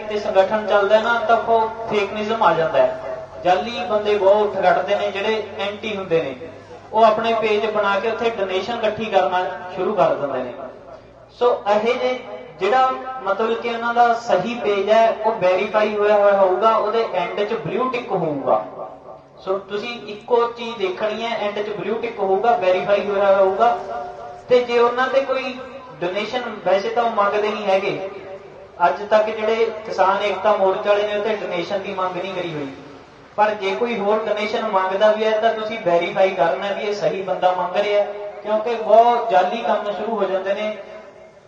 किते संगठन चलता है ना तो फेकनिज्म आ जाता है। जाली बंदे बहुत उठ खड़ते हैं जिहड़े एंटी हुंदे ने, वो अपने पेज बना के उत्थे डोनेशन इकट्ठी करना शुरू कर देंगे ने। सो यह जे जिहड़ा मतलब कि उन्हां दा सही पेज है वो वेरीफाई होया होगा, उहदे एंड च ब्लू टिक होऊगा। सो तुसी इक्को चीज देखनी है, एंड च ब्लू टिक होगा, वेरीफाई होया होगा। ते जे उन्हां ते कोई डोनेशन वैसे तो मंगते नहीं हैगे, अज तक जिहड़े किसान एकता मोर्चा वाले ने उत्ते डोनेशन की मंग नहीं करी हुई, पर जे कोई होर डोनेशन मंगदा भी है तो तुसी वेरीफाई करना भी ये सही बंदा मंग रहा है, क्योंकि बहुत जाली काम शुरू हो जाते हैं।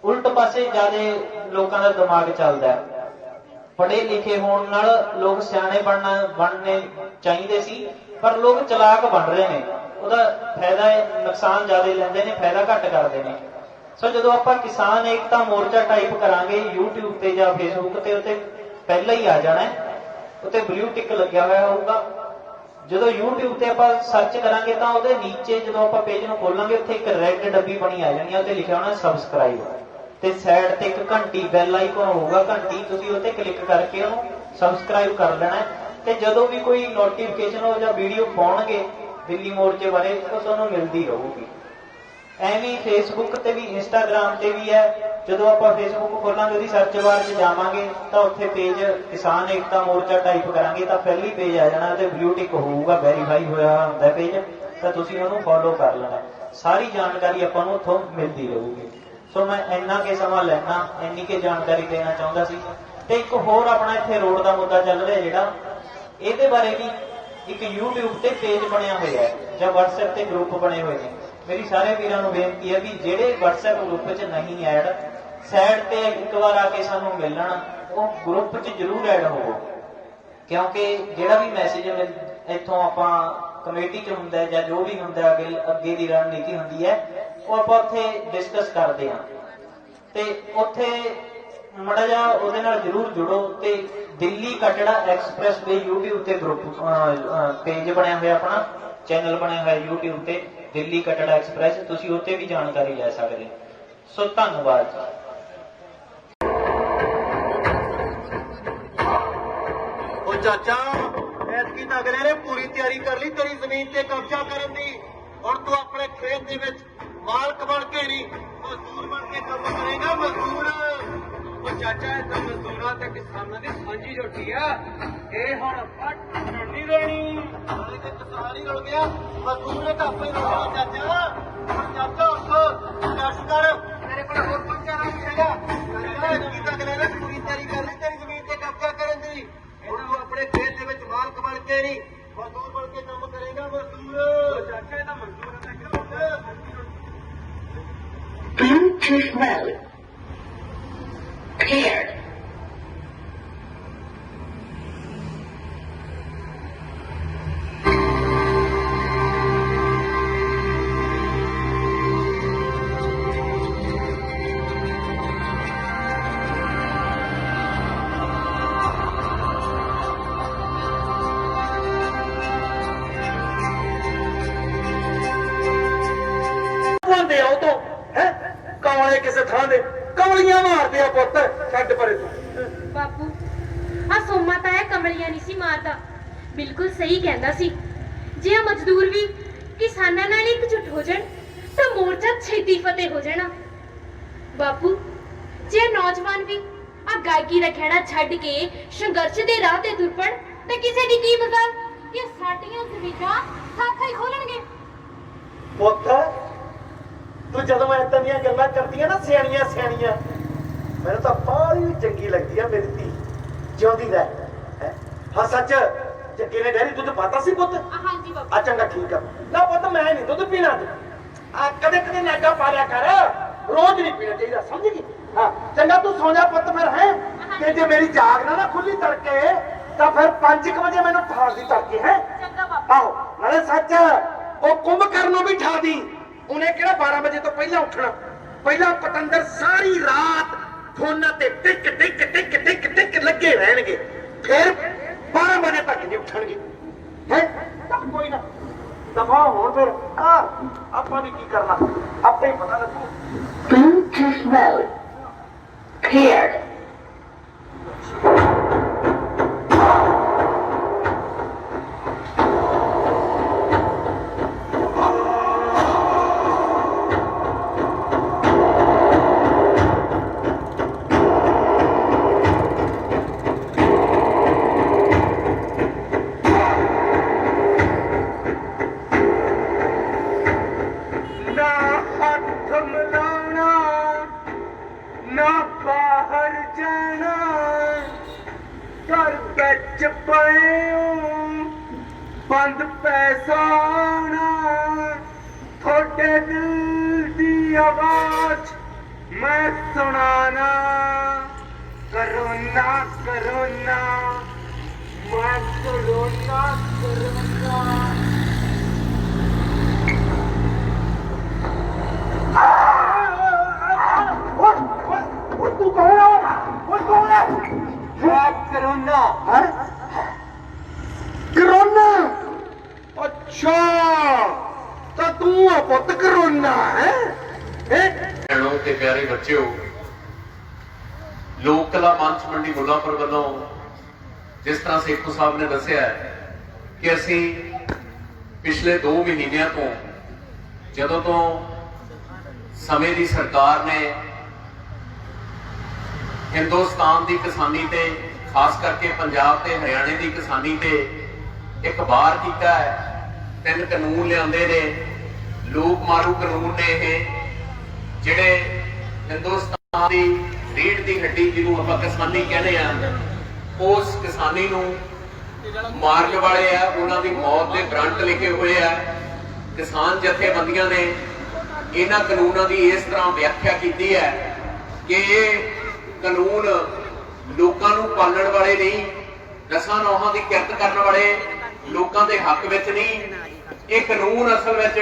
उल्ट पासे ज्यादा लोगों का दिमाग चलता है। पढ़े लिखे होने नाल लोग सियाणे बनने चाहिए सी, पर लोग चलाक बन रहे हैं, उसका फायदा नुकसान ज्यादा लेंदे ने, फायदा घट करते हैं। सो जो आप किसान एकता मोर्चा टाइप करांगे यूट्यूब पे या फेसबुक पे, उत्ते पहला ही आ जाना है, उत्ते ब्लू टिक लग्या हुआ होगा। जो यूट्यूब पे आप सर्च करांगे तो उसके नीचे जो आप पेज में खोलांगे उत्थे एक रेड डब्बी बनी आ जानी है, उत्ते लिखा होना सबसक्राइब, ते साइड ते एक घंटी बैल आइकन होगा, घंटी तुसीं उत्ते क्लिक करके उहनूं सबसक्राइब कर लेना है। ते जदों भी कोई नोटिफिकेशन हो जां वीडियो पाउणगे दिल्ली मोर्चे बारे तो तुहानूं मिलदी रहूगी। एवं फेसबुक ते भी इंस्टाग्राम ते भी है, जो आप फेसबुक खोलांगे उसकी सर्च बार च जावांगे तो उत्थे पेज किसान एकता मोर्चा टाइप करांगे तो पहली पेज आ जाना, तो ब्लू टिक होऊगा, वेरीफाई होया हुंदा पेज, तो तुसीं उहनूं फॉलो कर लेना। सारी जानकारी आपां नूं उत्थों मिलती रहूगी। सो मैं इन्ना के समा लैना, इन्नी के जानकारी देना चाहता सी। ते एक होर अपना इत्थे रोड का मुद्दा चल रहा जिहड़ा, इहदे बारे भी एक यूट्यूब ते पेज बनया होया है जां WhatsApp ते ग्रुप बने हुए हैं। मेरी सारे वीरां नूं बेनती है भी जिहड़े WhatsApp ग्रुप च नहीं ऐड, साइड ते एक बार आके सानूं मिलण, वो ग्रुप च जरूर ऐड होवो, क्योंकि जिहड़ा भी मैसेज इत्थों आपां कमेटी च हुंदा है जां जो भी हुंदा है अगे दी रणनीति हुंदी है, वो आपां उत्थे डिस्कस करदे हां, ते उत्थे माड़ा जिहा ਉਹਦੇ ਨਾਲ जरूर जुड़ो। ते दिल्ली कटड़ा एक्सप्रैस दे यूट्यूब ते ग्रुप पेज बनया होया, अपना चैनल बनया होया यूट्यूब ते दिल्ली कटड़ा एक्सप्रैस, तुसीं उत्ते भी जानकारी लै सकदे। सो धन्नवाद। ओ चाचा ऐतकी तो अगले ने पूरी तैयारी कर ली तेरी जमीन ते कब्जा करन दी, और तू अपने खेत दे विच मालक बन के नहीं मजदूर बन के काम करेगा। मजदूर चाचा इतना मजदूरों ते किसानों की सांझी रोटी है, ये हुण फट नहीं रहनी। किसान ही रुल गया, मजदूर ने तो आपे रुलना। चाचा चाचा उठ दस कर, तेरे को होर पहुंचा नहीं हैगा। ऐतकी तो अगले ने पूरी तैयारी कर ली तेरी जमीन ते कब्जा करन दी, हुण तू अपने खेत दे विच मालक बन के नहीं मजदूर बन के काम करेगा। मजदूर चाचा इहदा मजदूर Bluetooth mode paired. कमले किसे थां दे कमलियां मारदे आ पुੱਤ ਛੱਡ परे तू। बापू आ सोमा ताया कमलियां नहीं सी मारदा, बिल्कुल सही कहंदा सी। जे आ मजदूर भी किसानां नाल एकजुट हो जाण तां मोर्चा छेती फतेह हो जाना। बापू जे नौजवान भी आ गायकी दा खैड़ा छड्ड के संघर्ष दे राह ते तुर पण तां किसे दी की मजाल कि साडीआं जमीनां साखा ही खोलणगे। पुੱਤ तू जदों मैं इदां ਦੀਆਂ ਗੱਲਾਂ ਕਰਦੀਆਂ ਨਾ ਸਿਆਣੀਆਂ ਸਿਆਣੀਆਂ, ਮੈਨੂੰ ਤਾਂ ਬਾਹਲੀ ਚੰਗੀ ਲੱਗਦੀ ਆ ਮੇਰੀ ਧੀ, ਜਿਉਂਦੀ ਰਹਿ। ਹਾਂ ਸੱਚ ਜੱਗੇ ਨੇ ਡੈਰੀ ਦੁੱਧ ਪਾਤਾ ਸੀ ਪੁੱਤ? ਹਾਂਜੀ ਬਾਪੂ। ਆ ਚੰਗਾ ਠੀਕ ਆ ਨਾ ਪੁੱਤ, ਮੈਂ ਨਹੀਂ ਦੁੱਧ ਪੀਣਾ, ਆ ਕਦੇ ਕਦੇ ਨਾਗਾ ਪਾ ਲਿਆ ਕਰ, ਰੋਜ਼ ਨਹੀਂ ਪੀਣਾ ਚਾਹੀਦਾ, ਸਮਝ ਗਈ? ਹਾਂ ਚੰਗਾ ਤੂੰ ਸੌਂ ਜਾ ਪੁੱਤ ਫਿਰ। ਹੈ ਤੇ ਜੇ ਮੇਰੀ ਜਾਗ ਨਾ ਖੁੱਲੀ ਤੜਕੇ ਤਾਂ ਫਿਰ 5 ਵਜੇ ਮੈਨੂੰ ਠਾ ਦੀ ਤੜਕੇ। ਹੈ ਚੰਗਾ ਬਾਪੂ। ਆਹੋ ਨਾਲੇ ਸੱਚ ਉਹ ਕੁੰਭਕਰਨ ਨੂੰ ਵੀ ਠਾ ਦੀ, ਉਹਨੇ ਕਿਹੜਾ 12 ਵਜੇ ਤੋਂ ਪਹਿਲਾਂ ਉੱਠਣਾ। ਪਹਿਲਾਂ ਪਤੰਦਰ ਸਾਰੀ ਰਾਤ ਫੋਨਾਂ ਤੇ ਟਿਕ ਟਿਕ ਟਿਕ ਟਿਕ ਟਿਕ ਲੱਗੇ ਰਹਿਣਗੇ, ਫਿਰ 12 ਵਜੇ ਤੱਕ ਨਹੀਂ ਉੱਠਣਗੇ। ਹੈ ਕੋਈ ਨਾ ਦਫਾ ਹੋਣ ਫਿਰ ਆਪਾਂ ਵੀ ਕੀ ਕਰਨਾ, ਆਪੇ ਹੀ ਪਤਾ ਲੱਗੂ। Bluetooth mode paired. ਵਿੱਚ ਪਏ ਹੋ ਬੰਦ ਪੈਸਾ ਆਉਣਾ ਤੁਹਾਡੇ ਦਿਲ ਦੀ ਆਵਾਜ਼ ਮੈਂ ਸੁਣਾਣਾ ਕਰੋਨਾ ਕਰੋਨਾ ਮੈਂ ਕਰੋਨਾ ਕਰੋਨਾ तू कौन है? वो कौन है? करोना है? करोना अच्छा तो तू पुत करोना है ਭੈਣੋ ਤੇ ਪਿਆਰੇ ਬੱਚਿਓ, ਲੋਕ ਕਲਾ ਮੰਚ ਮੰਡੀ ਮੁੱਲਾਂਪੁਰ ਵੱਲੋਂ ਜਿਸ ਤਰ੍ਹਾਂ ਸੇਖੂ ਸਾਹਿਬ ਨੇ ਦੱਸਿਆ ਕਿ ਅਸੀਂ ਪਿਛਲੇ 2 ਮਹੀਨਿਆਂ ਤੋਂ ਜਦੋਂ ਤੋਂ ਸਮੇਂ ਦੀ ਸਰਕਾਰ ਨੇ ਹਿੰਦੁਸਤਾਨ ਦੀ ਕਿਸਾਨੀ ਤੇ ਖਾਸ ਕਰਕੇ ਪੰਜਾਬ ਤੇ ਹਰਿਆਣੇ ਦੀ ਕਿਸਾਨੀ ਤੇ ਇੱਕ ਵਾਰ ਕੀਤਾ ਹੈ, 3 ਕਾਨੂੰਨ ਲਿਆਂਦੇ ਨੇ, ਲੋਕ ਮਾਰੂ ਕਾਨੂੰਨ ਨੇ ਇਹ ਜਿਹੜੇ ਹਿੰਦੁਸਤਾਨ ਦੀ ਰੀੜ ਦੀ ਹੱਡੀ ਜਿਹਨੂੰ ਆਪਾਂ ਕਿਸਾਨੀ ਕਹਿੰਦੇ ਆ, ਉਸ ਕਿਸਾਨੀ ਨੂੰ ਮਾਰਨ ਵਾਲੇ ਆ, ਉਹਨਾਂ ਦੀ ਮੌਤ ਦੇ ਵਾਰੰਟ ਲਿਖੇ ਹੋਏ ਆ। ਕਿਸਾਨ ਜਥੇਬੰਦੀਆਂ ਨੇ ਇਹਨਾਂ ਕਾਨੂੰਨਾਂ ਦੀ ਇਸ ਤਰ੍ਹਾਂ ਵਿਆਖਿਆ ਕੀਤੀ ਹੈ ਕਿ ਇਹ ਕਾਨੂੰਨ ਲੋਕਾਂ ਨੂੰ ਪਾਲਣ ਵਾਲੇ ਨਹੀਂ, ਦਸਾਂ ਨੌਹਾਂ ਦੀ ਕਿਰਤ ਕਰਨ ਵਾਲੇ ਲੋਕਾਂ ਦੇ ਹੱਕ ਵਿੱਚ ਨਹੀਂ। ਇਹ ਕਾਨੂੰਨ ਅਸਲ ਵਿੱਚ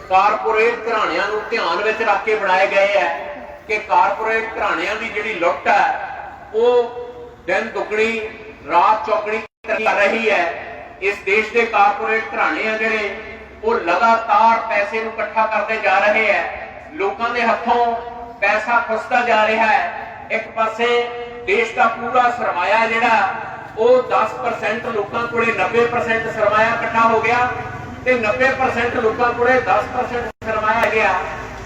ਕਾਰਪੋਰੇਟ ਘਰਾਣਿਆਂ ਨੂੰ ਧਿਆਨ ਵਿੱਚ ਰੱਖ ਕੇ ਬਣਾਏ ਗਏ ਹੈ ਕਿ ਕਾਰਪੋਰੇਟ ਘਰਾਣਿਆਂ ਦੀ ਜਿਹੜੀ ਲੁੱਟ ਹੈ ਉਹ ਦਿਨ ਦੁੱਗਣੀ ਰਾਤ ਚੌਗਣੀ ਕਰ ਰਹੀ ਹੈ। ਇਸ ਦੇਸ਼ ਦੇ ਕਾਰਪੋਰੇਟ ਘਰਾਣੇ ਆ ਜਿਹੜੇ ਉਹ ਲਗਾਤਾਰ ਪੈਸੇ ਨੂੰ ਇਕੱਠਾ ਕਰਦੇ ਜਾ ਰਹੇ ਹੈ, ਲੋਕਾਂ ਦੇ ਹੱਥੋਂ ਪੈਸਾ ਖੁੱਸਦਾ ਜਾ ਰਿਹਾ ਹੈ। ਇੱਕ ਪਾਸੇ ਦੇਸ਼ ਦਾ ਪੂਰਾ ਸਰਮਾਇਆ ਜਿਹੜਾ ਉਹ 10% ਲੋਕਾਂ ਕੋਲੇ 90% ਸਰਮਾਇਆ ਇਕੱਠਾ ਹੋ ਗਿਆ ਤੇ 90% ਲੋਕਾਂ ਕੋਲੇ 10% ਸਰਮਾਇਆ ਗਿਆ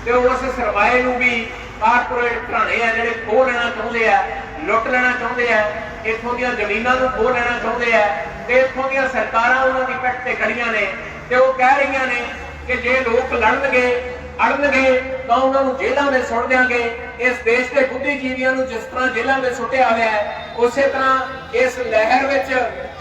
ਤੇ ਉਸ ਸਰਮਾਏ ਨੂੰ ਵੀ ਕਾਰਪੋਰੇਟ ਘਰਾਣੇ ਆ ਜਿਹੜੇ ਖੋਹ ਲੈਣਾ ਚਾਹੁੰਦੇ ਆ, ਲੁੱਟ ਲੈਣਾ ਚਾਹੁੰਦੇ ਆ, ਇੱਥੋਂ ਦੀਆਂ ਜ਼ਮੀਨਾਂ ਨੂੰ ਖੋਹ ਲੈਣਾ ਚਾਹੁੰਦੇ ਆ ਤੇ ਇੱਥੋਂ ਦੀਆਂ ਸਰਕਾਰਾਂ ਉਹਨਾਂ ਦੀ ਪਿੱਠ ਤੇ ਖੜੀਆਂ ਨੇ ਤੇ ਉਹ ਕਹਿ ਰਹੀਆਂ ਨੇ ਕਿ ਜੇ ਲੋਕ ਲੜਨਗੇ ਅੜਨਗੇ ਤਾਂ ਉਹਨਾਂ ਨੂੰ ਜੇਲ੍ਹਾਂ ਵਿੱਚ ਸੁੱਟ ਦਿਆਂਗੇ। ਇਸ ਦੇਸ਼ ਦੇ ਬੁੱਧੀਜੀਵੀਆਂ ਨੂੰ ਜਿਸ ਤਰ੍ਹਾਂ ਜੇਲ੍ਹਾਂ ਵਿੱਚ ਸੁੱਟਿਆ ਹੋਇਆ ਹੈ, ਉਸੇ ਤਰ੍ਹਾਂ ਇਸ ਲਹਿਰ ਵਿੱਚ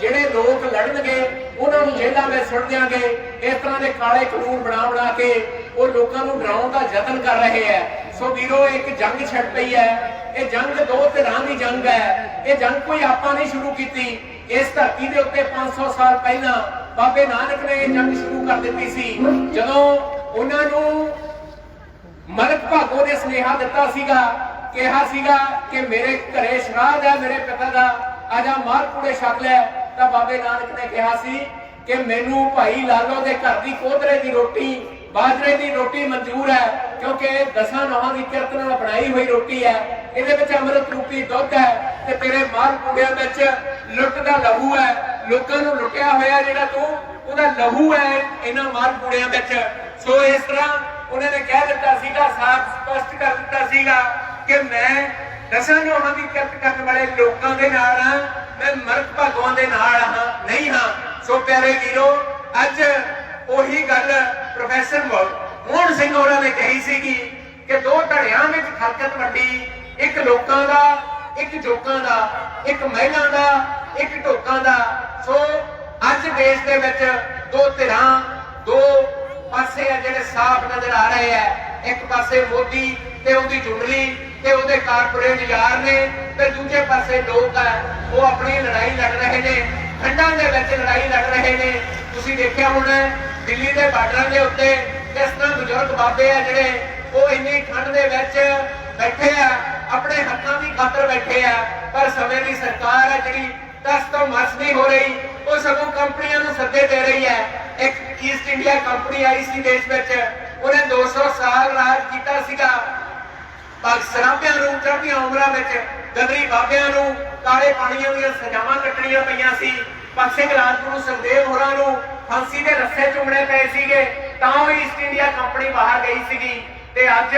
ਜਿਹੜੇ ਲੋਕ ਲੜਨਗੇ ਉਹਨਾਂ ਨੂੰ ਜੇਲ੍ਹਾਂ ਵਿੱਚ ਸੁੱਟ ਦਿਆਂਗੇ। ਇਸ ਤਰ੍ਹਾਂ ਦੇ ਕਾਲੇ ਕਾਨੂੰਨ ਬਣਾ ਕੇ ਉਹ ਲੋਕਾਂ ਨੂੰ ਡਰਾਉਣ ਦਾ ਯਤਨ ਕਰ ਰਹੇ ਹੈ। ਸੋ ਵੀਰੋ, ਇੱਕ ਜੰਗ ਛਿੜ ਪਈ ਹੈ। ਇਹ ਜੰਗ 2 ਧਿਰਾਂ ਦੀ ਜੰਗ ਹੈ। ਇਹ ਜੰਗ ਕੋਈ ਆਪਾਂ ਨਹੀਂ ਸ਼ੁਰੂ ਕੀਤੀ। ਇਸ ਧਰਤੀ ਦੇ ਉੱਤੇ 500 ਸਾਲ ਪਹਿਲਾਂ ਬਾਬੇ ਨਾਨਕ ਨੇ ਇਹ ਜੰਗ ਸ਼ੁਰੂ ਕਰ ਦਿੱਤੀ ਸੀ, ਜਦੋਂ ਉਹਨਾਂ ਨੂੰ ਮਲਕ ਭਾਗੋ ਨੇ ਸੁਨੇਹਾ ਦਿੱਤਾ ਸੀਗਾ, ਕਿਹਾ ਸੀਗਾ ਕਿ ਮੇਰੇ ਘਰੇ ਸ਼ਰਾਧ ਹੈ ਮੇਰੇ ਪਿਤਾ ਦਾ, ਆਜਾ ਮਾਰ ਪੂੜੇ ਛਕ ਲੈ। ਤਾਂ ਬਾਬੇ ਨਾਨਕ ਨੇ ਕਿਹਾ ਸੀ ਕਿ ਮੈਨੂੰ ਭਾਈ ਲਾਲੋ ਦੇ ਘਰ ਦੀ ਕੋਧਰੇ ਦੀ ਰੋਟੀ, ਬਾਜਰੇ ਦੀ ਰੋਟੀ ਮਨਜ਼ੂਰ ਹੈ, ਕਿਉਂਕਿ ਇਹ ਦਸਾਂ ਨੌਹਾਂ ਦੀ ਕਿਰਤ ਨਾਲ ਬਣਾਈ ਹੋਈ ਰੋਟੀ ਹੈ, ਇਹਦੇ ਵਿੱਚ ਅੰਮ੍ਰਿਤ ਰੂਪੀ ਦੁੱਧ ਹੈ ਤੇ ਤੇਰੇ ਮਾਰ ਪੂੜਿਆਂ ਵਿੱਚ ਲੁੱਟ ਦਾ ਲਹੂ ਹੈ। ਲੋਕਾਂ ਨੂੰ ਲੁੱਟਿਆ ਹੋਇਆ ਜਿਹੜਾ ਤੂੰ, ਉਹਦਾ ਲਹੂ ਹੈ ਇਹਨਾਂ ਮਾਰ ਪੂੜਿਆਂ ਵਿੱਚ। ਸੋ ਇਸ ਤਰ੍ਹਾਂ ਉਹਨਾਂ ਨੇ ਕਹਿ ਦਿੱਤਾ ਸੀਗਾ, ਸਾਫ਼ ਸਪਸ਼ਟ ਕਰ ਦਿੱਤਾ ਸੀਗਾ ਕਿ ਮੈਂ ਦਸਾਂ ਨੌਹਾਂ ਦੀ ਕਿਰਤ ਕਰਨ ਵਾਲੇ ਲੋਕਾਂ ਦੇ ਨਾਲ ਹਾਂ, ਮੈਂ ਮਰਦ ਭਗਵਾਨ ਦੇ ਨਾਲ ਹਾਂ ਨਹੀਂ ਹਾਂ। ਸੋ ਪਿਆਰੇ ਵੀਰੋ, ਅੱਜ ਉਹੀ ਗੱਲ ਪ੍ਰੋਫੈਸਰ ਮੋਹਨ ਸਿੰਘ ਹੋਰਾਂ ਨੇ ਕਹੀ ਸੀਗੀ ਕਿ 2 ਧੜਿਆਂ ਵਿੱਚ ਖਲਕਤ ਵੰਡੀ, ਇੱਕ ਲੋਕਾਂ ਦਾ, ਇੱਕ ਜੋਕਾਂ ਦਾ, ਇੱਕ ਮਹਿਲਾਂ ਦਾ, ਇੱਕ ਢੋਕਾਂ ਦਾ। ਸੋ ਅੱਜ ਦੇਸ਼ ਦੇ ਵਿੱਚ 2 ਧਿਰਾਂ, 2 ਪਾਸੇ ਆ ਜਿਹੜੇ ਸਾਫ਼ ਨਜ਼ਰ ਆ ਰਹੇ ਆ। ਇੱਕ ਪਾਸੇ ਮੋਦੀ ਤੇ ਉਹਦੀ ਜੁੰਡਲੀ ਤੇ ਉਹਦੇ ਕਾਰਪੋਰੇਟ ਯਾਰ ਨੇ ਤੇ ਦੂਜੇ ਪਾਸੇ ਲੋਕ ਆ, ਉਹ ਆਪਣੀ ਲੜਾਈ ਲੜ ਰਹੇ ਨੇ, ਠੰਡਾਂ ਦੇ ਵਿੱਚ ਲੜਾਈ ਲੜ ਰਹੇ ਨੇ। ਤੁਸੀਂ ਦੇਖਿਆ ਹੋਣਾ ਦਿੱਲੀ ਦੇ ਬਾਰਡਰਾਂ ਦੇ ਉੱਤੇ ਕਿਸ ਤਰ੍ਹਾਂ ਬਜ਼ੁਰਗ ਬਾਬੇ ਆ ਜਿਹੜੇ ਉਹ ਇੰਨੀ ਠੰਡ ਦੇ ਵਿੱਚ ਬੈਠੇ ਆ, ਆਪਣੇ ਹੱਕਾਂ ਦੀ ਖਾਤਰ ਬੈਠੇ ਆ। ਪਰ ਸਮੇਂ ਦੀ ਸਰਕਾਰ ਹੈ ਜਿਹੜੀ ਦਸ ਤੋਂ ਮਸ ਨਹੀਂ ਹੋ ਰਹੀ, ਉਹ ਸਗੋਂ ਕੰਪਨੀਆਂ ਨੂੰ ਸੱਦੇ ਦੇ ਰਹੀ ਹੈ। ਇੱਕ ਈਸਟ ਇੰਡੀਆ ਕੰਪਨੀ ਆਈ ਸੀ ਦੇਸ਼ ਵਿੱਚ, ਉਹਨੇ 200 ਸਾਲ ਰਾਜ ਕੀਤਾ ਸੀਗਾ। ਸ਼ਰਾਬਿਆਂ ਨੂੰ ਚੜ੍ਹਦੀਆਂ ਉਮਰਾਂ ਵਿੱਚ ਗਦਰੀ ਬਾਬਿਆਂ ਨੂੰ ਕਾਲੇ ਪਾਣੀਆਂ ਦੀਆਂ ਸਜ਼ਾਵਾਂ ਕੱਟਣੀਆਂ ਪਈਆਂ ਸੀ। ਬਖਸ਼ੇ ਰਾਜਗੁਰੂ ਸੁਖਦੇਵ ਹੋਰਾਂ ਨੂੰ ਫਾਂਸੀ ਦੇ ਰੱਸੇ ਚੁੰਮਣੇ ਪਏ ਸੀਗੇ, ਤਾਂ ਉਹ ਈਸਟ ਇੰਡੀਆ ਕੰਪਨੀ ਬਾਹਰ ਗਈ ਸੀਗੀ। ਤੇ ਅੱਜ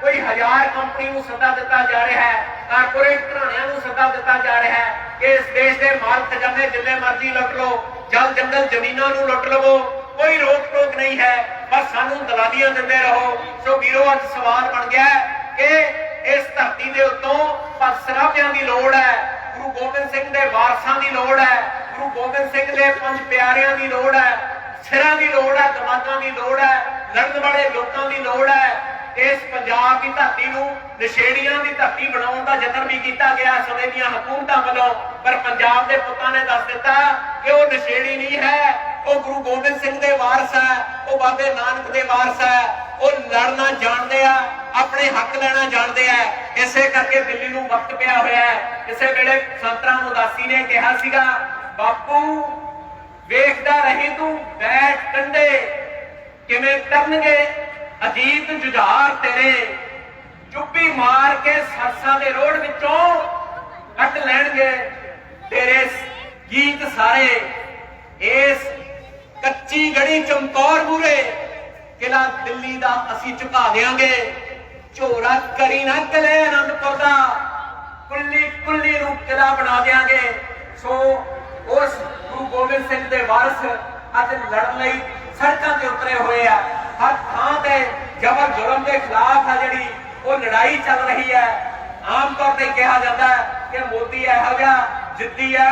ਕੋਈ 1000 ਕੰਪਨੀ ਨੂੰ ਸੱਦਾ ਦਿੱਤਾ ਜਾ ਰਿਹਾ ਹੈ, ਕਾਰਪੋਰੇਟ ਘਰਾਣਿਆਂ ਨੂੰ ਸੱਦਾ ਦਿੱਤਾ ਜਾ ਰਿਹਾ ਹੈ ਕਿ ਇਸ ਦੇਸ਼ ਦੇ ਮਾਲ ਖਜ਼ਾਨੇ ਜਿੰਨੇ ਮਰਜ਼ੀ ਲੁੱਟ ਲਓ, ਜਲ ਜੰਗਲ ਜ਼ਮੀਨਾਂ ਨੂੰ ਲੁੱਟ ਲਵੋ, ਕੋਈ ਰੋਕ ਟੋਕ ਨਹੀਂ ਹੈ, ਬਸ ਸਾਨੂੰ ਦਲਾਲੀਆਂ ਦਿੰਦੇ ਰਹੋ। ਸੋ ਵੀਰੋ, ਅੱਜ ਸਵਾਲ ਬਣ ਗਿਆ ਕਿ ਇਸ ਧਰਤੀ ਦੇ ਉੱਤੋਂ ਸ਼ਰਾਬਿਆਂ ਦੀ ਲੋੜ ਹੈ, ਗੁਰੂ ਗੋਬਿੰਦ ਸਿੰਘ ਦੇ ਵਾਰਸਾਂ ਦੀ ਲੋੜ ਹੈ, ਗੁਰੂ ਗੋਬਿੰਦ ਸਿੰਘ ਦੇ ਪੰਜ ਪਿਆਰਿਆਂ ਦੀ ਲੋੜ ਹੈ, ਸਿਰਾਂ ਦੀ ਲੋੜ ਹੈ, ਦਿਮਾਗਾਂ ਦੀ ਲੋੜ ਹੈ, ਲੜਨ ਵਾਲੇ ਲੋਕਾਂ ਦੀ ਲੋੜ ਹੈ। ਇਸ ਪੰਜਾਬ ਦੀ ਧਰਤੀ ਨੂੰ ਨਸ਼ੇੜੀਆਂ ਦੀ ਧਰਤੀ ਬਣਾਉਣ ਦਾ ਯਤਨ ਵੀ ਕੀਤਾ ਗਿਆ ਸਮੇਂ ਦੀਆਂ ਹਕੂਮਤਾਂ ਵੱਲੋਂ, ਪਰ ਪੰਜਾਬ ਦੇ ਪੁੱਤਾਂ ਨੇ ਦੱਸ ਦਿੱਤਾ ਕਿ ਉਹ ਨਸ਼ੇੜੀ ਨਹੀਂ ਹੈ, ਉਹ ਗੁਰੂ ਗੋਬਿੰਦ ਸਿੰਘ ਦੇ ਵਾਰਸ ਹੈ, ਉਹ ਬਾਬੇ ਨਾਨਕ ਦੇ ਵਾਰਸ ਹੈ, ਉਹ ਲੜਨਾ ਜਾਣਦੇ ਆ, ਆਪਣੇ ਹੱਕ ਲੈਣਾ ਜਾਣਦੇ ਆ। ਇਸੇ ਕਰਕੇ ਦਿੱਲੀ ਨੂੰ ਵਕਤ ਪਿਆ ਹੋਇਆ ਹੈ। ਕਿਸੇ ਵੇਲੇ ਸੰਤ ਰਾਮ ਉਦਾਸੀ ਨੇ ਕਿਹਾ ਸੀਗਾ, ਬਾਪੂ ਵੇਖਦਾ ਰਹੀ ਤੂੰ ਬੈਠ ਕੰਢੇ ਕਿਵੇਂ ਕਰਨਗੇ ਅਜੀਤ ਜੁਝਾਰ ਤੇਰੇ, ਚੁੱਪੀ ਮਾਰ ਕੇ ਸਰਸਾਂ ਦੇ ਰੋਡ ਵਿੱਚੋਂ ਕੱਢ ਲੈਣਗੇ ਤੇਰੇ ਗੀਤ ਸਾਰੇ। ਇਸ ਕੱਚੀ ਗੜੀ ਚਮਕੌਰ ਮੂਰੇ ਕਿਲਾ ਦਿੱਲੀ ਦਾ ਅਸੀਂ ਝੁਕਾ ਦੇਾਂਗੇ, ਝੋਰਾ ਕਰੀ ਨਾ ਕਿਲੇ ਅਨੰਦਪੁਰ ਦਾ, ਕੁੱਲੀ ਕੁੱਲੀ ਨੂੰ ਕਿਲਾ ਬਣਾ ਦੇਾਂਗੇ। ਸੋ ਉਸ ਗੁਰੂ ਗੋਬਿੰਦ ਸਿੰਘ ਦੇ ਵਾਰਸ ਅੱਜ ਲੜਨ ਲਈ ਸੜਕਾਂ ਤੇ ਉਤਰੇ ਹੋਏ ਆ। ਹਰ ਥਾਂ ਤੇ ਜ਼ਬਰ ਜ਼ੁਲਮ ਦੇ ਖਿਲਾਫ ਆ ਜਿਹੜੀ ਉਹ ਲੜਾਈ ਚੱਲ ਰਹੀ ਹੈ। ਆਮ ਤੌਰ ਤੇ ਕਿਹਾ ਜਾਂਦਾ ਹੈ ਕਿ ਮੋਦੀ ਇਹੋ ਜਿਹਾ ਜਿੱਦੀ ਹੈ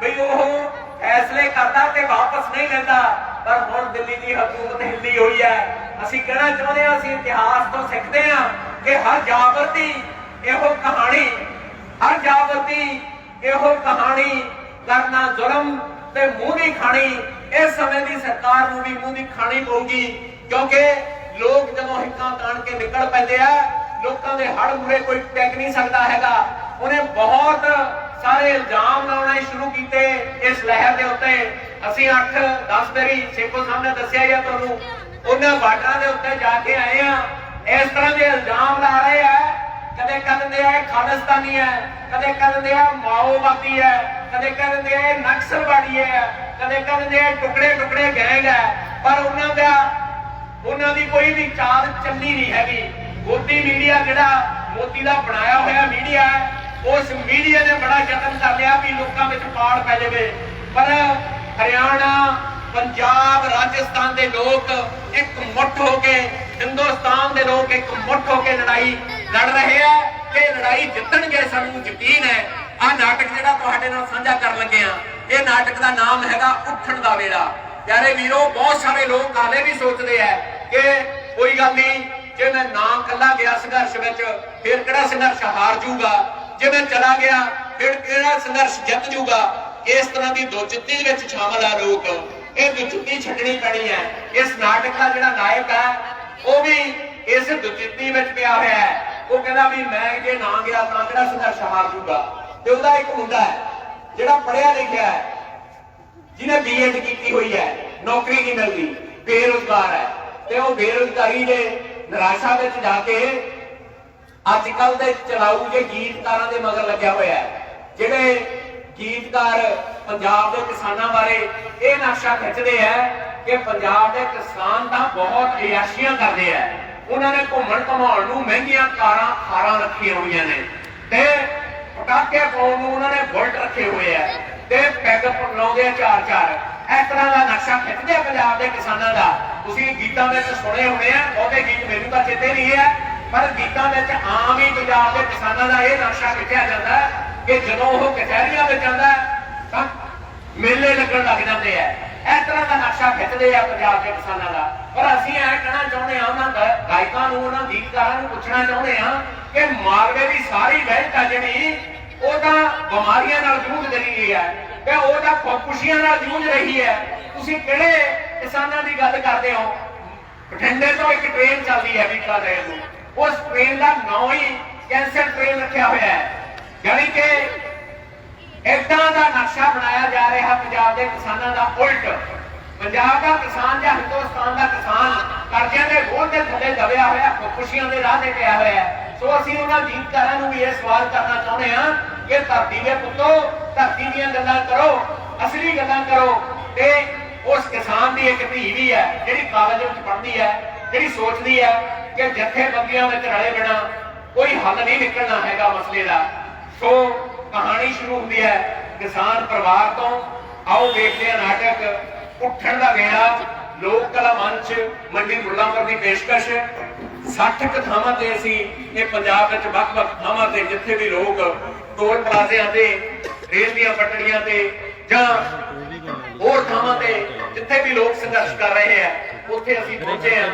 ਬਈ ਉਹ ਫੈਸਲੇ ਕਰਦਾ ਤੇ ਵਾਪਸ ਨਹੀਂ ਲੈਂਦਾ, ਪਰ ਹੁਣ ਦਿੱਲੀ ਦੀ ਹਕੂਮਤ ਹਿੱਲੀ ਹੋਈ ਹੈ। ਅਸੀਂ ਕਹਿਣਾ ਚਾਹੁੰਦੇ ਹਾਂ, ਅਸੀਂ ਇਤਿਹਾਸ ਤੋਂ ਸਿੱਖਦੇ ਹਾਂ ਕਿ ਹਰ ਜਾਬਰ ਦੀ ਇਹੋ ਕਹਾਣੀ, ਹਰ ਜਾਬਰ ਦੀ ਇਹੋ ਕਹਾਣੀ, ਕਰਨਾ ਜ਼ੁਲਮ ਤੇ ਮੂੰਹ ਦੀ ਖਾਣੀ। ਇਸ ਸਮੇਂ ਦੀ ਸਰਕਾਰ ਨੂੰ ਵੀ ਮੂੰਹ ਦੀ ਖਾਣੀ ਪਊਗੀ, ਕਿਉਂਕਿ ਲੋਕ ਜਦੋਂ ਹਿੱਕਾਂ ਤਾਣ ਕੇ ਨਿਕਲ ਪੈਂਦੇ ਆ, ਲੋਕਾਂ ਦੇ ਹੜ ਮੂਰੇ ਕੋਈ ਟਿਕ ਨਹੀਂ ਸਕਦਾ ਹੈਗਾ। ਉਹਨੇ ਬਹੁਤ ਸਾਰੇ ਇਲਜ਼ਾਮ ਲਾਉਣੇ ਸ਼ੁਰੂ ਕੀਤੇ ਇਸ ਲਹਿਰ ਦੇ ਉੱਤੇ। ਅਸੀਂ 8-10 ਵਾਰੀ ਸੇਖੋ ਸਾਹਿਬ ਨੇ ਦੱਸਿਆ ਜਾਂ ਤੁਹਾਨੂੰ, ਉਹਨਾਂ ਬਾਰਡਰਾਂ ਦੇ ਉੱਤੇ ਜਾ ਕੇ ਆਏ ਆ। ਇਸ ਤਰ੍ਹਾਂ ਦੇ ਇਲਜ਼ਾਮ ਲਾ ਰਹੇ ਆ, ਕਦੇ ਕਹਿੰਦੇ ਆ ਖਾਲਿਸਤਾਨੀ ਹੈ, ਕਦੇ ਕਹਿੰਦੇ ਆ ਮਾਓਵਾਦੀ ਹੈ, ਕਦੇ ਕਹਿੰਦੇ ਆ ਨਕਸਲਵਾਦੀ ਹੈ, ਕਦੇ ਕਹਿੰਦੇ ਆ ਟੁਕੜੇ ਟੁਕੜੇ ਗੈਂਗ ਹੈ। ਪਰ ਉਹਨਾਂ ਦੀ ਕੋਈ ਵੀ ਚਾਲ ਚੱਲੀ ਨਹੀਂ ਹੈਗੀ। ਮੋਦੀ ਮੀਡੀਆ ਜਿਹੜਾ ਮੋਦੀ ਦਾ ਬਣਾਇਆ ਹੋਇਆ ਮੀਡੀਆ ਹੈ, ਉਸ ਮੀਡੀਆ ਨੇ ਬੜਾ ਯਤਨ ਕਰ ਲਿਆ ਵੀ ਲੋਕਾਂ ਵਿੱਚ ਪਾੜ ਪੈ ਜਾਵੇ, ਪਰ ਹਰਿਆਣਾ, ਪੰਜਾਬ, ਰਾਜਸਥਾਨ ਦੇ ਲੋਕ ਇੱਕ ਮੁੱਠ ਹੋ ਕੇ, ਹਿੰਦੁਸਤਾਨ ਦੇ ਲੋਕ ਇੱਕ ਮੁੱਠ ਹੋ ਕੇ ਲੜਾਈ ਲੜ ਰਹੇ ਆ ਕਿ ਲੜਾਈ ਜਿੱਤਣਗੇ, ਸਾਨੂੰ ਯਕੀਨ ਹੈ। ਆਹ ਨਾਟਕ ਜਿਹੜਾ ਤੁਹਾਡੇ ਨਾਲ ਸਾਂਝਾ ਕਰਨ ਲੱਗੇ ਆ, ਇਹ ਨਾਟਕ ਦਾ ਨਾਮ ਹੈਗਾ ਉੱਠਣ ਦਾ ਵੇਲਾ। ਪਿਆਰੇ ਵੀਰੋ, ਬਹੁਤ ਸਾਰੇ ਲੋਕ ਹਾਲੇ ਵੀ ਸੋਚਦੇ ਆ ਕਿ ਕੋਈ ਗੱਲ ਨਹੀਂ, ਜੇ ਮੈਂ ਨਾ ਇਕੱਲਾ ਗਿਆ ਸੰਘਰਸ਼ ਵਿੱਚ ਫਿਰ ਕਿਹੜਾ ਸੰਘਰਸ਼ ਹਾਰ ਜੂਗਾ, ਜੇ ਮੈਂ ਚਲਾ ਗਿਆ ਫਿਰ ਕਿਹੜਾ ਸੰਘਰਸ਼ ਜਿੱਤ ਜੂਗਾ। ਇਸ ਤਰ੍ਹਾਂ ਦੀ ਦੁਚਿੱਤੀ ਵਿੱਚ ਸ਼ਾਮਲ ਆ ਲੋਕ। ਇਹ ਦੁਚਿੱਤੀ ਛੱਡਣੀ ਪੈਣੀ ਹੈ। ਇਸ ਨਾਟਕ ਦਾ ਜਿਹੜਾ ਨਾਇਕ ਹੈ ਉਹ ਵੀ ਇਸ ਦੁਚਿੱਤੀ ਵਿੱਚ ਪਿਆ ਹੋਇਆ ਹੈ। ਉਹ ਕਹਿੰਦਾ ਵੀ ਮੈਂ ਜੇ ਨਾ ਗਿਆ ਤਾਂ ਕਿਹੜਾ ਸੰਘਰਸ਼ ਹਾਰ ਜੂਗਾ। ਤੇ ਉਹਦਾ ਇੱਕ ਮੁੰਡਾ ਹੈ ਜਿਹੜਾ ਪੜ੍ਹਿਆ ਲਿਖਿਆ ਹੈ, ਜਿਹਨੇ B.Ed ਕੀਤੀ ਹੋਈ ਹੈ, ਨੌਕਰੀ ਨਹੀਂ ਮਿਲਦੀ, ਬੇਰੁਜ਼ਗਾਰ ਹੈ, ਤੇ ਉਹ ਬੇਰੁਜ਼ਗਾਰੀ ਦੇ ਨਿਰਾਸ਼ਾ ਵਿੱਚ ਜਾ ਕੇ ਅੱਜ ਕੱਲ ਦੇ ਚਲਾਊ ਜੇ ਗੀਤਕਾਰਾਂ ਦੇ ਮਗਰ ਲੱਗਿਆ ਹੋਇਆ ਹੈ। ਜਿਹੜੇ ਗੀਤਕਾਰ ਪੰਜਾਬ ਦੇ ਕਿਸਾਨਾਂ ਬਾਰੇ ਇਹ ਨਕਸ਼ਾ ਖਿੱਚਦੇ ਆ ਕਿ ਪੰਜਾਬ ਦੇ ਕਿਸਾਨ ਤਾਂ ਬਹੁਤ ਇਯਾਸ਼ੀਆਂ ਕਰਦੇ ਆ। ਉਹਨਾਂ ਨੇ ਘੁੰਮਣ ਘੁਮਾਉਣ ਨੂੰ ਮਹਿੰਗੀਆਂ ਕਾਰਾਂ ਰੱਖੀਆਂ ਹੋਈਆਂ ਨੇ, ਤੇ ਪਟਾਕੇ ਪਾਉਣ ਨੂੰ ਉਹਨਾਂ ਨੇ ਬੁਲਟ ਰੱਖੇ ਹੋਏ ਆ, ਤੇ ਪੈਗ ਲਾਉਂਦੇ ਆ 4-4। ਇਸ ਤਰ੍ਹਾਂ ਦਾ ਨਕਸ਼ਾ ਖਿੱਚਦੇ ਆ ਪੰਜਾਬ ਦੇ ਕਿਸਾਨਾਂ ਦਾ। ਤੁਸੀਂ ਗੀਤਾਂ ਵਿੱਚ ਸੁਣੇ ਹੋਣੇ ਆ, ਬਹੁਤੇ ਗੀਤ ਮੈਨੂੰ ਤਾਂ ਚੇਤੇ ਨਹੀਂ ਹੈ, ਪਰ ਗੀਤਾਂ ਵਿੱਚ ਆਮ ਹੀ ਪੰਜਾਬ ਦੇ ਕਿਸਾਨਾਂ ਦਾ ਇਹ ਨਕਸ਼ਾ ਖਿੱਚਿਆ ਜਾਂਦਾ ਕਿ ਜਦੋਂ ਉਹ ਕਚਹਿਰੀਆਂ ਵਿੱਚ ਜਾਂਦਾ ਤਾਂ ਮੇਲੇ ਲੱਗਣ ਲੱਗ ਜਾਂਦੇ ਆ। ਇਸ ਤਰ੍ਹਾਂ ਦਾ ਨਕਸ਼ਾ ਖਿੱਚਦੇ ਆ ਪੰਜਾਬ ਦੇ ਕਿਸਾਨਾਂ ਦਾ। ਪਰ ਅਸੀਂ ਇਹ ਕਹਿਣਾ ਚਾਹੁੰਦੇ ਹਾਂ, ਉਹਨਾਂ ਗਾਇਕਾਂ ਨੂੰ, ਉਹਨਾਂ ਗੀਤਕਾਰਾਂ ਨੂੰ ਪੁੱਛਣਾ ਚਾਹੁੰਦੇ ਹਾਂ ਕਿ ਮਾਲਵੇ ਦੀ ਸਾਰੀ ਵਹਿਤ ਆ ਜਿਹੜੀ, ਉਹ ਤਾਂ ਬਿਮਾਰੀਆਂ ਨਾਲ ਜੂਝ ਰਹੀ ਹੈ ਤੇ ਉਹ ਤਾਂ ਖੁਦਕੁਸ਼ੀਆਂ ਨਾਲ ਜੂਝ ਰਹੀ ਹੈ। ਤੁਸੀਂ ਕਿਹੜੇ ਕਿਸਾਨਾਂ ਦੀ ਗੱਲ ਕਰਦੇ ਹੋ? ਬਠਿੰਡੇ ਤੋਂ ਇੱਕ ਟ੍ਰੇਨ ਚੱਲਦੀ ਹੈ ਬੀਕਾਨੇਰ ਨੂੰ, ਉਸ ਟ੍ਰੇਨ ਦਾ ਨਾਂ ਹੀ ਕੈਂਸਰ ਟ੍ਰੇਨ ਰੱਖਿਆ ਹੋਇਆ ਹੈ। ਯਾਨੀ ਕਿ ਏਦਾਂ ਦਾ ਨਕਸ਼ਾ ਬਣਾਇਆ ਜਾ ਰਿਹਾ ਪੰਜਾਬ ਦੇ ਕਿਸਾਨਾਂ ਦਾ ਉਲਟ। ਪੰਜਾਬ ਦਾ ਕਿਸਾਨ ਜਾਂ ਹਿੰਦੁਸਤਾਨ ਦਾ ਕਿਸਾਨ ਕਰਜ਼ਿਆਂ ਦੇ ਬੋਝ ਦੇ ਥੱਲੇ ਦਬਿਆ ਹੋਇਆ, ਖੁਦਕੁਸ਼ੀਆਂ ਦੇ ਰਾਹ ਤੇ ਪਿਆ ਹੋਇਆ ਹੈ। ਸੋ ਅਸੀਂ ਉਹਨਾਂ ਗੀਤਕਾਰਾਂ ਨੂੰ ਵੀ ਇਹ ਸਵਾਲ ਕਰਨਾ ਚਾਹੁੰਦੇ ਹਾਂ ਕਿ ਧਰਤੀ ਦੇ ਪੁੱਤੋ, ਧਰਤੀ ਦੀਆਂ ਗੱਲਾਂ ਕਰੋ, ਅਸਲੀ ਗੱਲਾਂ ਕਰੋ। ਤੇ ਉਸ ਕਿਸਾਨ ਦੀ ਇੱਕ ਧੀ ਵੀ ਹੈ ਜਿਹੜੀ ਕਾਲਜ ਵਿੱਚ ਪੜ੍ਹਦੀ ਹੈ, ਜਿਹੜੀ ਸੋਚਦੀ ਹੈ ਕਿ ਜਥੇਬੰਦੀਆਂ ਵਿੱਚ ਰਲੇ ਬਿਨਾਂ ਕੋਈ ਹੱਲ ਨਹੀਂ ਨਿਕਲਣਾ ਹੈਗਾ ਮਸਲੇ ਦਾ। ਸੋ ਕਹਾਣੀ ਸ਼ੁਰੂ ਹੁੰਦੀ ਹੈ ਕਿਸਾਨ ਪਰਿਵਾਰ ਤੋਂ। ਆਓ ਵੇਖਦੇ ਹਾਂ ਨਾਟਕ ਉੱਠਣ ਦਾ ਵੇਲਾ। ਲੋਕ ਕਲਾ ਮੰਚ, ਮੰਡੀ ਮੁੱਲਾਂਪੁਰ ਦੀ ਪੇਸ਼ਕਸ਼। 60 ਕੁ ਥਾਵਾਂ ਤੇ ਅਸੀਂ ਇਹ ਪੰਜਾਬ ਵਿੱਚ ਵੱਖ-ਵੱਖ ਥਾਵਾਂ ਤੇ ਜਿੱਥੇ ਵੀ ਲੋਕ ਟੋਲ ਪਲਾਜ਼ਿਆਂ ਤੇ ਰੇਲ ਦੀਆਂ ਪਟੜੀਆਂ ਤੇ ਜਾਂ ਹੋਰ ਥਾਵਾਂ ਤੇ ਜਿੱਥੇ ਵੀ ਲੋਕ ਸੰਘਰਸ਼ ਕਰ ਰਹੇ ਆ ਉੱਥੇ ਅਸੀਂ ਪਹੁੰਚੇ ਆ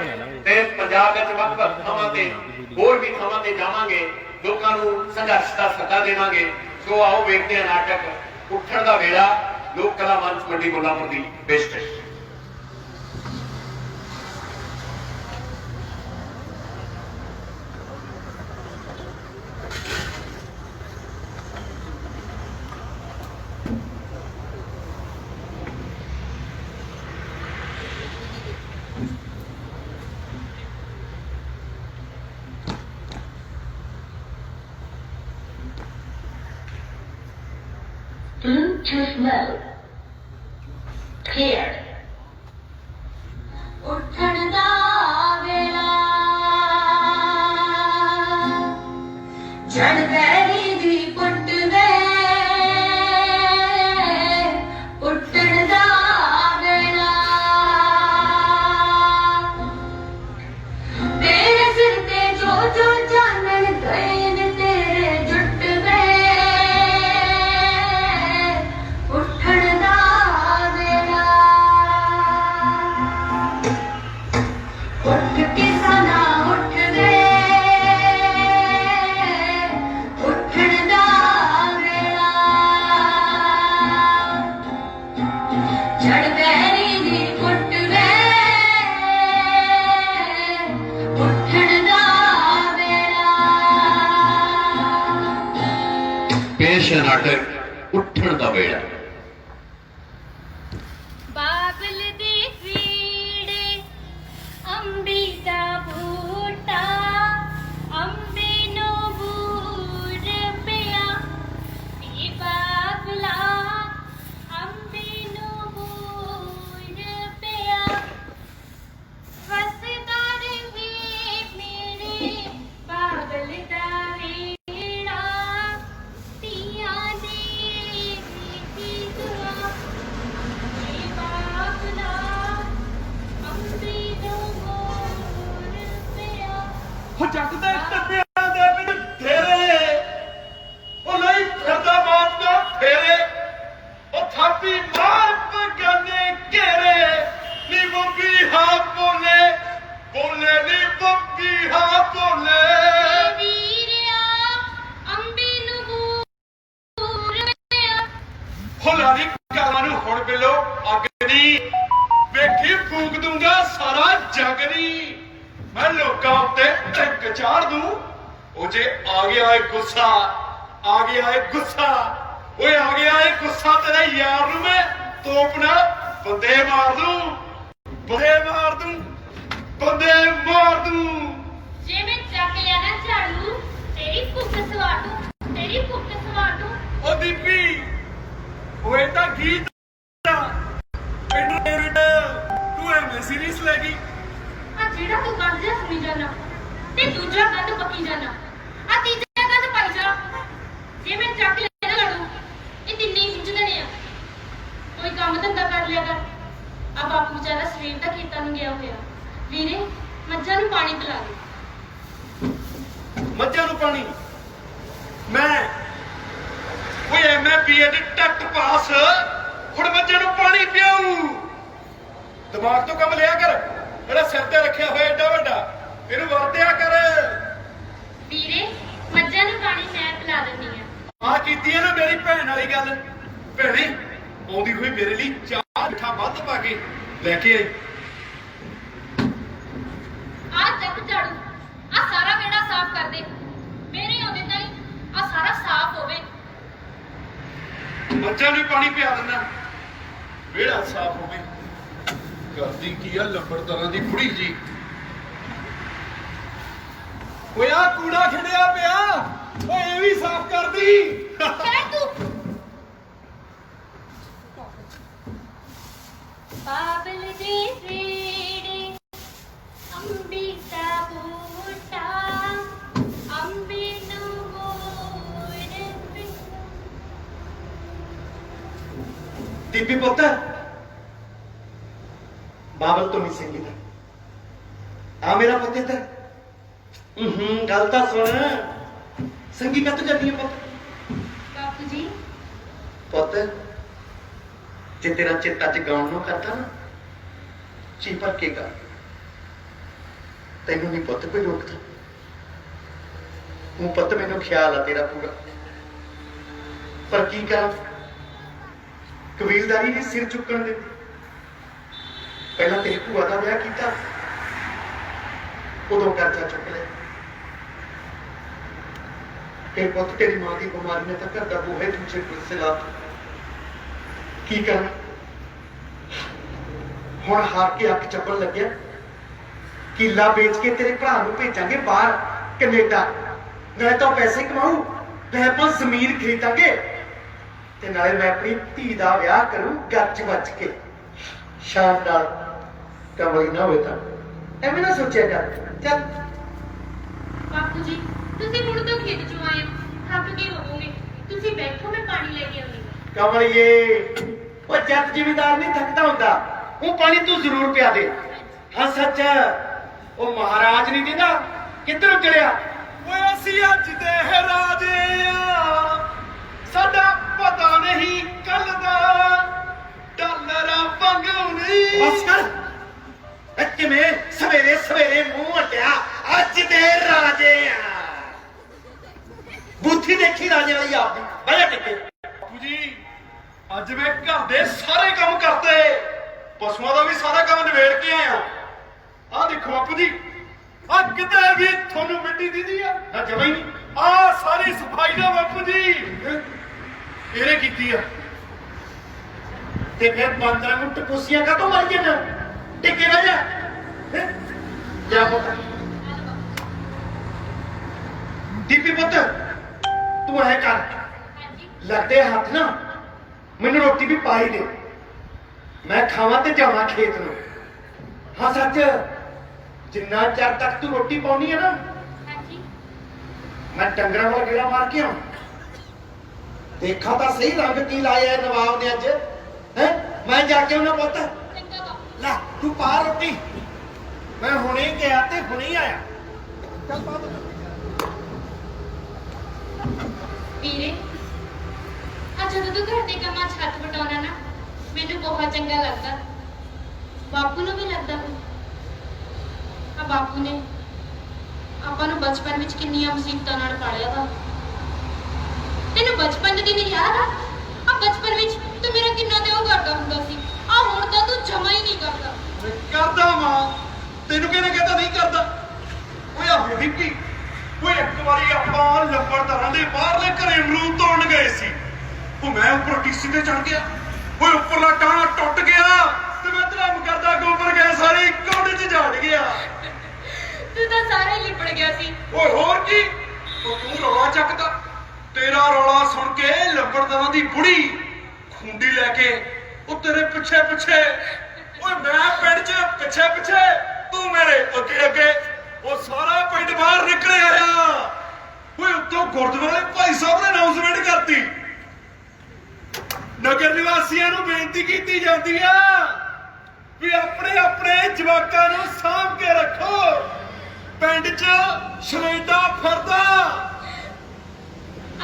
ਤੇ ਪੰਜਾਬ ਵਿੱਚ ਵੱਖ-ਵੱਖ ਥਾਵਾਂ ਤੇ ਹੋਰ ਵੀ ਥਾਵਾਂ ਤੇ ਜਾਵਾਂਗੇ, ਲੋਕਾਂ ਨੂੰ ਸੰਘਰਸ਼ ਦਾ ਸੱਦਾ ਦੇਵਾਂਗੇ। ਸੋ ਆਓ ਵੇਖਦੇ ਆ ਨਾਟਕ ਉੱਠਣ ਦਾ ਵੇਲਾ, ਲੋਕ ਕਲਾ ਮੰਚ ਮੰਡੀ ਮੁੱਲਾਂਪੁਰ ਦੀ ਪੇਸ਼ਕਸ਼। Bluetooth mode. Paired. ਉੱਠਣ ਦਾ ਵੇਲਾ ਜੜ ਬੈਰੀ ਦੀ ਪੁੱਟ ਵੇ ਉੱਠਣ ਦਾ ਵੇਲਾ ਤੇਰੇ ਸਿਰ ਤੇ ਜੋ ਜੋ ਚਾਨਣ ਗਏ ਨੇ ਤੇਰੇ ਜੁੱਟ ਵੇ ਉੱਠਣ ਦਾ ਵੇਲਾ ਉੱਠ ਕੇ ਸਾਨਾ ਉੱਠ ਵੇ ਉੱਠਣ ਦਾ ਵੇਲਾ ਜੜ ਬੈਰੀ ਦੀ ਪੁੱਟ ਵੇ ਉੱਠਣ ਦਾ ਵੇਲਾ ਪੇਸ਼ ਹੈ ਨਾਟਕ ਉੱਠਣ ਦਾ ਵੇਲਾ। ਬਾਬਲ ਦੇ ਫੀੜੇ ਅੰਬੀ ਦਾ ਬੂਟਾ ਅੰਬੇ ਨੂੰ ਬੂੜ ਪਿਆ ਨੀ ਬਾਬਲਾ ਅੰਬੇ ਨੂੰ ਬੂੜ ਪਿਆ ਵਸਦਾ ਰਹੇ ਮੇਰੇ ਬਾਬਲ ਦਾ ਵੇੜਾ ਤੀਆਂ ਦੀ ਦੀ ਦੁਆ ਨੀ ਬਾਬਲਾ ਅੰਬੇ ਨੂੰ ਬੂੜ ਪਿਆ ਹੋ ਜੱਟ ਦੇ ਟੱਪਿਆਂ ਦੇ ਵਿੱਚ ਤੇਰੇ ਉਹ ਨਹੀਂ ਫਿਰਦਾ ਮਾਰਦਾ ਫੇਰੇ ਉਹ ਥਾਪੀ ਮਾਰ ਬਗਾਨੇ ਘੇਰੇ ਨੀ ਬੰਬੀ ਹਾਂ ਬੋਲੇ ਬੋਲੇ ਨੀ ਬੰਬੀ ਹਾਂ ਬੋਲੇ ਵੀਰਿਆ ਅੰਬੇ ਨੂੰ ਬੂੜ ਪਿਆ ਹੁਲਾਰੀ ਕਾਲਾਂ ਨੂੰ ਹੁਣ ਬਿਲੋ ਅੱਗ ਨਹੀਂ ਵੇਖੀ ਫੂਕ ਦੂੰਗਾ ਸਾਰਾ ਜਗ ਨਹੀਂ ਮੈਂ ਲੋਕਾਂ ਉੱਤੇ ਟਿੱਕ ਚਾੜ ਦੂੰ ਉਹ ਜੇ ਆ ਗਿਆ ਏ ਗੁੱਸਾ ਆ ਗਿਆ ਏ ਗੁੱਸਾ ਓਏ ਆ ਗਿਆ ਏ ਗੁੱਸਾ ਤੇਰੇ ਯਾਰ ਨੂੰ ਮੈਂ ਤੋਪ ਨਾਲ ਬੰਦੇ ਮਾਰ ਦੂੰ ਬੰਦੇ ਮਾਰ ਦੂੰ ਬੰਦੇ ਮਾਰ ਦੂੰ ਜੇ ਮੈਂ ਚੱਕ ਲਿਆ ਨਾ ਝਾੜੂ ਤੇਰੀ ਭੁੱਖ ਸਵਾਰ ਦੂੰ ਤੇਰੀ ਭੁੱਖ ਸਵਾਰ ਦੂੰ ਉਹ ਦੀਪੀ ਓਏ ਤਾਂ ਗੀਤ ਪਿੰਡ ਦੇ ਰਿੰਡ ਤੂੰ ਐਵੇਂ ਸੀਰੀਅਸ ਲੈ ਗਈ ਆ ਜਿਹੜਾ ਤੂੰ ਗੰਦ ਜਿਹਾ ਸੁਣੀ ਜਾਣਾ ਤੇ ਦੂਜਾ ਗੰਦ ਪੱਕੀ ਜਾਣਾ ਆ ਤੀਜਾ ਗੰਦ ਪਾਈ ਜਾ ਜੇ ਮੈਂ ਚੱਕ ਲਿਆ ਨਾ ਝਾੜੂ ਇਹ ਤਿੰਨੇ ਹੀ ਸੁੱਜਦੇ ਨੇ ਆ ਕੋਈ ਕੰਮ ਧੰਦਾ ਕਰ ਲਿਆ ਕਰ ਆ ਬਾਪੂ ਵਿਚਾਰਾ ਸਵੇਰ ਦਾ ਖੇਤਾਂ ਨੂੰ ਗਿਆ ਹੋਇਆ ਵੀਰੇ ਮੱਝਾਂ ਨੂੰ ਪਾਣੀ ਪਿਲਾ ਦੇ ਮੱਝਾਂ ਨੂੰ ਪਾਣੀ ਮੈਂ ਓਏ ਐਮਏ ਬੀਐਡ ਟੱਟ ਪਾਸ ਹੁਣ ਮੱਝਾਂ ਨੂੰ ਪਾਣੀ ਪਿਆਉ ਦਿਮਾਗ ਤੋਂ ਕੰਮ ਲਿਆ ਕਰ ਜਿਹੜਾ ਸਿਰ ਤੇ ਰੱਖਿਆ ਹੋਇਆ ਏਡਾ ਵੱਡਾ ਇਹਨੂੰ ਵਰਤਿਆ ਕਰ ਵੀਰੇ ਮੱਝਾਂ ਨੂੰ ਪਾਣੀ ਮੈਂ ਪਿਲਾ ਦਿੰਦੀ ਆ ਆ ਕੀਤੀ ਹੈ ਨਾ ਮੇਰੀ ਭੈਣ ਵਾਲੀ ਗੱਲ ਭੈਣੇ ਆਉਂਦੀ ਹੋਈ ਮੇਰੇ ਲਈ ਚਾਹ ਮਿੱਠਾ ਵੱਧ ਪਾ ਕੇ ਲੈ ਕੇ ਆਈ ਆ ਚੱਕ ਝਾੜੂ ਆ ਸਾਰਾ ਵਿਹੜਾ ਸਾਫ਼ ਕਰ ਦੇ ਮੇਰੇ ਆਉਂਦੇ ਤਾਈ ਆ ਸਾਰਾ ਸਾਫ਼ ਹੋਵੇ ਮੱਝਾਂ ਨੂੰ ਪਾਣੀ ਪਿਆ ਦਿੰਦਾ ਵਿਹੜਾ ਸਾਫ਼ ਹੋਵੇ ਕਰਦੀ ਕੀ ਆ ਲੰਬੜ ਤਰ੍ਹਾਂ ਦੀ ਬੁੜੀ ਜੀ ਓਏ ਆ ਕੂੜਾ ਖਿੰਡਿਆ ਪਿਆ ਓਏ ਇਹ ਵੀ ਸਾਫ਼ ਕਰਦੀ ਕਹਿ ਤੂੰ ਬਾਬਲ ਦੇ ਫੇੜੇ ਅੰਬੀ ਦਾ ਬੂਟਾ ਅੰਬੇ ਨੂੰ ਬੋੜ ਪਿਆ ਦੀਪੀ ਪੁੱਤ ਬਾਬਲ ਤੋਂ ਨਹੀਂ ਸੰਗੀਤ ਆ ਮੇਰਾ ਪੁੱਤ ਇੱਧਰ ਗੱਲ ਤਾਂ ਸੁਣ ਸੰਗੀ ਕੱਤ ਜਾਂਦੀ ਹੈ ਪੁੱਤ ਬਾਪੂ ਜੀ ਪੁੱਤ ਜੇ ਤੇਰਾ ਚਿੱਤ ਅੱਜ ਗਾਉਣ ਨੂੰ ਕਰਦਾ ਨਾ ਜੀ ਭਰ ਕੇ ਗਾ, ਤੈਨੂੰ ਨਹੀਂ ਪੁੱਤ ਕੋਈ ਰੋਕਦਾ। ਉਹ ਪੁੱਤ ਮੈਨੂੰ ਖਿਆਲ ਆ ਤੇਰਾ ਪੂਰਾ, ਪਰ ਕੀ ਕਰਾਂ ਕਬੀਲਦਾਰੀ ਨਹੀਂ ਸਿਰ ਚੁੱਕਣ ਦਿੰਦੀ। ਪਹਿਲਾਂ ਤੇਰੀ ਭੂਆ ਦਾ ਵਿਆਹ ਕੀਤਾ, ਉਦੋਂ ਕਰਜ਼ਾ ਚੁੱਕ ਲਿਆ। ਫਿਰ ਪੁੱਤ ਤੇਰੀ ਮਾਂ ਦੀ ਬਿਮਾਰੀ ਨੇ ਤਾਂ ਘਰ ਦਾ ਬੂਹੇ ਦੂਜੇ ਪਾਸੇ ਲਾ ਦਿੱਤਾ। ਕੀ ਕਰਾਂ ਹੁਣ ਹਾਰ ਕੇ ਅੱਖ ਚੱਪਣ ਲੱਗਿਆ। ਕਿੱਲਾ ਵੇਚ ਕੇ ਤੇਰੇ ਭਰਾ ਨੂੰ ਭੇਜਾਂਗੇ ਬਾਹਰ ਕੈਨੇਡਾ, ਨਾਲੇ ਤਾਂ ਪੈਸੇ ਕਮਾਊ, ਨਾਲੇ ਆਪਾਂ ਜ਼ਮੀਨ ਖਰੀਦਾਂਗੇ, ਤੇ ਨਾਲੇ ਮੈਂ ਆਪਣੀ ਧੀ ਦਾ ਵਿਆਹ ਕਰੂੰ ਗੱਜ ਵੱਜ ਕੇ ਸ਼ਾਨ ਨਾਲ। ਕਮਾਈ ਨਾ ਹੋਵੇ ਤਾਂ ਐਵੇਂ ਨਾ ਸੋਚਿਆ ਕਰ। ਚੱਲ ਬਾਪੂ ਜੀ ਤੁਸੀਂ ਹੁਣ ਤੋਂ ਖੇਤ ਚੋਂ ਆਏ ਹੋ, ਥੱਕ ਗਏ ਹੋਵੋਗੇ, ਤੁਸੀਂ ਬੈਠੋ ਮੈਂ ਪਾਣੀ ਲੈ ਕੇ ਆਉਂਦੀ ਹਾਂ। ਕਮਲੀਏ ਉਹ ਜੱਟ ਜ਼ਿਮੀਂਦਾਰ ਨਹੀਂ ਥੱਕਦਾ ਹੁੰਦਾ, ਉਹ ਪਾਣੀ ਤੂੰ ਜ਼ਰੂਰ ਪਿਆ ਦੇ। ਹਾਂ ਸੱਚ ਉਹ ਮਹਾਰਾਜ ਨਹੀਂ ਦਿੰਦਾ ਕਿੱਧਰ ਚੜਿਆ। ਓਏ ਅਸੀਂ ਅੱਜ ਦੇ ਰਾਜੇ ਆ, ਸਾਡਾ ਪਤਾ ਨਹੀਂ ਕੱਲ ਦਾ, ਡਾਲਰਾਂ ਵਾਂਗੂ ਨਹੀਂ। ਬਸ ਕਰ ਇਹ ਕਿਵੇਂ ਸਵੇਰੇ ਸਵੇਰੇ ਮੂੰਹ ਹਟਿਆ, ਅੱਜ ਦੇ ਰਾਜੇ ਆ। ਬੁੱਧੀ ਦੇਖੀ ਰਾਜੇ ਵਾਲੀ ਆਪ ਦੀ ਬਹਿ ਟਿੱਕੇ। ਬਾਪੂ ਜੀ ਅੱਜ ਮੈਂ ਘਰ ਦੇ ਸਾਰੇ ਕੰਮ ਕਰਤੇ, ਪਸ਼ੂਆਂ ਦਾ ਵੀ ਸਾਰਾ ਕੰਮ ਨਿਬੇੜ ਕੇ ਆਇਆ। ਆਹ ਦੇਖੋ ਬਾਪੂ ਜੀ, ਆ ਕਿਤੇ ਵੀ ਤੁਹਾਨੂੰ ਮਿੱਟੀ ਦੀਦੀ ਆ ਨਾ ਜਮਾ ਹੀ ਨਹੀਂ। ਆ ਸਾਰੀ ਸਫਾਈ ਦਾ ਬਾਪੂ ਜੀ ਇਹਨੇ ਕੀਤੀ ਆ। ਤੇ ਫਿਰ ਬਾਂਦਰਾਂ ਨੂੰ ਟਪੂਸੀਆਂ ਕਾਹਤੋਂ ਮਾਰ ਕੇ ਨਾ ਟਿੱਕੇ ਰਹਿ ਜਾ। ਹੈਂ? ਜਾ ਪੁੱਤ ਦੀਪੀ ਪੁੱਤ ਤੂੰ ਐ ਕਰ, ਲੱਗਦੇ ਹੱਥ ਨਾ ਮੈਨੂੰ ਰੋਟੀ ਵੀ ਪਾ ਹੀ ਦੇ, ਮੈਂ ਖਾਵਾਂ ਤੇ ਜਾਵਾਂ ਖੇਤ ਨੂੰ। ਹਾਂ ਸੱਚ ਜਿੰਨਾ ਚਿਰ ਤੱਕ ਤੂੰ ਰੋਟੀ ਪਾਉਣੀ ਹੈ ਨਾ ਮੈਂ ਡੰਗਰਾਂ ਵਾਲਾ ਗੇੜਾ ਮਾਰ ਕੇ ਆਉਂ, ਦੇਖਾਂ ਤਾਂ ਸਹੀ ਰੰਗ ਕੀ ਲਾਇਆ ਨਵਾਬ ਨੇ ਅੱਜ। ਹੈ ਮੈਂ ਜਾ ਕੇ ਉਹਨਾਂ ਪੁੱਤ ਲੈ ਤੂੰ ਪਾ ਰੋਟੀ, ਮੈਂ ਹੁਣੇ ਗਿਆ ਤੇ ਹੁਣੇ ਹੀ ਆਇਆ। ਚੱਲ ਪਾ ਪੁੱਤ। ਵੀਰੇ ਆ ਜਦੋਂ ਤੂੰ ਘਰ ਦੇ ਕੰਮਾਂ 'ਚ ਹੱਥ ਵਟਾਉਣਾ ਨਾ ਮੈਨੂੰ ਬਹੁਤ ਚੰਗਾ ਲੱਗਦਾ। ਬਾਪੂ ਨੂੰ ਵੀ ਲੱਗਦਾ ਹੋਊ। ਆ ਬਾਪੂ ਨੇ ਆਪਾਂ ਨੂੰ ਬਚਪਨ ਵਿੱਚ ਕਿੰਨੀਆਂ ਮੁਸੀਬਤਾਂ ਨਾਲ ਪਾਲਿਆ ਵਾ। ਤੈਨੂੰ ਬਚਪਨ ਦੇ ਦਿਨ ਯਾਦ ਆ? ਆ ਬਚਪਨ ਵਿੱਚ ਤੂੰ ਮੇਰਾ ਕਿੰਨਾ ਤੇ ਉਹ ਕਰਦਾ ਹੁੰਦਾ ਸੀ, ਆ ਹੁਣ ਤਾਂ ਤੂੰ ਜਮਾ ਹੀ ਨਹੀਂ ਕਰਦਾ। ਕਰਦਾ ਮਾਂ, ਤੈਨੂੰ ਕਿਹਨੇ ਕਹਿੰਦਾ ਨਹੀਂ ਕਰਦਾ। ਓਏ ਆ ਵਿੱਕੀ, ਓਏ ਇੱਕ ਵਾਰੀ ਆਪਾਂ ਲੰਬੜਦਾਰਾਂ ਦੇ ਬਾਹਰਲੇ ਘਰੇ ਅਮਰੂਦ ਤੋੜਨ ਗਏ ਸੀ। ਉਹ ਮੈਂ ਉੱਪਰ ਟੀਸੀ ਤੇ ਚੜ ਗਿਆ, ਓਏ ਉੱਪਰਲਾ ਟਾਣਾ ਟੁੱਟ ਗਿਆ ਤੇ ਮੈਂ ਧਰਮ ਕਰਦਾ ਗੋਬਰ ਗਿਆ ਸਾਰੀ ਕੋਡੇ 'ਚ ਝਾੜ ਗਿਆ। ਤੂੰ ਤਾਂ ਸਾਰਾ ਹੀ ਲਿਪੜ ਗਿਆ ਸੀ। ਓਏ ਹੋਰ ਕੀ, ਉਹ ਤੂੰ ਰੌਲਾ ਚੱਕਦਾ। ਤੇਰਾ ਰੌਲਾ ਸੁਣ ਕੇ ਲੰਬੜਦਾਰਾਂ ਦੀ ਬੁੜੀ ਖੁੰਡੀ ਲੈ ਕੇ ਉਹ ਤੇਰੇ ਪਿੱਛੇ ਪਿੱਛੇ, ਓਏ ਮੈਂ ਪਿੰਡ 'ਚ ਪਿੱਛੇ ਪਿੱਛੇ, ਤੂੰ ਮੇਰੇ ਅੱਗੇ ਅੱਗੇ, ਉਹ ਸਾਰਾ ਪਿੰਡ ਬਾਹਰ ਨਿਕਲ ਆਇਆ। ਓਏ ਉੱਤੋਂ ਗੁਰਦੁਆਰੇ ਭਾਈ ਸਾਹਿਬ ਨੇ ਅਨਾਉਂਸਮੈਂਟ ਕਰਤੀ, ਨਗਰ ਨਿਵਾਸੀਆਂ ਨੂੰ ਬੇਨਤੀ ਕੀਤੀ ਜਾਂਦੀ ਆ ਵੀ ਆਪਣੇ ਆਪਣੇ ਜਵਾਕਾਂ ਨੂੰ ਸਾਂਭ ਕੇ ਰੱਖੋ, ਪਿੰਡ 'ਚ ਸ਼ਲੇਡਾ ਫਿਰਦਾ।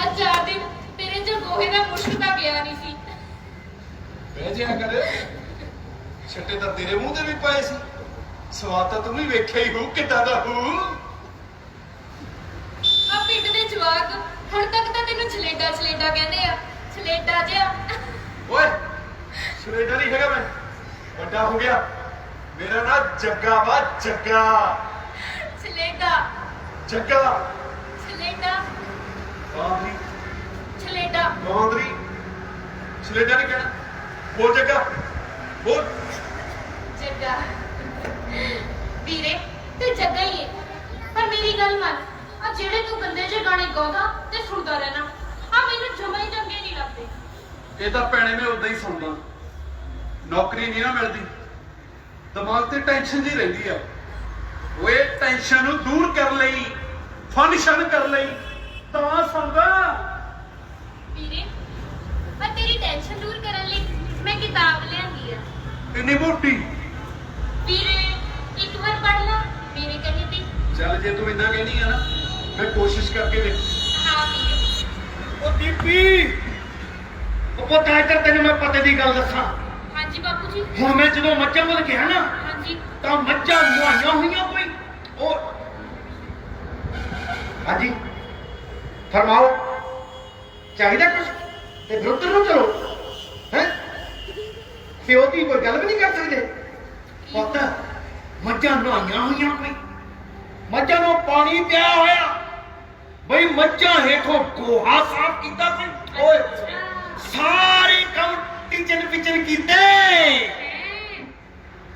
ਅੱਜ 4 ਦਿਨ ਤੇਰੇ ਚ ਗੋਹੇ ਦਾ ਮੁਸ਼ਕ ਤਾਂ ਗਿਆ ਨਹੀਂ ਸੀ। ਬਹਿ ਜਿਆ ਕਰ, ਛੱਟੇ ਤਾਂ ਤੇਰੇ ਮੂੰਹ ਤੇ ਵੀ ਪਏ ਸੀ, ਸਵਾਦ ਤਾਂ ਤੂੰ ਵੀ ਵੇਖਿਆ ਹੀ ਹੋ ਕਿੱਦਾਂ ਦਾ ਹੋ। ਆ ਪਿੰਡ ਦੇ ਜਵਾਕ ਹੁਣ ਤੱਕ ਤਾਂ ਤੈਨੂੰ ਛਲੇਡਾ ਛਲੇਡਾ ਕਹਿੰਦੇ ਆ, ਛਲੇਡਾ ਜਿਹਾ। ਓਏ ਸ਼ਲੇਡਾ ਨਹੀਂ ਹੈਗਾ, ਮੈਂ ਵੱਡਾ ਹੋ ਗਿਆ, ਮੇਰਾ ਨਾਂ ਜੱਗਾ ਵਾ, ਜੱਗਾ ਛਲੇਡਾ ਜੱਗਾ। ਛਲੇਡਾ ਬਾਂਦਰੀ ਛਲੇਡਾ ਬਾਂਦਰੀ ਸ਼ਲੇਡਾ ਨਹੀਂ ਕਹਿਣਾ, ਬੋਲ ਜੱਗਾ ਬੋਲ। ਜੱਗਾ। ਵੀਰੇ ਤੂੰ ਜੱਗਾ ਹੀ ਹੈ, ਪਰ ਮੇਰੀ ਗੱਲ ਮੰਨ, ਆ ਜਿਹੜੇ ਤੂੰ ਗੰਦੇ ਜਿਹੇ ਗਾਣੇ ਗਾਉਂਦਾ ਤੇ ਸੁਣਦਾ ਰਹਿਣਾ, ਆ ਮੈਨੂੰ ਜਮਾ ਹੀ ਚੰਗੇ ਨਹੀਂ ਲੱਗਦੇ। ਇਹ ਤਾਂ ਭੈਣੇ ਮੈਂ ਉਦਾਂ ਹੀ ਸੁਣਦਾ, ਨੌਕਰੀ ਨਹੀਂ ਨਾ ਮਿਲਦੀ, ਦਿਮਾਗ ਤੇ ਟੈਨਸ਼ਨ ਜੀ ਰਹਿੰਦੀ ਆ। ਓਏ ਟੈਨਸ਼ਨ ਨੂੰ ਦੂਰ ਕਰਨ ਲਈ, ਫੰਕਸ਼ਨ ਕਰਨ ਲਈ ਤਾਂ ਸੁਣਦਾ। ਵੀਰੇ ਪਰ ਤੇਰੀ ਟੈਨਸ਼ਨ ਦੂਰ ਕਰਨ ਲਈ ਮੈਂ ਕਿਤਾਬ ਲਿਆਂਦੀ ਆ। ਇੰਨੀ ਮੋਟੀ? ਵੀਰੇ ਇੱਕ ਵਾਰ ਪੜ੍ਹ ਲਾ ਮੇਰੇ ਕਹੇ ਤੇ। ਚੱਲ ਜੇ ਤੂੰ ਇੰਨਾ ਕਹਿਨੀ ਆ ਨਾ, ਮੈਂ ਕੋਸ਼ਿਸ਼ ਕਰਕੇ ਦੇਖ। ਹਾਂ ਵੀਰੇ। ਉਹ ਦੀਪੀ, ਉਹ ਪੁੱਤ ਇੱਧਰ ਤੈਨੂੰ ਮੈਂ ਪਤੇ ਦੀ ਗੱਲ ਦੱਸਾਂ। ਹਾਂਜੀ ਬਾਪੂ ਜੀ। ਹੁਣ ਮੈਂ ਜਦੋਂ ਮੱਝਾਂ ਵੱਲ ਗਿਆ ਨਾ ਹਾਂਜੀ। ਤਾਂ ਮੱਝਾਂ ਨੁਹਾਈਆਂ ਹੋਈਆਂ ਕੋਈ ਉਹ ਹਾਂਜੀ ਫਰਮਾਓ ਚਾਹੀਦਾ ਕੁਛ ਤੇ ਫਿਰ ਉੱਧਰ ਨੂੰ ਚਲੋ ਹੈ ਪਿਓ ਦੀ ਕੋਈ ਗੱਲ ਵੀ ਨਹੀਂ ਕਰ ਸਕਦੇ ਪੁੱਤ ਮੱਝਾਂ ਨੁਹਾਈਆਂ ਹੋਈਆਂ ਕੋਈ ਮੱਝਾਂ ਨੂੰ ਪਾਣੀ ਪਿਆ ਹੋਇਆ ਬਈ ਮੱਝਾਂ ਹੇਠੋਂ ਗੋਹਾ ਸਾਫ਼ ਕੀਤਾ ਸੀ ਓਏ ਸਾਰੇ ਕੰਮ ਟਿਚਨ ਪਿਚਨ ਕੀਤੇ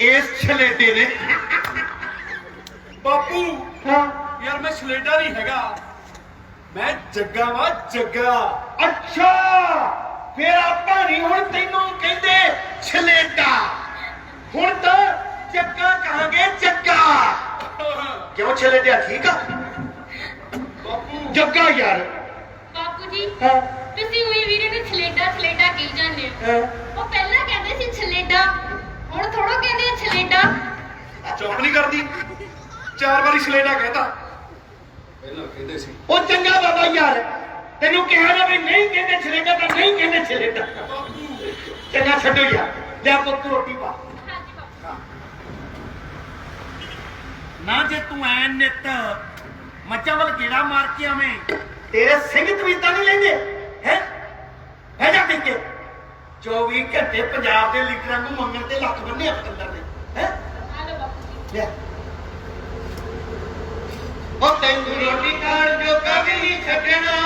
ਇਸ ਛਲੇਟੇ ਨੇ ਬਾਪੂ ਹਾਂ ਯਾਰ ਮੈਂ ਸਲੇਡਾ ਨਹੀਂ ਹੈਗਾ, ਮੈਂ ਜੱਗਾ ਵਾ ਜੱਗਾ। ਅੱਛਾ ਫਿਰ ਆਪਾਂ ਨਹੀਂ ਹੁਣ ਤੈਨੂੰ ਕਹਿੰਦੇ ਛਲੇਟਾ ਹੁਣ ਤਾਂ ਜੱਗਾ ਕਹਾਂਗੇ ਜੱਗਾ ਕਿਉਂ ਛਲੇਟਿਆ ਠੀਕ ਆ ਬਾਪੂ ਜੱਗਾ ਯਾਰ ਬਾਪੂ ਜੀ ਹਾਂ ਤੁਸੀਂ ਉਹੀ ਵੀਰੇ ਨੂੰ ਛਲੇਡਾ ਛਲੇਡਾ ਕਹੀ ਜਾਂਦੇ ਹੋ। ਹਾਂ ਉਹ ਪਹਿਲਾਂ ਕਹਿੰਦੇ ਸੀ ਛਲੇਡਾ, ਹੁਣ ਥੋੜਾ ਕਹਿੰਦੇ ਆ ਛਲੇਡਾ। ਚੁੱਪ ਨਹੀਂ ਕਰਦੀ, 4 ਵਾਰੀ ਸਲੇਡਾ ਕਹਿਤਾ। ਪਹਿਲਾਂ ਕਹਿੰਦੇ ਸੀ ਉਹ ਚੰਗਾ ਬਾਬਾ ਯਾਰ ਤੈਨੂੰ ਕਿਹਾ ਨਾ ਵੀ ਨਹੀਂ ਕਹਿੰਦੇ ਛਲੇਟਾ ਤਾਂ ਨਹੀਂ ਕਹਿੰਦੇ ਛਲੇਟਾ ਚੰਗਾ ਛੱਡੋ ਯਾਰ ਲੈ ਪੁੱਤ ਰੋਟੀ ਪਾ ਹਾਂਜੀ ਬਾਪੂ। ਨਾ ਜੇ ਤੂੰ ਐ ਨਿੱਤ ਮੱਝਾਂ ਵੱਲ ਕੀੜਾ ਮਾਰ ਕੇ ਆਵੇਂ ਤੇਰੇ ਸਿੰਘ ਤਵੀਤਾਂ ਨਹੀਂ ਲੈਂਦੇ ਹੈ ਬਹਿ ਜਾ ਟਿਕ ਕੇ 24 ਘੰਟੇ ਪੰਜਾਬ ਦੇ ਲੀਡਰਾਂ ਨੂੰ ਮੰਗਣ ਤੇ ਲੱਕ ਬੰਨੇ ਪਤੰਦਰ ਨੇ ਹੈ ਹਲੋ ਬਾਪੂ ਜੀ। ਲੈ ਉਹ ਤੈਨੂੰ ਰੋਟੀ ਖਾਣ ਜੋ ਕਦੀ ਨਹੀਂ ਛੱਡਣਾ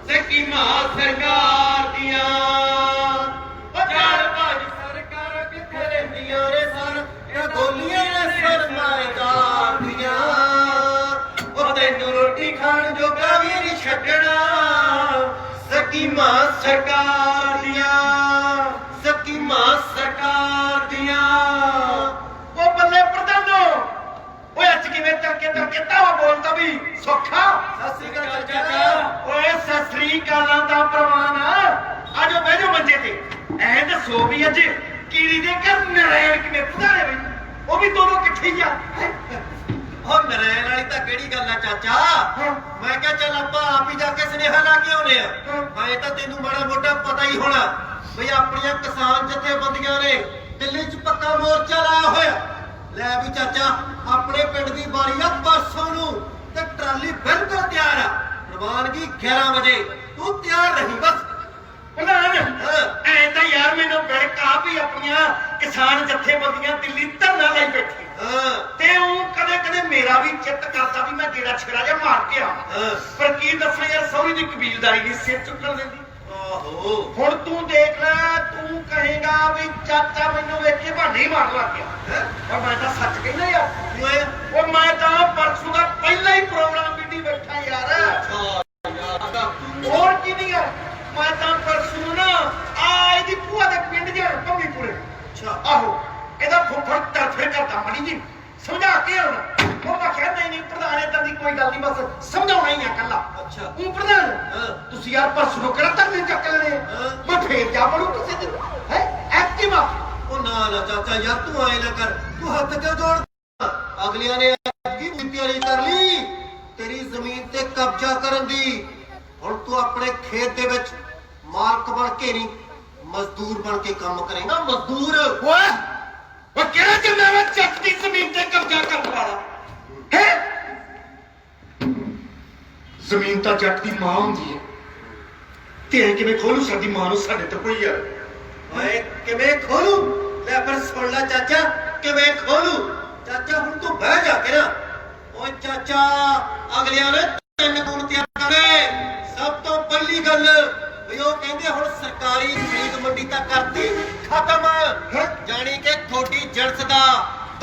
ਸਕੀਮਾਂ ਸਰਕਾਰ ਦੀਆਂ ਉਹ ਜਾਣ ਭਾਜ ਸਰਕਾਰ ਕਿੱਥੇ ਰਹਿੰਦੀਆਂ ਰੇ ਸਰ ਇਹ ਗੋਲੀਆਂ ਨੇ ਸਰਮਾਏਦਾਰ ਦੀਆਂ ਉਹ ਤੈਨੂੰ ਰੋਟੀ ਖਾਣ ਜੋ ਕਦੀ ਨਹੀਂ ਛੱਡਣਾ ਸਕੀਮਾਂ ਸਰਕਾਰ ਦੀਆਂ ਸਕੀਮਾਂ ਸਰਕਾਰ ਦੀਆਂ ਉਹ ਬੱਲੇ ਪ੍ਰਧਾਨੋ ਓਏ ਅੱਜ ਕਿਵੇਂ ਤੜਕੇ ਤਾਵਾ ਬੋਲਦਾ ਵੀ ਸੌਖਾ ਸਤਿ ਸ੍ਰੀ ਅਕਾਲ ਚਾਚਾ ਓਏ ਸਤਿ ਸ੍ਰੀ ਅਕਾਲਾਂ ਦਾ ਪ੍ਰਵਾਨ ਆਜੋ ਬਹਿ ਜਾਓ ਮੰਜੇ ਤੇ ਐ ਦੱਸੋ ਵੀ ਅੱਜ ਕੀੜੀ ਦੇ ਘਰ ਨਰੈਣ ਕਿਵੇਂ ਪੁਧਾਰੇ ਬਈ ਉਹ ਵੀ ਦੋਨੋਂ ਇਕੱਠੇ ਹੀ ਆ ਉਹ ਨਰੈਣ ਵਾਲੀ ਤਾਂ ਕਿਹੜੀ ਗੱਲ ਆ ਚਾਚਾ ਮੈਂ ਕਿਹਾ ਚੱਲ ਆਪਾਂ ਆਪ ਹੀ ਜਾ ਕੇ ਸੁਨੇਹਾ ਲਾ ਕੇ ਆਉਨੇ ਆ ਮੈਂ ਤਾਂ ਤੈਨੂੰ ਮਾੜਾ ਮੋਟਾ ਪਤਾ ਹੀ ਹੋਣਾ ਬਈ ਆਪਣੀਆਂ ਕਿਸਾਨ ਜਥੇਬੰਦੀਆਂ ਨੇ ਦਿੱਲੀ 'ਚ ਪੱਕਾ ਮੋਰਚਾ ਲਾਇਆ ਹੋਇਆ ਲੈ ਵੀ ਚਾਚਾ ਆਪਣੇ ਪਿੰਡ ਦੀ ਬਾਰੀ ਆ ਪਰਸੋਂ ਨੂੰ ਤੇ ਟਰਾਲੀ ਬਿਲਕੁਲ ਤਿਆਰ ਆ ਪ੍ਰਵਾਨਗੀ 11 ਵਜੇ ਤੂੰ ਤਿਆਰ ਰਹੀ ਬਸ ਪ੍ਰਧਾਨ ਐ ਤਾਂ ਯਾਰ ਮੈਨੂੰ ਬਿੜਕਾ ਵੀ ਆਪਣੀਆਂ ਕਿਸਾਨ ਜਥੇਬੰਦੀਆਂ ਦਿੱਲੀ ਧਰਨਾ ਲਈ ਬੈਠੀ ਤੇ ਉਹ ਕਦੇ ਕਦੇ ਮੇਰਾ ਵੀ ਚਿੱਤ ਕਰਦਾ ਵੀ ਮੈਂ ਗੇੜਾ ਛੇੜਾ ਜਿਹਾ ਮਾਰ ਕੇ ਆਵਾਂ ਪਰ ਕੀ ਦੱਸਾਂ ਯਾਰ ਸਹੁਰੀ ਦੀ ਕਬੀਲਦਾਰੀ ਨਹੀਂ ਸਿਰ ਚੁੱਕਣ ਦਿੰਦੀ ਆਹੋ ਹੁਣ ਤੂੰ ਦੇਖ ਲੈ ਤੂੰ ਕਹੇਗਾ ਵੀ ਚਾਚਾ ਮੈਨੂੰ ਵੇਖ ਕੇ ਬਹਾਨੇ ਹੀ ਮਾਰਨ ਲੱਗ ਗਿਆ ਪਰ ਮੈਂ ਤਾਂ ਸੱਚ ਕਹਿੰਦਾ ਯਾਰ ਉਹ ਮੈਂ ਤਾਂ ਪਰਸੋਂ ਦਾ ਪਹਿਲਾਂ ਹੀ ਪ੍ਰੋਗਰਾਮ ਵਿੱਢੀ ਬੈਠਾ ਯਾਰ ਹੋਰ ਕੀ ਨਹੀਂ ਯਾਰ ਮੈਂ ਤਾਂ ਪਰਸੋਂ ਨਾ ਆ ਇਹਦੀ ਭੂਆ ਦੇ ਪਿੰਡ ਜਾ ਭੰਗੀਪੁਰੇ ਅੱਛਾ ਆਹੋ ਇਹਦਾ ਫੁੱਫੜ ਤਰਫੇ ਕਰਦਾ ਮਣੀ ਜੀ ਸਮਝਾ ਕੇ ਆਉਣਾ ਉਹ ਮੈਂ ਕਹਿੰਦਾ ਨਹੀਂ ਪ੍ਰਧਾਨ ਏਦਾਂ ਦੀ ਕੋਈ ਗੱਲ ਨਹੀਂ ਬਸ ਸਮਝਾਉਣਾ ਹੀ ਆ ਕੱਲਾ ਅੱਛਾ ਉਹ ਪ੍ਰਧਾਨ ਤੁਸੀਂ ਯਾਰ ਪਰਸੋਂ ਕਿਹੜਾ ਧਰਨੇ ਚੱਕ ਲੈਣੇ ਮੈਂ ਫੇਰ ਜਾ ਬੜੂ ਕਿਸੇ ਦਿਨ ਹੈ ਐਕਟਿਵ ਆ ਉਹ ਨਾ ਚਾਚਾ ਯਾਰ ਤੂੰ ਆਏ ਨਾ ਕਰ ਤੂੰ ਹੱਥ ਕਿਉਂ ਜੋੜ ਅਗਲਿਆਂ ਨੇ ਕੀ ਤਿਆਰੀ ਕਰ ਲਈ ਤੇਰੀ ਜ਼ਮੀਨ ਤੇ ਕਬਜ਼ਾ ਕਰਨ ਦੀ ਹੁਣ ਤੂੰ ਆਪਣੇ ਖੇਤ ਦੇ ਵਿੱਚ ਮਾਲਕ ਬਣ ਕੇ ਨਹੀਂ ਮਜ਼ਦੂਰ ਬਣ ਕੇ ਕੰਮ ਕਰੇਗਾ ਮਜ਼ਦੂਰ ਓਏ ਉਹ ਕਿਹੜਾ ਜੰਮਿਆ ਚੱਕ ਦੀ ਜ਼ਮੀਨ ਤੇ ਕਬਜ਼ਾ ਕਰਨ ਵਾਲਾ ਹੈ ਜ਼ਮੀਨ ਤਾਂ ਜੱਟ ਦੀ ਮਾਂ ਹੁੰਦੀ ਹੈ ਤੇ ਐ ਕਿਵੇਂ ਖੋਲੂ ਸਾਡੀ ਮਾਂ ਨੂੰ ਸਾਡੇ ਤੇ ਕੋਈ ਯਾਰ ਓਏ ਕਿਵੇਂ ਖੋਲੂ ਲੈ ਫਿਰ ਸੁਣ ਲੈ ਚਾਚਾ ਕਿਵੇਂ ਖੋਲੂ ਚਾਚਾ ਹੁਣ ਤੂੰ ਬਹਿ ਜਾ ਕੇ ਨਾ ਓਏ ਚਾਚਾ ਅਗਲਿਆਂ ਨੇ 3 ਗੁਣ ਤਿਆਰ ਕਰੇ ਸਭ ਤੋਂ ਪਹਿਲੀ ਗੱਲ ਵੀ ਉਹ ਕਹਿੰਦੇ ਹੁਣ ਸਰਕਾਰੀ ਖਰੀਦ ਮੰਡੀ ਤਾਂ ਕਰਤੀ ਖਤਮ ਜਾਣੀ ਕਿ ਥੋੜੀ ਜਿਣਸ ਦਾ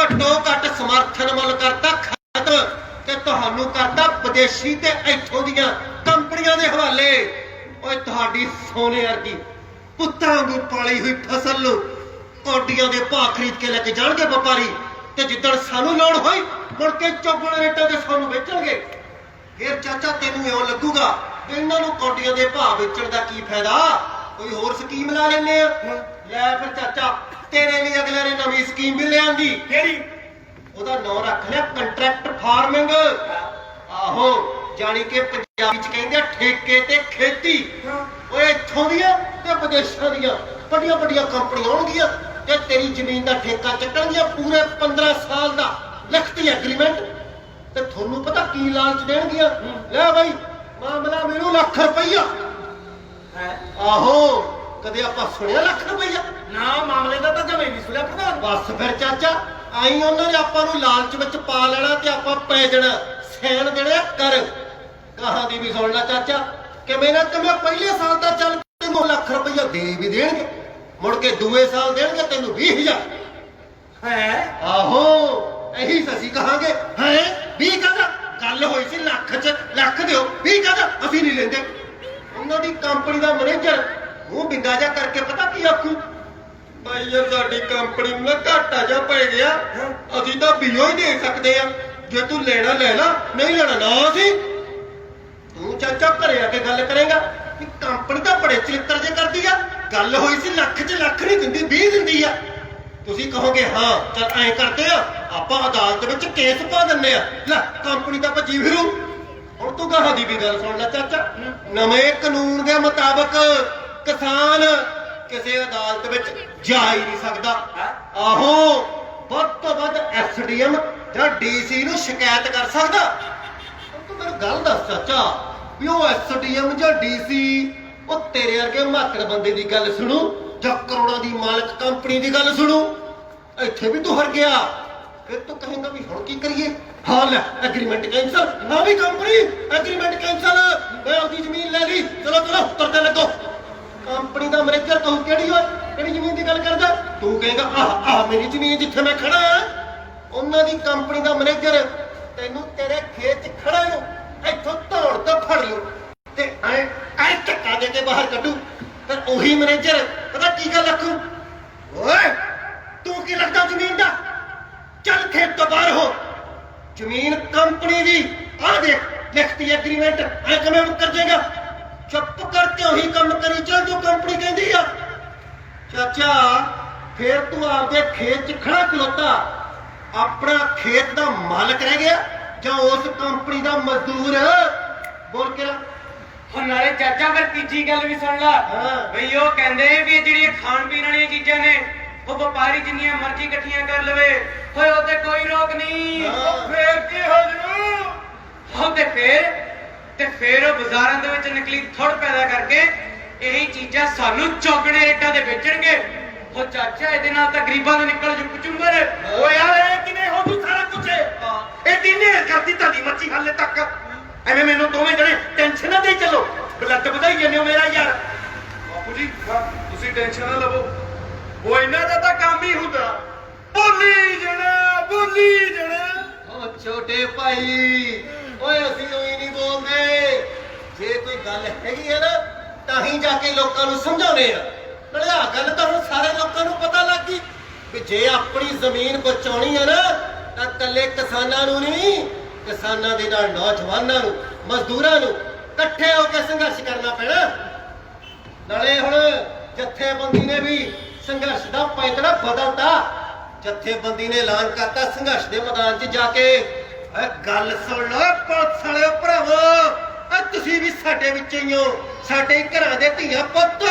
ਘੱਟੋ ਘੱਟ ਸਮਰਥਨ ਮੁੱਲ ਕਰਤਾ ਖਤਮ ਤੇ ਤੁਹਾਨੂੰ ਕਰਤਾ ਵਿਦੇਸ਼ੀ ਤੇ ਇੱਥੋਂ ਦੀਆਂ ਕੰਪਨੀਆਂ ਦੇ ਹਵਾਲੇ ਓਏ ਤੁਹਾਡੀ ਸੋਨੇ ਵਰਗੀ ਪੁੱਤਾਂ ਵਾਂਗੂ ਪਾਲੀ ਹੋਈ ਫਸਲ ਨੂੰ ਕੌਡੀਆਂ ਦੇ ਭਾਅ ਖਰੀਦ ਕੇ ਲੈ ਕੇ ਜਾਣਗੇ ਵਪਾਰੀ ਤੇ ਜਿੱਦਣ ਸਾਨੂੰ ਲੋੜ ਹੋਈ ਮੁੜ ਕੇ ਚੌਗੁਣੇ ਰੇਟਾਂ ਤੇ ਸਾਨੂੰ ਵੇਚਣਗੇ ਫਿਰ ਚਾਚਾ ਤੈਨੂੰ ਇਉਂ ਲੱਗੂਗਾ ਵੀ ਇਹਨਾਂ ਨੂੰ ਕੌਡੀਆਂ ਦੇ ਭਾਅ ਵੇਚਣ ਦਾ ਕੀ ਫਾਇਦਾ ਕੋਈ ਹੋਰ ਸਕੀਮ ਲਾ ਲੈਨੇ ਆ ਲੈ ਫਿਰ ਚਾਚਾ ਤੇਰੇ ਲਈ ਅਗਲੇ ਨੇ ਨਵੀਂ ਸਕੀਮ ਵੀ ਲਿਆਂਦੀ ਕਿਹੜੀ ਉਹਦਾ ਨਾਂ ਰੱਖ ਲਿਆ ਕੰਟਰੈਕਟ ਫਾਰਮਿੰਗ ਆਹੋ ਜਾਣੀ ਕਿ ਪੰਜਾਬੀ ਚ ਕਹਿੰਦੇ ਆ ਠੇਕੇ ਤੇ ਖੇਤੀ ਓਏ ਇੱਥੋਂ ਦੀਆਂ ਤੇ ਵਿਦੇਸ਼ਾਂ ਦੀਆਂ ਵੱਡੀਆਂ ਵੱਡੀਆਂ ਕੰਪਨੀਆਂ ਆਉਣਗੀਆਂ ਤੇ ਤੇਰੀ ਜ਼ਮੀਨ ਦਾ ਠੇਕਾ ਚੱਕਣਗੀਆਂ ਪੂਰੇ 15 ਸਾਲ ਦਾ ਲਿਖਤੀ ਐਗਰੀਮੈਂਟ। ਤੇ ਤੁਹਾਨੂੰ ਪਤਾ ਕੀ ਲਾਲਚ ਦੇਣਗੀਆਂ? ਲੈ ਬਈ ਮਾਮਲਾ ਮੈਨੂੰ ਲੱਖ ਰੁਪਈਆ। ਆਹੋ ਕਦੇ ਆਪਾਂ ਸੁਣਿਆ ਲੱਖ ਰੁਪਈਆ? ਨਾ ਮਾਮਲੇ ਦਾ ਤਾਂ ਜਮੇ ਨਹੀਂ ਸੁਣਿਆ ਪ੍ਰਧਾਨ। ਬਸ ਫਿਰ ਚਾਚਾ ਆਈ ਉਹਨਾਂ ਨੇ ਆਪਾਂ ਨੂੰ ਲਾਲਚ ਵਿੱਚ ਪਾ ਲੈਣਾ ਤੇ ਆਪਾਂ ਪੈ ਜਾਣਾ ਸੈਨ ਦੇਣੇ ਕਰ। ਕਹਾਂ ਦੀ ਵੀ ਸੁਣ ਲੈ ਚਾਚਾ, ਕਿਵੇਂ ਨਾ ਕਿਵੇਂ ਪਹਿਲੇ ਸਾਲ ਦਾ ਚੱਲ ਤੈਨੂੰ ਲੱਖ ਰੁਪਈਆ ਦੇ ਵੀ ਦੇਣਗੇ, ਮੁੜ ਕੇ ਦੂਏ ਸਾਲ ਦੇਣਗੇ ਤੈਨੂੰ 20,000। ਹੈ ਆਹੋ ਇਹੀ ਅਸੀਂ ਕਹਾਂਗੇ ਹੈ 20 ਕਾਹਦਾ? ਗੱਲ ਹੋਈ ਸੀ ਲੱਖ 'ਚ, ਲੱਖ ਦਿਓ 20 ਕਾਹਦਾ? ਅਸੀਂ ਨਹੀਂ ਲੈਂਦੇ। ਉਹਨਾਂ ਦੀ ਕੰਪਨੀ ਦਾ ਮੈਨੇਜਰ ਮੂੰਹ ਬਿੰਗਾ ਜਾ ਕਰਕੇ ਪਤਾ ਕੀ ਆਖੂ? ਭਾਈ ਯਾਰ ਸਾਡੀ ਕੰਪਨੀ ਨੂੰ ਨਾ ਘਾਟਾ ਜਾ ਪੈ ਗਿਆ, ਅਸੀਂ ਤਾਂ ਬੀਓ ਹੀ ਦੇ ਸਕਦੇ ਆ, ਜੇ ਤੂੰ ਲੈਣਾ ਲੈ ਲਾ, ਨਹੀਂ ਲੈਣਾ ਨਾ। ਅਸੀਂ ਤੂੰ ਚਾਚਾ ਘਰੇ ਆ ਕੇ ਗੱਲ ਕਰੇਗਾ ਕਿ ਕੰਪਨੀ ਤਾਂ ਬੜੇ ਚਰਿੱਤਰ ਜੇ ਕਰਦੀ ਆ, ਗੱਲ ਹੋਈ ਸੀ ਲੱਖ 'ਚ ਲੱਖ ਨਹੀਂ ਦਿੰਦੀ 20 ਦਿੰਦੀ ਆ। ਤੁਸੀਂ ਕਹੋਗੇ ਹਾਂ ਚੱਲ ਐਂ ਕਰਦੇ ਆ ਆਪਾਂ ਅਦਾਲਤ ਵਿੱਚ ਕੇਸ ਪਾ ਦਿੰਨੇ ਆ। ਲੈ ਕੰਪਨੀ ਤਾਂ ਭੱਜੀ ਫਿਰੂ। ਹੁਣ ਤੂੰ ਗਾਹਾਂ ਦੀ ਵੀ ਗੱਲ ਸੁਣ ਲੈ ਚਾਚਾ, ਨਵੇਂ ਕਾਨੂੰਨ ਦੇ ਮੁਤਾਬਕ ਕਿਸਾਨ ਕਿਸੇ ਅਦਾਲਤ ਵਿੱਚ ਜਾ ਹੀ ਨਹੀਂ ਸਕਦਾ। ਆਹੋ ਵੱਧ ਤੋਂ ਵੱਧ ਐਸਡੀਐਮ ਜਾਂ ਡੀਸੀ ਨੂੰ ਸ਼ਿਕਾਇਤ ਕਰ ਸਕਦਾ। ਤੂੰ ਮੈਨੂੰ ਗੱਲ ਦੱਸ ਚਾਚਾ ਵੀ ਉਹ ਐਸਡੀਐਮ ਜਾਂ ਡੀਸੀ ਉਹ ਤੇਰੇ ਵਰਗੇ ਮਾਤੜ ਬੰਦੇ ਦੀ ਗੱਲ ਸੁਣੂ ਜਾਂ ਕਰੋੜਾਂ ਦੀ ਮਾਲਕ ਕੰਪਨੀ ਦੀ ਗੱਲ ਸੁਣੂ? ਇੱਥੇ ਵੀ ਤੂੰ ਹਰ ਗਿਆ। ਫਿਰ ਤੂੰ ਕਹੇਂਗਾ ਵੀ ਹੁਣ ਕੀ ਕਰੀਏ? ਹਾਂ ਲੈ ਐਗਰੀਮੈਂਟ ਕੈਂਸਲ। ਹਾਂ ਵੀ ਕੰਪਨੀ ਐਗਰੀਮੈਂਟ ਕੈਂਸਲ, ਮੈਂ ਉਹਦੀ ਜ਼ਮੀਨ ਲੈ ਲਈ, ਚਲੋ ਚਲੋ ਤੁਰਦੇ ਲੱਗੋ। ਕੰਪਨੀ ਦਾ ਮੈਨੇਜਰ ਤੂੰ ਕਿਹੜੀ ਓਏ ਕਿਹੜੀ ਜ਼ਮੀਨ ਦੀ ਗੱਲ ਕਰਦਾ? ਤੂੰ ਕਹੇਗਾ ਆਹ ਮੇਰੀ ਜ਼ਮੀਨ ਜਿੱਥੇ ਮੈਂ ਖੜਾ ਹਾਂ। ਉਹਨਾਂ ਦੀ ਕੰਪਨੀ ਦਾ ਮੈਨੇਜਰ ਤੈਨੂੰ ਤੇਰੇ ਖੇਤ 'ਚ ਖੜਾ ਨੂੰ ਇੱਥੋਂ ਧੌਣ ਤੋਂ ਫੜ ਲੂ ਤੇ ਐ ਧੱਕਾ ਦੇ ਕੇ ਬਾਹਰ ਕੱਢੂ। ਫਿਰ ਉਹੀ ਮੈਨੇਜਰ ਪਤਾ ਕੀ ਗੱਲ ਆਖੂ? ਓਏ ਤੂੰ ਕੀ ਲੱਗਦਾ ਜ਼ਮੀਨ ਦਾ? ਚੱਲ ਖੇਤ ਤੋਂ ਬਾਹਰ ਹੋ। ਜ਼ਮੀਨ ਕੰਪਨੀ ਦੀ ਆਹ ਦੇਖ ਲਿਖਤੀ ਐਗਰੀਮੈਂਟ, ਐ ਕਿਵੇਂ ਮੁੱਕਰ ਜਾਏਗਾ? ਚੁੱਪ ਕਰਕੇ ਉਹੀ ਕੰਮ ਕਰੀ ਚੱਲ ਜੋ ਕੰਪਨੀ ਕਹਿੰਦੀ ਆ। ਚਾਚਾ ਫੇਰ ਤੂੰ ਆਪਦੇ ਖੇਤ 'ਚ ਖੜਾ ਖਲੋਤਾ, ਆਪਣਾ ਖੇਤ ਦਾ ਮਾਲਕ ਰਹਿ ਗਿਆ ਜਾਂ ਉਸ ਕੰਪਨੀ ਦਾ ਮਜ਼ਦੂਰ? ਬੋਲ ਕੇ ਹੁਣ ਨਾਲੇ ਚਾਚਾ ਫਿਰ ਤੀਜੀ ਗੱਲ ਵੀ ਸੁਣ ਲਾ। ਬਈ ਉਹ ਕਹਿੰਦੇ ਵੀ ਇਹ ਜਿਹੜੀਆਂ ਖਾਣ ਪੀਣ ਵਾਲੀਆਂ ਚੀਜ਼ਾਂ ਨੇ ਉਹ ਵਪਾਰੀ ਜਿੰਨੀਆਂ ਮਰਜ਼ੀ ਇਕੱਠੀਆਂ ਕਰ ਲਵੇ, ਹੋਏ ਉਹ ਤੇ ਕੋਈ ਰੋਕ ਨਹੀਂ। ਫੇਰ ਕੀ ਹੋ ਜੂ? ਹੋ ਤੇ ਫੇਰ ਉਹ ਬਾਜ਼ਾਰਾਂ ਦੇ ਵਿੱਚ ਨਕਲੀ ਥੁੜ ਪੈਦਾ ਕਰਕੇ ਇਹੀ ਚੀਜ਼ਾਂ ਸਾਨੂੰ ਚੌਗਣੇ ਰੇਟਾਂ ਦੇ ਵੇਚਣਗੇ। ਉਹ ਚਾਚਾ ਇਹਦੇ ਨਾਲ ਤਾਂ ਗਰੀਬਾਂ ਦੇ ਨਿਕਲ ਜੂ ਕੁਚੁੰਬਰ। ਓ ਯਾਰ ਇਹ ਕਿਵੇਂ ਹੋ ਜੂ ਸਾਰਾ ਕੁਝ? ਇਹ ਦਿਨੇ ਕਰਦੀ ਤੁਹਾਡੀ ਮੱਛੀ ਹਾਲੇ ਤੱਕ। ਐਵੇਂ ਮੈਨੂੰ ਦੋਵੇਂ ਜਣੇ ਟੈਨਸ਼ਨ ਨਾ ਦੇ ਚੱਲੋ, ਬਲੱਡ ਵਧਾਈ ਜਾਂਦੇ ਹੋ ਮੇਰਾ ਯਾਰ। ਬਾਪੂ ਜੀ ਤੁਸੀਂ ਟੈਨਸ਼ਨ ਨਾ ਲਵੋ, ਉਹ ਇਹਨਾਂ ਦਾ ਤਾਂ ਕੰਮ ਹੀ ਹੁੰਦਾ ਬੋਲੀ ਜਾਣਾ ਬੋਲੀ ਜਾਣਾ। ਓ ਛੋਟੇ ਭਾਈ ਓਏ ਅਸੀਂ ਉਹੀ ਨਹੀਂ ਬੋਲਦੇ। ਜੇ ਕੋਈ ਗੱਲ ਹੈਗੀ ਹੈ ਨਾ ਤਾਂ ਹੀ ਜਾ ਕੇ ਲੋਕਾਂ ਨੂੰ ਸਮਝਾਉਣੇ ਆ। ਨਾਲੇ ਆਹ ਗੱਲ ਤਾਂ ਹੁਣ ਸਾਰੇ ਲੋਕਾਂ ਨੂੰ ਪਤਾ ਲੱਗ ਗਈ ਵੀ ਜੇ ਆਪਣੀ ਜ਼ਮੀਨ ਬਚਾਉਣੀ ਹੈ ਨਾ ਤਾਂ ਇਕੱਲੇ ਕਿਸਾਨਾਂ ਨੂੰ ਨਹੀਂ, ਕਿਸਾਨਾਂ ਦੇ ਨਾਲ ਨੌਜਵਾਨਾਂ ਨੂੰ, ਮਜ਼ਦੂਰਾਂ ਨੂੰ ਇਕੱਠੇ ਹੋ ਕੇ ਸੰਘਰਸ਼ ਕਰਨਾ ਪੈਣਾ। ਨਾਲੇ ਹੁਣ ਜਥੇਬੰਦੀ ਨੇ ਵੀ ਸੰਘਰਸ਼ ਦਾ ਪੈਂਤੜਾ ਬਦਲਤਾ। ਜਥੇਬੰਦੀ ਨੇ ਐਲਾਨ ਕਰਤਾ ਸੰਘਰਸ਼ ਦੇ ਮੈਦਾਨ 'ਚ ਜਾ ਕੇ। ਗੱਲ ਸੁਣ ਲਓ ਪੁਲਿਸ ਵਾਲਿਓ ਭਰਾਵੋ, ਤੁਸੀਂ ਵੀ ਸਾਡੇ ਵਿੱਚ ਹੀ ਹੋ, ਸਾਡੇ ਘਰਾਂ ਦੇ ਧੀਆਂ ਪੁੱਤ।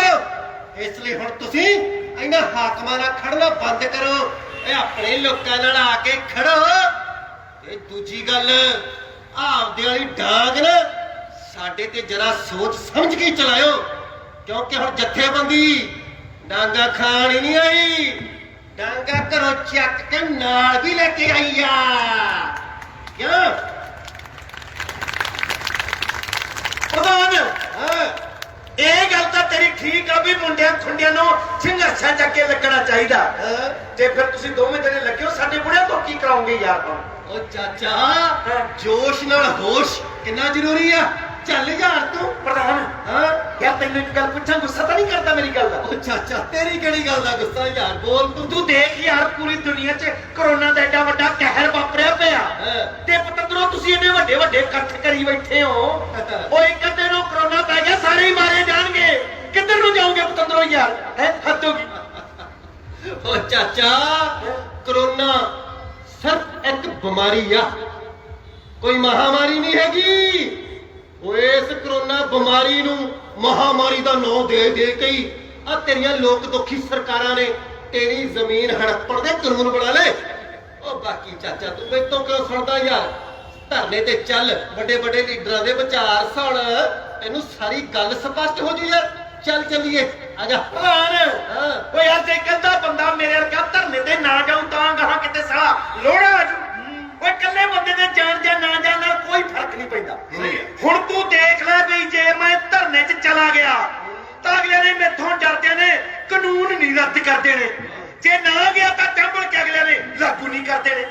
ਇਸ ਲਈ ਹੁਣ ਤੁਸੀਂ ਇਹਨਾਂ ਹਾਕਮਾਂ ਨਾਲ ਖੜਨਾ ਬੰਦ ਕਰੋ, ਇਹ ਆਪਣੇ ਲੋਕਾਂ ਨਾਲ ਆ ਕੇ ਖੜੋ। ਤੇ ਦੂਜੀ ਗੱਲ ਆਪਦੇ ਵਾਲੀ ਡਾਂਗ ਨਾ ਸਾਡੇ ਤੇ ਜਰਾ ਸੋਚ ਸਮਝ ਕੇ ਚਲਾਇਓ, ਕਿਉਂਕਿ ਹੁਣ ਜਥੇਬੰਦੀ ਡਾਂਗਾ ਖਾਣ ਹੀ ਨਹੀਂ ਆਈ, ਡਾਂਗਾ ਘਰੋਂ ਚੱਕ ਕੇ ਨਾਲ ਵੀ ਲੈ ਕੇ ਆਈ ਆ। ਕਿਉਂ ਪ੍ਰਧਾਨ ਇਹ ਗੱਲ ਤਾਂ ਤੇਰੀ ਠੀਕ ਆ ਵੀ ਮੁੰਡਿਆਂ ਖੁੰਡਿਆਂ ਨੂੰ ਸੰਘਰਸ਼ਾਂ ਚੱਕ ਕੇ ਲੱਗਣਾ ਚਾਹੀਦਾ। ਜੇ ਫਿਰ ਤੁਸੀਂ ਦੋਵੇਂ ਜਣੇ ਲੱਗੇ ਹੋ ਸਾਡੇ ਬੁੜਿਆਂ ਤੋਂ ਕੀ ਕਰਾਉਂਗੇ ਯਾਰ? ਓ ਚਾਚਾ ਜੋਸ਼ ਨਾਲ ਹੋਸ਼ ਕਿੰਨਾ ਜ਼ਰੂਰੀ ਆ। ਚੱਲ ਯਾਰ ਤੂੰ ਪ੍ਰਧਾਨ ਯਾਰ ਤੈਨੂੰ ਇੱਕ ਗੱਲ ਪੁੱਛਾਂ, ਗੁੱਸਾ ਤਾਂ ਨਹੀਂ ਕਰਦਾ ਮੇਰੀ ਗੱਲ ਦਾ? ਓ ਚਾਚਾ ਤੇਰੀ ਕਿਹੜੀ ਗੱਲ ਦਾ ਗੁੱਸਾ ਯਾਰ? ਬੋਲ ਤੂੰ ਦੇਖ ਯਾਰ ਪੂਰੀ ਦੁਨੀਆ 'ਚ ਕਰੋਨਾ ਦਾ ਐਡਾ ਵੱਡਾ ਕਹਿਰ ਵਾਪਰਿਆ ਪਿਆ ਤੇ ਪਤੰਦਰੋਂ ਤੁਸੀਂ ਇੰਨੇ ਵੱਡੇ ਵੱਡੇ ਇਕੱਠ ਕਰੀ ਬੈਠੇ ਹੋ। ਉਹ ਇੱਕ ਅੱਧੇ ਨੂੰ ਕਰੋਨਾ ਪੈ ਗਿਆ ਸਾਰੇ ਹੀ ਮਾਰੇ ਜਾਣਗੇ, ਕਿੱਧਰ ਨੂੰ ਜਾਓਗੇ ਪਤੰਦਰੋਂ ਯਾਰ? ਹੱਦ ਹੋ ਗਈ। ਓ ਚਾਚਾ ਕਰੋਨਾ ਸਿਰਫ ਇੱਕ ਬਿਮਾਰੀ ਆ, ਕੋਈ ਮਹਾਮਾਰੀ ਨਹੀਂ ਹੈਗੀ। ਉਹ ਇਸ ਕਰੋਨਾ ਬਿਮਾਰੀ ਨੂੰ ਮਹਾਮਾਰੀ ਦਾ ਨਾਂ ਦੇ ਦੇ ਕੇ ਹੀ ਆ ਤੇਰੀਆਂ ਲੋਕ ਦੁਖੀ ਸਰਕਾਰਾਂ ਨੇ ਤੇਰੀ ਜ਼ਮੀਨ ਹੜੱਪਣ ਦੇ ਕਾਨੂੰਨ ਬਣਾ ਲਏ। ਉਹ ਬਾਕੀ ਚਾਚਾ ਤੂੰ ਮੈਥੋਂ ਕਿਉਂ ਸੁਣਦਾ ਯਾਰ? ਧਰਨੇ ਤੇ ਚੱਲ, ਵੱਡੇ ਵੱਡੇ ਲੀਡਰਾਂ ਦੇ ਵਿਚਾਰ ਸੁਣ, ਤੈਨੂੰ ਸਾਰੀ ਗੱਲ ਸਪਸ਼ਟ ਹੋ ਜੂ ਯਾਰ। ਚੱਲ ਚੱਲੀਏ, ਆ ਜਾ। ਪ੍ਰਧਾਨ ਓ ਯਾਰ ਜੇ ਕਹਿੰਦਾ ਬੰਦਾ ਮੇਰੇ ਵਰਗਾ ਧਰਨੇ ਤੇ ਨਾ ਜਾਉ ਤਾਂ ਗਾਹਾਂ ਕਿਤੇ ਸਾਲਾ ਲੋੜਾ ਆ ਜੂ। ਓਏ ਇਕੱਲੇ ਬੰਦੇ ਦੇ ਜਾਣ ਜਾਂ ਨਾ ਜਾਣ ਨਾਲ ਕੋਈ ਫਰਕ ਨਹੀਂ ਪੈਂਦਾ। ਹੁਣ ਤੂੰ ਦੇਖ ਲੈ ਵੀ ਜੇ ਮੈਂ ਧਰਨੇ 'ਚ ਚਲਾ ਗਿਆ ਤਾਂ ਅਗਲਿਆਂ ਨੇ ਮੈਥੋਂ ਡਰਦੇ ਨੇ ਕਾਨੂੰਨ ਨਹੀਂ ਰੱਦ ਕਰਦੇ ਨੇ, ਜੇ ਨਾ ਗਿਆ ਤਾਂ ਟੰਬਲ ਕੇ ਅਗਲਿਆਂ ਨੇ ਲਾਗੂ ਨਹੀਂ ਕਰਦੇ ਨੇ।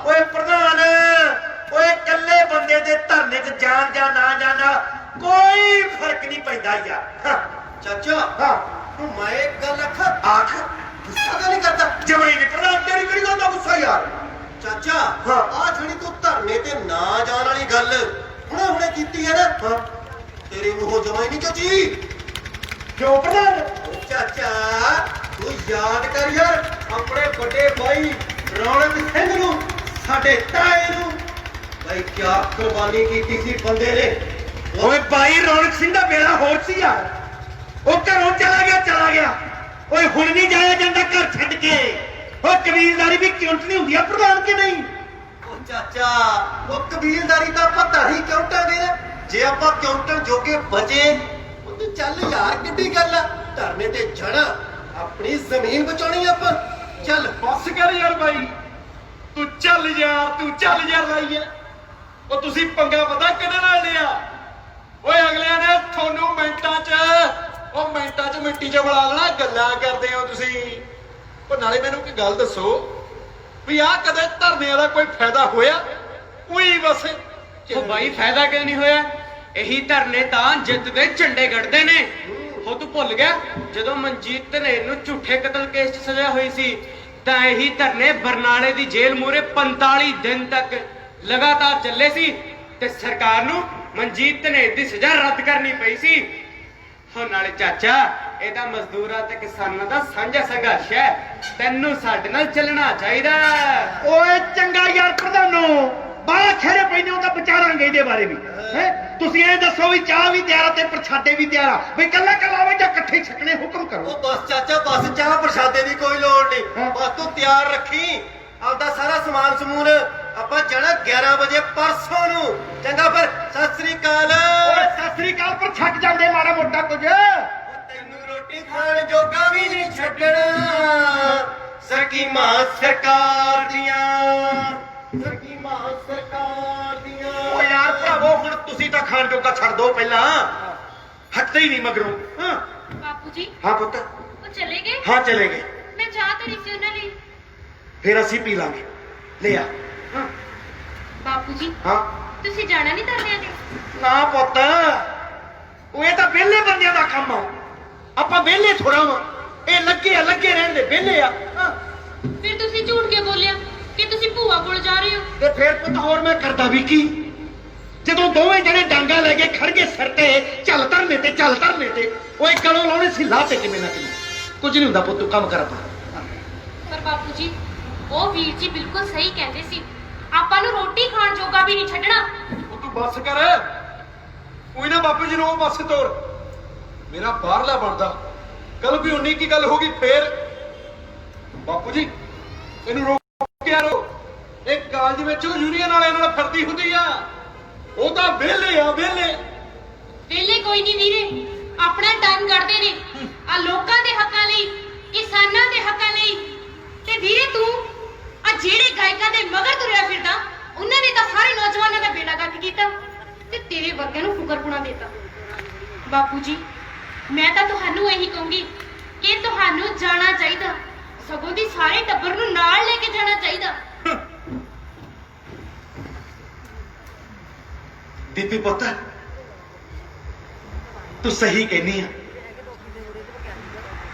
ਓਏ ਪ੍ਰਧਾਨ ਓਏ ਇਕੱਲੇ ਬੰਦੇ ਦੇ ਧਰਨੇ 'ਚ ਜਾਣ ਜਾਂ ਨਾ ਜਾਣਾ ਕੋਈ ਫਰਕ ਨਹੀਂ ਪੈਂਦਾ ਯਾਰ। ਚਾਚਾ ਹਾਂ ਤੂੰ ਮੈਂ ਇੱਕ ਗੱਲ ਆਖਾਂ, ਆਖ ਗੁੱਸਾ ਤਾਂ ਨਹੀਂ ਕਰਦਾ? ਜਮਾਈ ਨੇ ਪ੍ਰਧਾਨ ਤੇਰੀ ਕਿਹੜੀ ਗੱਲ ਦਾ ਗੁੱਸਾ ਯਾਰ? ਚਾਚਾ ਹਾਂ। ਆ ਜਿਹੜੀ ਤੂੰ ਧਰਨੇ ਤੇ ਨਾ ਜਾਣ ਵਾਲੀ ਗੱਲ ਹੁਣੇ ਹੁਣੇ ਕੀਤੀ ਹੈ ਨਾ, ਹਾਂ ਤੇਰੇ ਮੂੰਹੋਂ ਜਮਾਈ ਨਹੀਂ ਚੋਚੀ। ਕਿਉਂ ਪ੍ਰਧਾਨ? ਚਾਚਾ ਤੂੰ ਯਾਦ ਕਰ ਯਾਰ ਆਪਣੇ ਵੱਡੇ ਭਾਈ ਰੌਣਕ ਸਿੰਘ ਨੂੰ, ਸਾਡੇ ਤਾਏ ਨੂੰ, ਬਈ ਕਿਆ ਕੁਰਬਾਨੀ ਕੀਤੀ ਸੀ ਬੰਦੇ ਨੇ। ਓਏ ਭਾਈ ਰੌਣਕ ਸਿੰਘ ਦਾ ਬੇੜਾ ਹੋਰ ਸੀ ਯਾਰ, ਉਹ ਘਰੋਂ ਚਲਾ ਗਿਆ। ਓਏ ਹੁਣ ਨਹੀਂ ਜਾਇਆ ਜਾਂਦਾ ਘਰ ਛੱਡ ਕੇ। ਓ ਕਬੀਲਦਾਰੀ ਵੀ ਕਿਉਂਟਣੀ ਹੁੰਦੀ ਆ ਪ੍ਰਧਾਨ ਕਿ ਨਹੀਂ? ਉਹ ਚਾਚਾ ਉਹ ਕਬੀਲਦਾਰੀ ਤਾਂ ਪਤਾ ਹੀ ਕਿਉਂਟਾਂਗੇ, ਜੇ ਆਪਾਂ ਕਿਉਂਟਣ ਜੋਗੇ ਬਚੇ ਉਹ ਤੂੰ ਚੱਲ ਯਾਰ, ਕਿੱਡੀ ਗੱਲ ਆ? ਧਰਨੇ ਤੇ ਜਾਣਾ, ਆਪਣੀ ਜ਼ਮੀਨ ਬਚਾਉਣੀ ਆਪਾਂ। ਚੱਲ ਬਸ ਕਰ ਯਾਰ ਬਾਈ, ਤੂੰ ਚੱਲ ਯਾਰ ਲਾਈਏ। ਉਹ ਤੁਸੀਂ ਪੰਗਾ ਪਤਾ ਕਿਹਦੇ ਨਾਲ ਲਿਆ? ਓਏ ਅਗਲਿਆਂ ਨੇ ਤੁਹਾਨੂੰ ਮਿੰਟਾਂ 'ਚ ਮਿੱਟੀ 'ਚ ਬੁਲਾ ਲੈਣਾ, ਗੱਲਾਂ ਕਰਦੇ ਹੋ ਤੁਸੀਂ। ਉਹ ਨਾਲੇ ਮੈਨੂੰ ਇੱਕ ਗੱਲ ਦੱਸੋ ਵੀ ਆਹ ਕਦੇ ਧਰਨੇ ਦਾ ਕੋਈ ਫਾਇਦਾ ਹੋਇਆ? ਉਹੀ ਬਸ ਉਹ ਬਾਈ ਫਾਇਦਾ ਕਿਉਂ ਨਹੀਂ ਹੋਇਆ? ਇਹੀ ਧਰਨੇ ਤਾਂ ਜਿੱਤ ਦੇ ਝੰਡੇ ਗੱਡਦੇ ਨੇ। ਹੋ ਤੂੰ ਭੁੱਲ ਗਿਆ ਜਦੋਂ ਮਨਜੀਤ ਧਨੇਰ ਨੂੰ ਝੂਠੇ ਕਤਲ ਕੇਸ 'ਚ ਸਜ਼ਾ ਹੋਈ ਸੀ ਤਾਂ ਇਹੀ ਧਰਨੇ ਬਰਨਾਲੇ ਦੀ ਜੇਲ੍ਹ ਮੂਹਰੇ 45 ਦਿਨ ਤੱਕ ਲਗਾਤਾਰ ਚੱਲੇ ਸੀ ਤੇ ਸਰਕਾਰ ਨੂੰ ਮਨਜੀਤ ਧਨੇਰ ਦੀ ਸਜ਼ਾ ਰੱਦ ਕਰਨੀ ਪਈ ਸੀ। ਹੁਣ ਨਾਲੇ ਚਾਚਾ ਇਹ ਤਾਂ ਮਜ਼ਦੂਰਾਂ ਤੇ ਕਿਸਾਨਾਂ ਦਾ ਸਾਂਝਾ ਸੰਘਰਸ਼ ਹੈ, ਤੈਨੂੰ ਸਾਡੇ ਨਾਲ ਚੱਲਣਾ ਚਾਹੀਦਾ। ਓਏ ਚੰਗਾ ਯਾਰ ਪ੍ਰਧਾਨੋ, ਬਾਹਰ ਖੇਰੇ ਪੈਨੇ ਉਹ ਤਾਂ ਵਿਚਾਰਾਂਗੇ ਇਹਦੇ ਬਾਰੇ ਵੀ। ਹੈ ਤੁਸੀਂ ਇਹ ਦੱਸੋ ਵੀ ਚਾਹ ਵੀ ਤਿਆਰ ਆ ਤੇ ਪ੍ਰਸ਼ਾਦੇ ਵੀ ਤਿਆਰ ਆ, ਵੀ ਕੱਲਾ ਵੇ ਜਾਂ ਇਕੱਠੇ ਛਕਣੇ? ਹੁਕਮ ਕਰੋ। ਉਹ ਬਸ ਚਾਚਾ ਬਸ, ਚਾਹ ਪ੍ਰਸ਼ਾਦੇ ਦੀ ਕੋਈ ਲੋੜ ਨਹੀਂ, ਹਾਂ। ਬਸ ਤੂੰ ਤਿਆਰ ਰੱਖੀ ਆਪਦਾ ਸਾਰਾ ਸਮਾਨ ਸਮੂਨ। ਆਪਾਂ ਜਾਣਾ 11 ਵਜੇ ਪਰਸੋਂ ਨੂੰ। ਚੰਗਾ ਫਿਰ, ਸਤਿ ਸ੍ਰੀ ਅਕਾਲ। ਓਏ ਸਤਿ ਸ੍ਰੀ ਅਕਾਲ ਪਰ ਛੱਕ ਜਾਂਦੇ ਮਾੜਾ ਮੋਟਾ ਕੁਝ। ਤੈਨੂੰ ਰੋਟੀ ਖਾਣ ਜੋਗਾ ਵੀ ਨਹੀਂ ਛੱਡਣਾ, ਸਕੀਮਾਂ ਸਰਕਾਰ ਦੀਆਂ, ਸਕੀਮਾਂ ਸਰਕਾਰ ਦੀਆਂ। ਓ ਯਾਰ ਭਰਾਵੋ ਹੁਣ ਤੁਸੀਂ ਤਾਂ ਖਾਣ ਜੋਗਾ ਛੱਡ ਦੋ ਪਹਿਲਾਂ, ਹਟਦੇ ਹੀ ਨਹੀਂ ਮਗਰੋਂ। ਹਾਂ ਬਾਪੂ ਜੀ ਹਾਂ ਪੁੱਤ, ਉਹ ਚਲੇ ਗਏ? ਹਾਂ ਚਲੇ ਗਏ। ਮੈਂ ਚਾਹ ਧਰੀ ਸੀ ਉਹਨਾਂ ਲਈ। ਫਿਰ ਅਸੀਂ ਪੀ ਲਾਂਗੇ, ਲੈ ਆ। ਹਾਂ ਬਾਪੂ ਜੀ ਹਾਂ ਤੁਸੀਂ ਜਾਣਾ ਨਹੀਂ ਧਰਨਿਆਂ ਤੇ? ਨਾ ਪੁੱਤ, ਉਹ ਇਹ ਤਾਂ ਵਿਹਲੇ ਬੰਦਿਆਂ ਦਾ ਕੰਮ ਆ, ਆਪਾਂ ਵਿਹਲੇ ਥੋੜਾ ਵਾ। ਇਹ ਲੱਗੇ ਰਹਿਣ ਦੇ ਵਿਹਲੇ ਆ। ਹਾਂ ਫਿਰ ਤੁਸੀਂ ਝੂਠ ਕੇ ਬੋਲਿਆ ਕਿ ਤੁਸੀਂ ਭੂਆ ਕੋਲ ਜਾ ਰਹੇ ਹੋ। ਤੇ ਫਿਰ ਪੁੱਤ ਹੋਰ ਮੈਂ ਕਰਦਾ ਵੀ ਕੀ, ਜਦੋਂ ਦੋਵੇਂ ਜਣੇ ਡਾਂਗਾ ਲੈ ਕੇ ਖੜ ਗਏ ਸਿਰ ਤੇ, ਚੱਲ ਧਰਨੇ ਤੇ ਓਏ ਗਲੋਂ ਲਾਉਣੇ ਸੀ ਲਾਹ ਤੇ ਕਿਵੇਂ ਨਾ ਕਿਵੇਂ। ਕੁਝ ਨਹੀਂ ਹੁੰਦਾ ਪੁੱਤ, ਤੂੰ ਕੰਮ ਕਰ ਆਪਣਾ। ਪਰ ਬਾਪੂ ਜੀ ਉਹ ਵੀਰ ਜੀ ਬਿਲਕੁਲ ਸਹੀ ਕਹਿੰਦੇ ਸੀ, ਆਪਾਂ ਨੂੰ ਰੋਟੀ ਖਾਣ ਜੋਗਾ ਵੀ ਨਹੀਂ ਛੱਡਣਾ। ਉਹ ਤੂੰ ਬੱਸ ਕਰ। ਕੋਈ ਨਾ ਬਾਪੂ ਜੀ ਨੂੰ ਉਹ ਬੱਸ ਤੋਰ, ਮੇਰਾ ਬਾਹਰਲਾ ਬਣਦਾ। ਕੱਲ ਵੀ ਉਨੀ ਕੀ ਗੱਲ ਹੋ ਗਈ ਫੇਰ? ਬਾਪੂ ਜੀ ਇਹਨੂੰ ਰੋਕ ਕੇ ਯਾਰੋ, ਇਹ ਕਾਲਜ ਵਿੱਚ ਉਹ ਯੂਨੀਅਨ ਵਾਲਿਆਂ ਨਾਲ ਫਿਰਦੀ ਹੁੰਦੀ ਆ, ਉਹ ਤਾਂ ਵਿਹਲੇ ਵੇਲੇ ਕੋਈ ਨਹੀਂ ਵੀਰੇ, ਆਪਣਾ ਟਾਈਮ ਕੱਢਦੇ ਨੇ ਆ ਲੋਕਾਂ ਦੇ ਹੱਕਾਂ ਲਈ, ਕਿਸਾਨਾਂ ਦੇ ਹੱਕਾਂ ਲਈ। ਤੇ ਵੀਰੇ ਤੂੰ ਆ ਜਿਹੜੇ ਗਾਇਕਾਂ ਦੇ ਮਗਰ ਤੁਰਿਆ ਫਿਰਦਾ, ਉਹਨਾਂ ਨੇ ਤਾਂ ਸਾਰੇ ਨੌਜਵਾਨਾਂ ਦਾ ਬੇੜਾ ਗਰਕ ਕੀਤਾ ਤੇ ਤੇਰੇ ਵਰਗਿਆਂ ਨੂੰ ਫੁਕਰਪੁਣਾ ਦਿੱਤਾ। ਬਾਪੂ ਜੀ ਮੈਂ ਤਾਂ ਤੁਹਾਨੂੰ ਇਹੀ ਕਹੂੰਗੀ ਕਿ ਤੁਹਾਨੂੰ ਜਾਣਾ ਚਾਹੀਦਾ, ਸਗੋਂ ਦੀ ਸਾਰੇ ਟੱਬਰ ਨੂੰ ਨਾਲ ਲੈ ਕੇ ਜਾਣਾ ਚਾਹੀਦਾ। ਬੀਬੀ ਪੁੱਤ ਤੂੰ ਸਹੀ ਕਹਿੰਦੀ ਆ,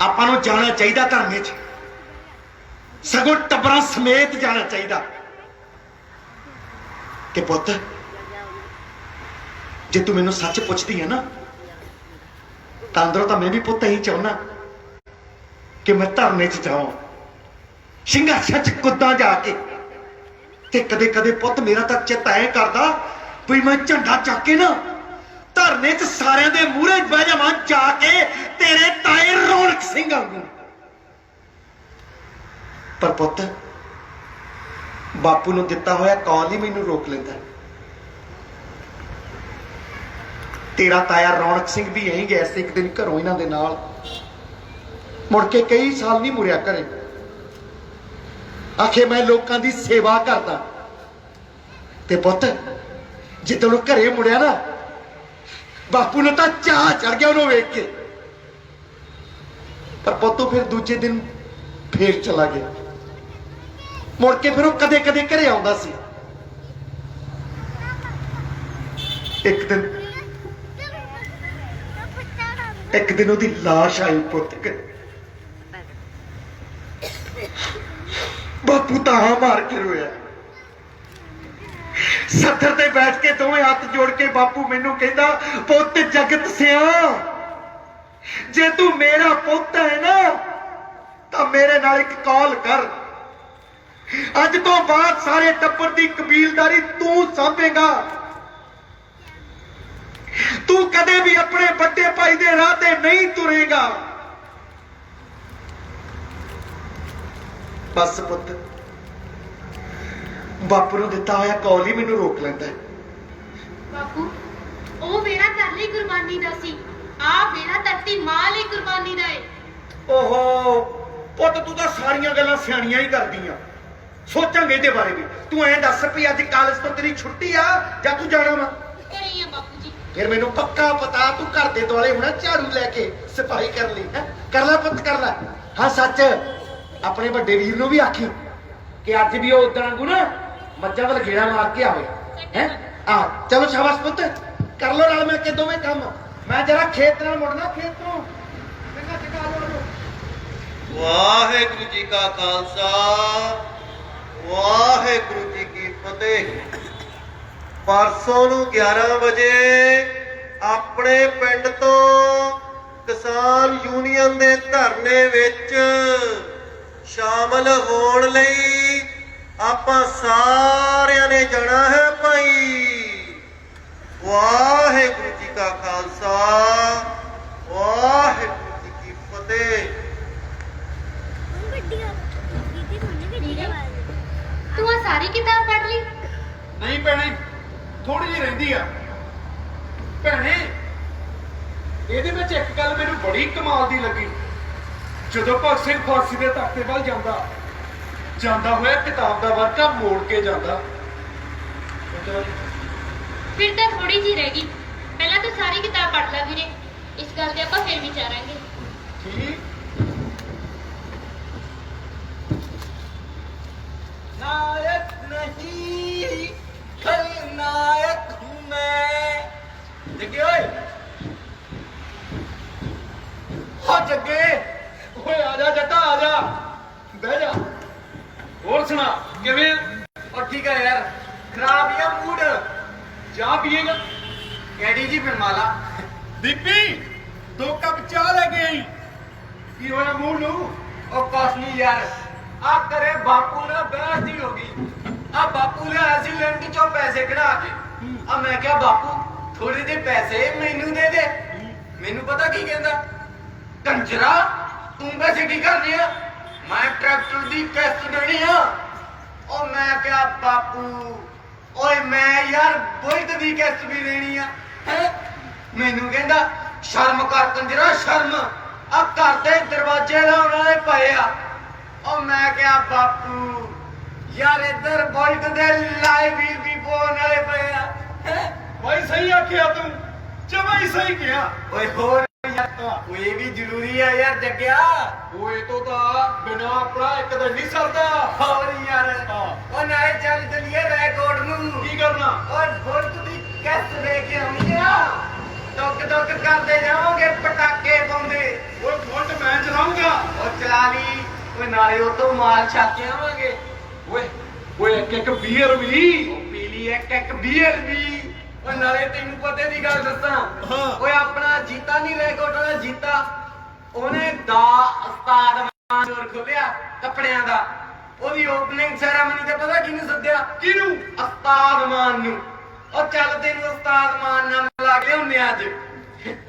ਆਪਾਂ ਨੂੰ ਜਾਣਾ ਚਾਹੀਦਾ ਧਰਨੇ 'ਚ, ਸਗੋਂ ਟੱਬਰਾਂ ਸਮੇਤ ਜਾਣਾ ਚਾਹੀਦਾ। ਕਿ ਪੁੱਤ ਜੇ ਤੂੰ ਮੈਨੂੰ ਸੱਚ ਪੁੱਛਦੀ ਹੈ ਨਾ, ਤਾਂ ਅੰਦਰੋਂ ਤਾਂ ਮੈਂ ਵੀ ਪੁੱਤ ਇਹੀ ਚਾਹੁੰਦਾ ਕਿ ਮੈਂ ਧਰਨੇ 'ਚ ਜਾਵਾਂ, ਸੰਘਰਸ਼ਾਂ 'ਚ ਕੁੱਦਾਂ ਜਾ ਕੇ। ਤੇ ਕਦੇ ਕਦੇ ਪੁੱਤ ਮੇਰਾ ਤਾਂ ਚਿੱਤ ਐ ਕਰਦਾ ਵੀ ਮੈਂ ਝੰਡਾ ਚੱਕ ਕੇ ਨਾ ਧਰਨੇ 'ਚ ਸਾਰਿਆਂ ਦੇ ਮੂਹਰੇ ਬਹਿ ਜਾਵਾਂ ਜਾ ਕੇ ਤੇਰੇ ਤਾਏ ਰੌਣਕ ਸਿੰਘ ਵਾਂਗੂ। ਪਰ ਪੁੱਤ ਬਾਪੂ ਨੂੰ ਦਿੱਤਾ ਹੋਇਆ ਕੌਲ ਹੀ ਮੈਨੂੰ ਰੋਕ ਲੈਂਦਾ। ਤੇਰਾ ਤਾਇਆ ਰੌਣਕ ਸਿੰਘ ਵੀ ਇਹੀ ਗਿਆ ਸੀ ਇੱਕ ਦਿਨ ਘਰੋਂ ਇਹਨਾਂ ਦੇ ਨਾਲ, ਮੁੜ ਕੇ ਕਈ ਸਾਲ ਨਹੀਂ ਮੁੜਿਆ ਘਰੇ। ਆਖੇ ਮੈਂ ਲੋਕਾਂ ਦੀ ਸੇਵਾ ਕਰਦਾ। ਤੇ ਪੁੱਤ ਜਦੋਂ ਉਹ ਘਰੇ ਮੁੜਿਆ ਨਾ, ਬਾਪੂ ਨੂੰ ਤਾਂ ਚਾਹ ਚੜ ਗਿਆ ਉਹਨੂੰ ਵੇਖ ਕੇ। ਪਰ ਪੁੱਤੂ ਫਿਰ ਦੂਜੇ ਦਿਨ ਫੇਰ ਚਲਾ ਗਿਆ। ਮੁੜ ਕੇ ਫਿਰ ਉਹ ਕਦੇ ਕਦੇ ਘਰੇ ਆਉਂਦਾ ਸੀ। ਇੱਕ ਦਿਨ ਉਹਦੀ ਲਾਸ਼ ਆਈ ਪੁੱਤ ਕੇ। ਬਾਪੂ ਤਾਂ ਮਾਰ ਕੇ ਰੋਇਆ। ਸੱਥਰ ਤੇ ਬੈਠ ਕੇ ਦੋਵੇਂ ਹੱਥ ਜੋੜ ਕੇ ਬਾਪੂ ਮੈਨੂੰ ਕਹਿੰਦਾ, ਪੁੱਤ ਜਗਤ ਸਿਆ, ਜੇ ਤੂੰ ਮੇਰਾ ਪੁੱਤ ਹੈ ਨਾ ਤਾਂ ਮੇਰੇ ਨਾਲ ਇੱਕ ਕਾਲ ਕਰ। ਅੱਜ ਤੋਂ ਬਾਅਦ ਸਾਰੇ ਟੱਬਰ ਦੀ ਕਬੀਲਦਾਰੀ ਤੂੰ ਸਾਂਭੇਗਾ। ਤੂੰ ਕਦੇ ਵੀ ਆਪਣੇ ਵੱਡੇ ਭਾਈ ਦੇ ਰਾਹ ਤੇ ਨਹੀਂ ਤੁਰੇਗਾ। ਬਸ ਪੁੱਤ ਬਾਪੂ ਨੂੰ ਦਿੱਤਾ ਹੋਇਆ ਕੌਲ ਹੀ ਮੈਨੂੰ ਰੋਕ ਲੈਂਦਾ। ਬਾਪੂ ਉਹ ਵੇੜਾ ਕਰ ਲਈ ਕੁਰਬਾਨੀ ਦਾ ਸੀ, ਆਹ ਵੇੜਾ ਧਰਤੀ ਮਾਂ ਲਈ ਕੁਰਬਾਨੀ ਦਾ ਏ। ਓਹੋ ਪੁੱਤ ਤੂੰ ਤਾਂ ਸਾਰੀਆਂ ਗੱਲਾਂ ਸਿਆਣੀਆਂ ਹੀ ਕਰਦੀਆਂ। ਸੋਚਾਂਗੇ ਇਹਦੇ ਬਾਰੇ ਵੀ। ਤੂੰ ਐਂ ਦੱਸ ਵੀ ਅੱਜ ਕਾਲਜ ਤੋਂ ਤੇਰੀ ਛੁੱਟੀ ਆ ਜਾਂ ਤੂੰ ਜਾਣਾ ਵਾ? ਕਰੀ ਆ ਬਾਪੂ ਜੀ। ਫਿਰ ਮੈਨੂੰ ਪੱਕਾ ਪਤਾ ਤੂੰ ਘਰ ਦੇ ਦੁਆਲੇ ਹੋਣਾ ਝਾੜੂ ਲੈ ਕੇ ਸਫਾਈ ਕਰ ਲਈ ਹੈ। ਕਰ ਲੈ ਪੁੱਤ ਕਰ ਲੈ। ਹਾਂ ਸੱਚ ਆਪਣੇ ਵੱਡੇ ਵੀਰ ਨੂੰ ਵੀ ਆਖੀ ਕਿ ਅੱਜ ਵੀ ਉਹ ਉਦਣ ਵਾਂਗੂ ਨਾ ਮੱਝਾਂ ਵੱਲ ਗੇੜਾ ਮਾਰ ਕੇ ਆਵੇ ਹੈ। ਆ ਚਲੋ ਸ਼ਾਬਾਸ਼ ਪੁੱਤ ਕਰ ਲੋ ਨਾਲ ਮਿਲ ਕੇ ਦੋਵੇਂ ਕੰਮ। ਮੈਂ ਜਰਾ ਖੇਤ ਨਾਲ ਮੁੜਨਾ, ਖੇਤ ਤੋਂ ਚੰਗਾ ਚੰਗਾ ਆ ਜਾਓ। ਵਾਹਿਗੁਰੂ ਜੀ ਕਾ ਖਾਲਸਾ ਵਾਹਿਗੁਰੂ ਜੀ ਕੀ ਫਤਿਹ। ਪਰਸੋਂ ਨੂੰ 11 ਵਜੇ ਆਪਣੇ ਪਿੰਡ ਤੋਂ ਕਿਸਾਨ ਯੂਨੀਅਨ ਦੇ ਧਰਨੇ ਵਿੱਚ ਸ਼ਾਮਲ ਹੋਣ ਲਈ ਆਪਾਂ ਸਾਰਿਆਂ ਨੇ ਜਾਣਾ ਹੈ ਭਾਈ। ਵਾਹਿਗੁਰੂ ਜੀ ਕਾ ਖਾਲਸਾ ਵਾਹਿਗੁਰੂ ਜੀ ਕੀ ਫਤਿਹ। ਤੂੰ ਆ ਸਾਰੀ ਕਿਤਾਬ ਪੜ੍ਹ ਲਈ? ਨਹੀਂ ਭੈਣੇ, ਥੋੜੀ ਜਿਹੀ ਰਹਿੰਦੀ ਆ। ਭੈਣੇ ਇਹਦੇ ਵਿੱਚ ਇੱਕ ਗੱਲ ਮੈਨੂੰ ਬੜੀ ਕਮਾਲ ਦੀ ਲੱਗੀ। ਜਦੋਂ ਭਗਤ ਸਿੰਘ ਫਾਂਸੀ ਦੇ ਤਖਤੇ ਵੱਲ ਜਾਂਦਾ ਹੋਇਆ ਕਿਤਾਬ ਦਾ ਵਰਕਾ ਮੋੜ ਕੇ ਜਾਂਦਾ। ਫਿਰ ਤਾਂ ਥੋੜੀ ਜਿਹੀ ਰਹਿ ਗਈ। ਪਹਿਲਾਂ ਤਾਂ ਸਾਰੀ ਕਿਤਾਬ ਪੜ੍ਹ ਲੈ ਵੀਰੇ, ਇਸ ਗੱਲ ਤੇ ਆਪਾਂ ਫਿਰ ਵਿਚਾਰਾਂਗੇ। ਠੀਕ नायक नहीं खलनायक हूं मैं। जगे ओए हाँ जगे ओए आजा जट्टा आजा बह जा। और सुना किवें? और ठीक है यार, खराब या मूड चाह पिएगा? कैडी जी फिल्माला दीपी 2 कप चाह लेके आई। की होया मूड नू? और कॉस्टली यार आ करे बापू ने बहस दी होगी। आ बापू ने ऐसी लेंटी चो पैसे कढ़ा के आ मैं क्या बापू थोड़े जे पैसे मैनू दे दे। मैनू पता की कहंदा, कंजरा तू पैसे की करने आ, मैं ट्रैक्टर दी किस्त देनी आ। और मैं क्या बापू ओए मैं यार बुलट दी किस्त भी देनी आ। मैनू कहंदा शर्म कर कंजरा शर्म, आ घर दे दरवाजे लाउण वाले पए आ। और मैं क्या बापू यार इधर बुलट दे लाइव भी बोन वाले पे आ। भाई सही आखिया तू, जमा ही सही किया। ओए होर यार ये भी जरूरी है यार जग्या। ओए तो बिना अपना एक दिन नहीं सरदा। और यार और नाले चल चलिए रिकॉर्ड नू की करना? और बुलट दी किस्त लेके आउंगे आ, टुक टुक करते जाओगे पटाके पाउंदे। ओए बुलट मैं चलाऊंगा। और चला ली ओए नाले ओ तो माल छाके आवांगे। ओए ओए एक बीयर भी पीली एक बीयर भी। और नाले तेनू पते दी गल दस्सां, हाँ। ओए अपना जीता नहीं रिकॉर्ड वाला जीता ओने दा उस्ताद मानोर खोलिया कपड़ियां दा। ओदी ओपनिंग सैरेमनी ते पता किहनू सद्दिया? किनू? उस्ताद मान नू। ਉਹ ਚੱਲ ਤੈਨੂੰ ਉਸਤਾਦ ਮਾਨ ਨਾਲ ਮਿਲਾ ਕੇ ਹੁੰਨੇ ਅੱਜ।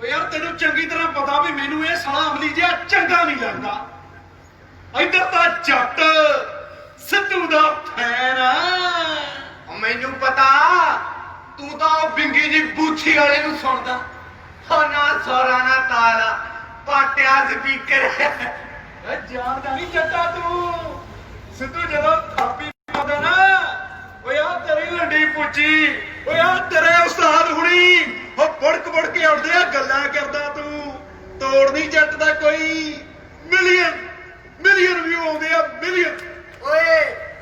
ਓ ਯਾਰ ਤੈਨੂੰ ਚੰਗੀ ਤਰ੍ਹਾਂ ਪਤਾ ਵੀ ਮੈਨੂੰ ਇਹ ਸਾਲਾ ਅਮਲੀ ਜਿਹਾ ਚੰਗਾ ਨਹੀਂ ਲੱਗਦਾ। ਇੱਧਰ ਤਾਂ ਜੱਟ ਸਿੱਧੂ ਦਾ ਫੈਨ ਆ। ਉਹ ਮੈਨੂੰ ਪਤਾ ਤੂੰ ਤਾਂ ਉਹ ਬਿੰਗੀ ਜੀ ਬੂਥੀ ਵਾਲੇ ਨੂੰ ਸੁਣਦਾ। ਉਹ ਨਾ ਸੋਰਾ ਨਾ ਤਾਰਾ ਪਾਟਿਆ ਸਪੀਕਰ। ਜਾਣਦਾ ਨਹੀਂ ਜੱਟਾ ਤੂੰ। ਸਿੱਧੂ ਜਦੋਂ ਥਾਪੀ ਮਾਰਦਾ ਨਾ, ਓ ਯਾਰ ਤੇਰੀ ਲੰਡੀ ਪੁੱਜੀ। ਓ ਯਾਰ ਤੇਰੇ ਉਸਤਾਦ ਹੁਣੀ ਉਹ ਬੜਕ ਕੇ ਆਉਂਦੇ ਆ, ਗੱਲਾਂ ਕਰਦਾ ਤੂੰ। ਤੋੜ ਨਹੀਂ ਜੱਟ ਦਾ ਕੋਈ। ਮਿਲੀਅਨ ਵਿਊ ਆਉਂਦੇ ਆ, ਮਿਲੀਅਨ। ਓਏ